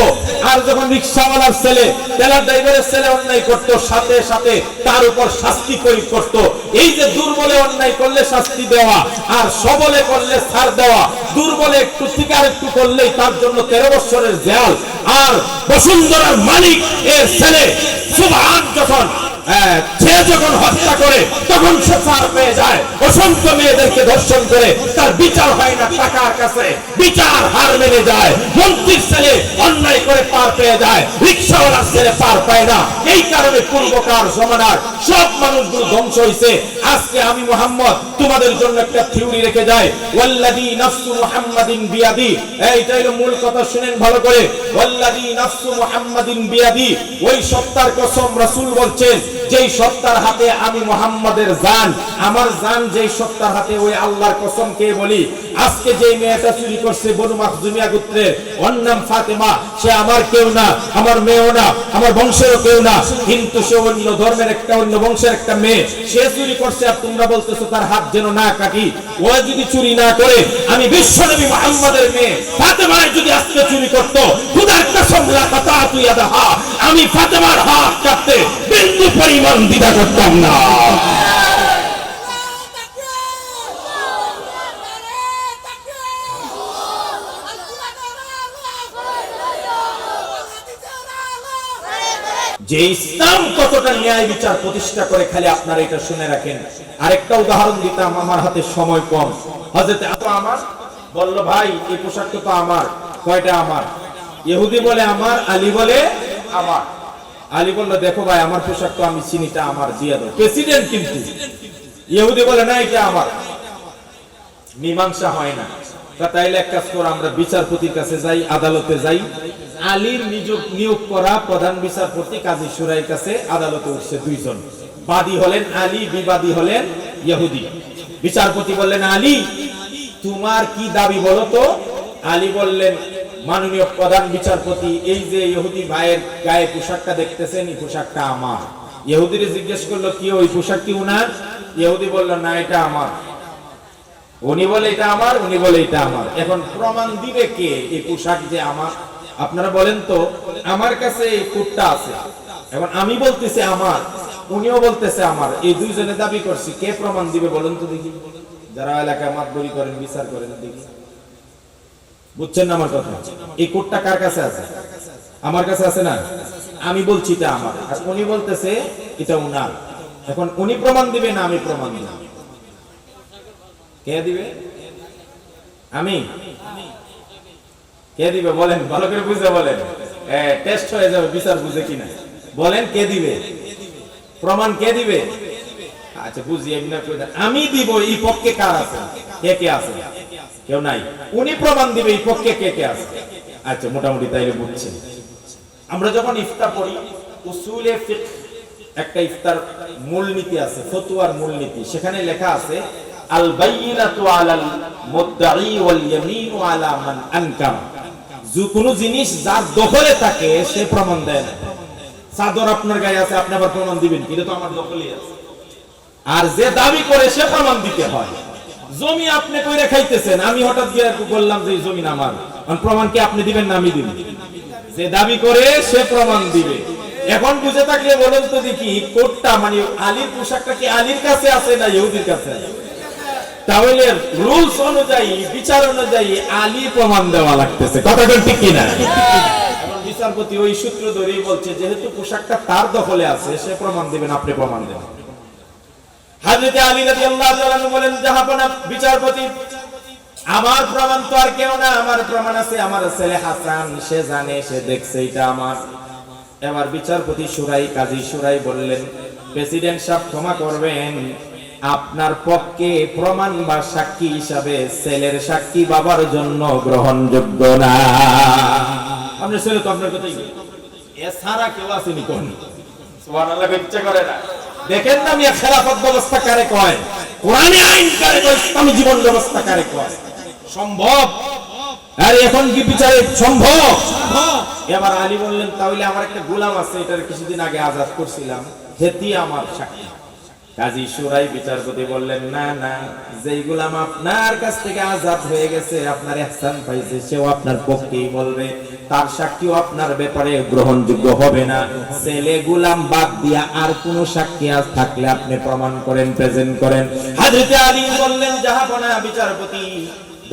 আর যখন রিকশাওয়ালার ছেলে, টেলার ড্রাইভারের ছেলে অন্যায় করত, সাথে সাথে তার উপর শাস্তি প্রয়োগ করত। এই যে দুর্বলে অন্যায় করলে শাস্তি দেওয়া, আর সবলে করলে ছাড় দেওয়া, দুর্বলে একটু থেকে আর একটু করলেই তার জন্য 13 বছরের জেল। আর বসুন্ধরার মালিক এর ছেলে সুবহান যখন হত্যা করে তখন সে ছাড় পেয়ে যায়। অসংখ্য মেয়েদেরকে ধর্ষণ করে তার বিচার হয় না, টাকার কাছে বিচার হার মেনে যায়। মন্ত্রীর ছেলে অন্যায় করে পার পেয়ে যায়, রিকশাওয়ালার ছেলে পার পায় না। এই কারণে পূর্বকার জমানার সব মানুষগুলো ধ্বংস হয়েছে। আজকে আমি মুহাম্মদ তোমাদের জন্য একটা থিওরি রেখে যাই, ওয়াল্লাযী নাফসু মুহাম্মাদিন বিয়াদি। এইটা হলো মূল কথা, শুনেন ভালো করে। ওয়াল্লাযী নাফসু মুহাম্মাদিন বিয়াদি, ওই সত্তার কসম রাসূল বলছেন, যেই সত্তার হাতে আমি মুহাম্মাদের জান, আমার জান যেই সত্তার হাতে, ওই আল্লাহর কসম কে বলি। আজকে যেই মেয়েটা চুরি করছে বনু মাখজুমিয়া গোত্রের, ওর নাম ফাতেমা, সে আমার কেউ না, আমার মেয়েও না, আমার বংশেরও কেউ না, কিন্তু সে অন্য ধর্মের একটা, অন্য বংশের একটা মেয়ে। সে চুরি করছে আর তোমরা বলতেছো তার হাত যেন না কাটি। ও যদি চুরি না করে, আমি বিশ্বনবী মুহাম্মাদের মেয়ে ফাতেমা যদি আজকে চুরি করতো, খোদার কসম লা কাতাতু ইয়াদাহা, আমি ফাতেমার হাত কাটতে বিন্দু পরিমাণ দ্বিধা করতাম না। যে ইসলাম কতটা ন্যায় বিচার প্রতিষ্ঠা করে, খালি আপনারা এটা শুনে রাখেন। আরেকটা উদাহরণ দিতাম, আমার হাতে সময় কম। হযরত আমার বলল, ভাই এই পোশাকটা তো আমার। কয়টা আমার? ইহুদি বলে আমার, আলী বলে আমার। আলী বলল, দেখো ভাই আমার পোশাক তো আমি চিনিটা আমার, দিয়ে দাও। প্রেসিডেন্ট কিন্তু। ইহুদি বলে না, এটা আমার। মীমাংসা হয় না। তাইলে এক কাজ করো, আমরা বিচারপতির কাছে যাই, আদালতে যাই। আলীর নিয়োগ করা প্রধান বিচারপতি কাজী শুরাইর কাছে আদালতে উঠছে দুইজন। বাদী হলেন আলী, বিবাদী হলেন ইহুদি। বিচারপতি বললেন, আলী তোমার কি দাবি বলো তো? আলী বললেন, মাননীয় প্রধান বিচারপতি, এই যে ইহুদি ভাইয়ের গায়ে পোশাকটা দেখতেছেন, এই পোশাকটা আমার। ইহুদিরে জিজ্ঞেস করলো, কি ওই পোশাক কি উনার? ইহুদি বলল, না এটা আমার। উনি বলে এটা আমার, উনি বলে এটা আমার। এখন প্রমাণ দিবে কে এই পোশাক যে আমার? আপনারা বলেন তো, আমার কাছে এই কোটটা আছে, এখন আমি বলতেছি আমার, উনিও বলতেছে আমার, এই দুইজনে দাবি করছি, কে প্রমাণ দিবে বলেন তো দেখি? যারা এলাকায় মাতবরি করেন, বিচার করেন, দেখি। বুঝছেন না আমার কথা? এই কোটটা কার কাছে আছে? আমার কাছে আছে না? আমি বলছি এটা আমার, আর উনি বলতেছে এটা উনার। এখন উনি প্রমাণ দিবে না আমি প্রমাণ দিব? কে দিবে? আমি? কে দিবে বলেন, ভালো করে বুঝে বলেন। টেস্ট হয়ে যাবে বিচার বুঝে কিনা। বলেন কে দিবে? প্রমাণ কে দিবে? আচ্ছা বুঝি, আমি দিব। এই পক্ষে কার আছে? কে কে আছে? কেউ নাই। উনি প্রমাণ দিবে এই পক্ষে কে কে আছে। আচ্ছা মোটামুটি তাইলে বুঝছেন। আমরা যখন ইফতার পড়ি, উসুলে ফিকহ একটা ইফতার মূলনীতি আছে, ফতোয়ার মূলনীতি। সেখানে লেখা আছে, আল বাইয়িনাতু আলাল মুদ্দাঈ ওয়াল ইয়ামিনু আলা মান আনকার। যে কোনো জিনিস যার দখলে থাকে সে প্রমাণ দেয় না। চাদর আপনার গায়ে আছে, আপনি আবার প্রমাণ দিবেন কি? এটা তো আমার দখলেই আছে। আর যে দাবি করে সে প্রমাণ দিতে হয়। জমি আপনি কইরা খাইতেছেন, আমি হঠাৎ গিয়ে বললাম যে এই জমি আমার, প্রমাণ কি আপনি দিবেন না আমি দিব? যে দাবি করে সে প্রমাণ দিবে। এখন বুঝে থাকলে বলেন তো দেখি, কোটটা মানে আলীর পোশাকটা কি আলীর কাছে আছে না ইহুদির কাছে আছে? তাহলে রুলস অনুযায়ী, বিচার অনুযায়ী আলী প্রমাণ দেওয়া লাগতেছে। কথাটা ঠিক কিনা? এখন বিচারপতি ওই সূত্র ধরেই বলছে, যেহেতু পোশাকটা তার দখলে আছে, সে প্রমাণ দিবেন, আপনি প্রমাণ দেন। হযরত আলী রাদিয়াল্লাহু তাআলা বলেন, জাহাপনা বিচারপতি, আমার প্রমাণ তো আর কেউ না, আমার প্রমাণ আছে আমার ছেলে হাসান, সে জানে, সে দেখছে এটা আমার। এবার বিচারপতি শুরাই, কাজী শুরাই বললেন, প্রেসিডেন্ট সাহেব ক্ষমা করবেন, আপনার পক্ষে প্রমাণ বা সাক্ষী হিসাবে ছেলের সাক্ষী বাবার জন্য গ্রহণযোগ্য না। আপনার ছেলে তো আপনার কথাই এছাড়া কেউ আসেনি কোন সুবহানাল্লাহ ইচ্ছা করে না। দেখেন না মিয়া খেলাফত ব্যবস্থা কারে কয়, কোরআনে আইন কারে কয়, ইসলামী জীবন ব্যবস্থা কারে কয়? সম্ভব? আর এখন কি বিচারে সম্ভব? এবার আলী বললেন তাহলে আমার একটা গোলাম আছে, এটার কিছুদিন আগে আজাদ করছিলাম, হেতি আমার সাক্ষী। কাজী সুরাই বিচারপতি বললেন না না, যেই গোলাম আপনার কাছ থেকে আজাদ হয়ে গেছে, আপনার ইহসান পাইছে, সেও আপনার পক্ষেই বলবে, তার সাক্ষীও আপনার ব্যাপারে গ্রহণযোগ্য হবে না। ছেলে গোলাম বাদ দিয়া আর কোন সাক্ষী আজ থাকলে আপনি প্রমাণ করেন, প্রেজেন্ট করেন। হযরত আলী বললেন জাহাপনা বিচারপতি,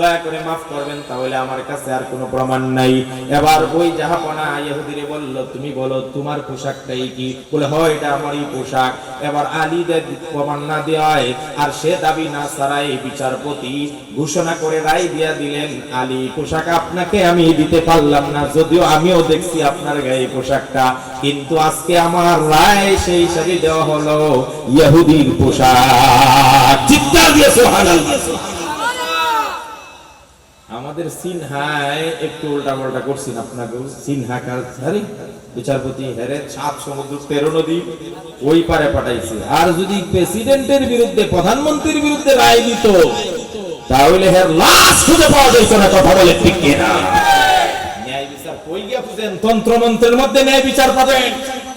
দয়া করে মাফ করবেন, তাহলে আমার কাছে আর কোনো প্রমাণ নাই। এবার ওই জাহাপনা ইহুদিরে বলল, তুমি বলো তোমার পোশাকটাই কি? বলে হয় এটা আমারই পোশাক। এবার আলী প্রমাণ না দেওয়ায় আর সে দাবি না ছাড়াই বিচারপতি ঘোষণা করে রায় দিয়া দিলেন, আলী পোশাক আপনাকে আমি দিতে পারলাম না, যদিও আমিও দেখছি আপনার গায়ে পোশাকটা, কিন্তু আজকে আমার রায় সেই হিসাবে দেওয়া হলো ইহুদির পোশাক। চিৎকার দিয়ে সুবহানাল্লাহ। আমাদের সিনহায় একটু উল্টা পাল্টা করছেন, আপনাকে সিনহা কারি বিচারপতি হেরে 7 সমুদ্র 13 নদী ওই পারে পাঠাইছে। আর যদি প্রেসিডেন্টের বিরুদ্ধে, প্রধানমন্ত্রীর বিরুদ্ধে রায় দিত, তাহলে হের লাশ খুঁজে পাওয়া যাইত না। কথা বলে ঠিক কিনা? ন্যায় বিচার কই গিয়া খুঁজেন? তন্ত্রমন্ত্রের মধ্যে ন্যায় বিচার পাবেন,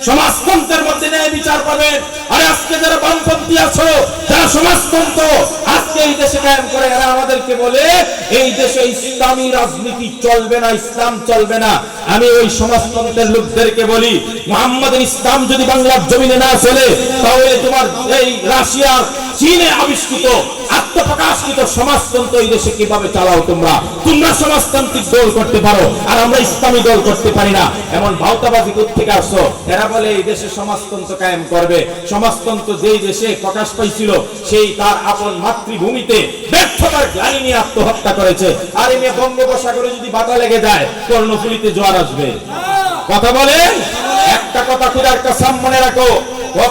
সমাজতন্ত্রের মধ্যে ন্যায় বিচার পাবেন। আর আজকে যারা বামপন্থী আছো, যারা সমাজতন্ত্র আজকে এই দেশে কায়েম করে, এরা আমাদেরকে বলে এই দেশে ইসলামী রাজনীতি চলবে না, ইসলাম চলবে না। আমি ওই সমাজতন্ত্রের লোকদেরকে বলি, মুহাম্মাদের ইসলাম যদি বাংলার জমিনে না চলে, তাহলে তোমার এই রাশিয়ার, চীনে আবিষ্কৃত আত্মপ্রকাশকৃত সমাজতন্ত্র এই দেশে কিভাবে চালাও তোমরা? তোমরা সমাজতান্ত্রিক দল করতে পারো, আর আমরা ইসলামী দল করতে পারি না। এমন ভাওতাবাজি থেকে আসছো। এরা বলে এই দেশে সমাজতন্ত্র কায়েম করবে। সমাজতন্ত্র যেই দেশে প্রকাশ পাইছিল, সেই তার আপন মাতৃভূমিতে ব্যর্থতার গ্লানি নিয়ে আত্মহত্যা করেছে। আর এই বঙ্গোপসাগরে যদি বাধা লেগে যায়, কর্ণফুলীতে জোয়ার আসবে। কথা বলেন, একটা কথা খুদার কসম মনে রাখো,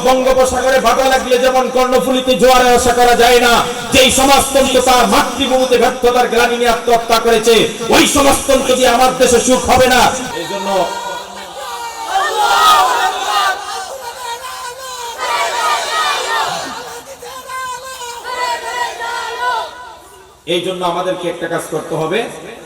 বঙ্গোপসাগরে বাধা লাগলে যেমন কর্ণফুলীতে জোয়ারের আশা করা যায় না, যেই সমাজতন্ত্র তার মাতৃভূমিতে ব্যর্থতার গ্লানি নিয়ে আত্মহত্যা করেছে, ওই সমাজতন্ত্র দিয়ে আমার দেশে সুখ হবে না। এইজন্য এই জন্য আমাদেরকে একটা কাজ করতে হবে,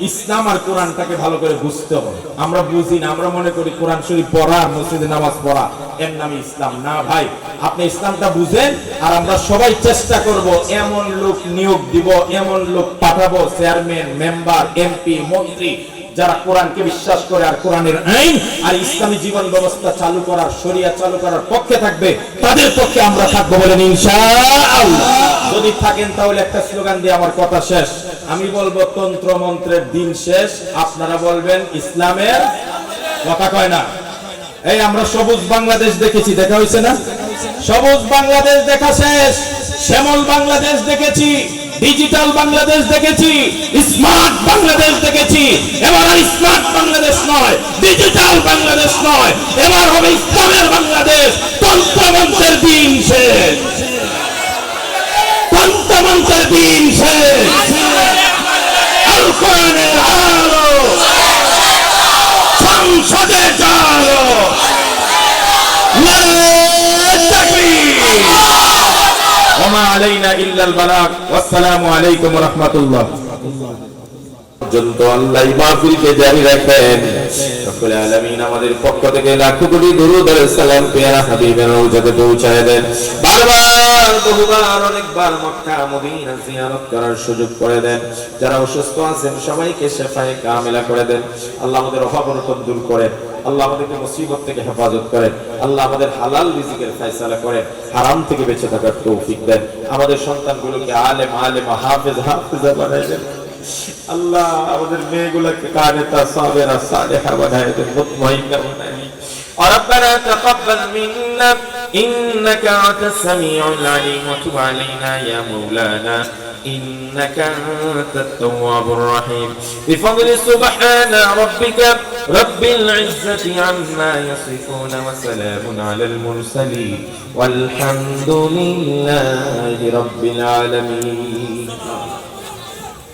ইসলাম আর কোরআনটাকে ভালো করে বুঝতে হবে। আমরা বুঝি না, আমরা মনে করি কোরআন শরীফ পড়া, মসজিদে নামাজ পড়া এর নামই ইসলাম। না ভাই, আপনি ইসলামটা বুঝেন। আর আমরা সবাই চেষ্টা করব, এমন লোক নিয়োগ দিব, এমন লোক পাঠাবো, চেয়ারম্যান, মেম্বার, এমপি, মন্ত্রী, যারা কোরআনকে বিশ্বাস করে আর কোরআনের আইন আর ইসলামী জীবন ব্যবস্থা চালু করার, শরিয়া চালু করার পক্ষে থাকবে, তাদের পক্ষে আমরা থাকবো বলেন ইনশাআল্লাহ। যদি থাকেন তাহলে একটা স্লোগান দিয়ে আমার কথা শেষ। আমি বলবো তন্ত্র মন্ত্রের দিন শেষ, আপনারা বলবেন ইসলামের। কথা কয় না? এই আমরা সবুজ বাংলাদেশ দেখেছি, দেখা হয়েছে না? সবুজ বাংলাদেশ দেখা শেষ, শ্যামল বাংলাদেশ দেখেছি, ডিজিটাল বাংলাদেশ দেখেছি, স্মার্ট বাংলাদেশ দেখেছি। এবার আর স্মার্ট বাংলাদেশ নয়, ডিজিটাল বাংলাদেশ নয়, এবার হবে ইসলামের বাংলাদেশ। তন্ত্রমন্ত্রের দিন শেষ, তন্ত্রমন্ত্রের দিন শেষ। আল কোরআনের আলো সংসদে চালো। ওমা আলাইনা ইল্লাল বালাগ। ওয়াসসালামু আলাইকুম ওয়া রাহমাতুল্লাহ। পর্যন্ত আল্লাহ মাহফিলকে জারি রাখেন। রব্বুল আলামিন আমাদের পক্ষ থেকে লাখো কোটি দরুদ আর সালাম পেয়ারা হাবিবের রওজাতে পৌঁছায় দেন। বারবার বহুবার অনেকবার মক্কা মদিনা জিয়ারত করার সুযোগ করে দেন। যারা অসুস্থ আছেন সবাইকে শিফায়ে কামিলা করে দেন। আল্লাহ আমাদের অভাব অনটন দূর করেন। আল্লাহ আমাদেরকে মুসিবত থেকে হেফাজত করেন। আল্লাহ আমাদের হালাল রিজিকের ফয়সালা করেন, হারাম থেকে বেঁচে থাকার তৌফিক দেন। আমাদের সন্তানগুলোকে আলেম আলেমা হাফেজ হাফেজা বানায় দেন। আল্লাহ আমাদের মেয়েগুলোকে কানেতা সাবেরা সালেহা বানায় দেন, মুতমাইন্না বানায় দেন। ربنا تقبل منا إنك أنت السميع العليم وتب علينا يا مولانا إنك أنت التواب الرحيم بفضل سبحان ربك রব্বিল ইজ্জাতি আম্মা ইয়াসিফুন ওয়া সালামুন আলাল মুরসালিন ওয়ালহামদুলিল্লাহি রাব্বিল আলামিন।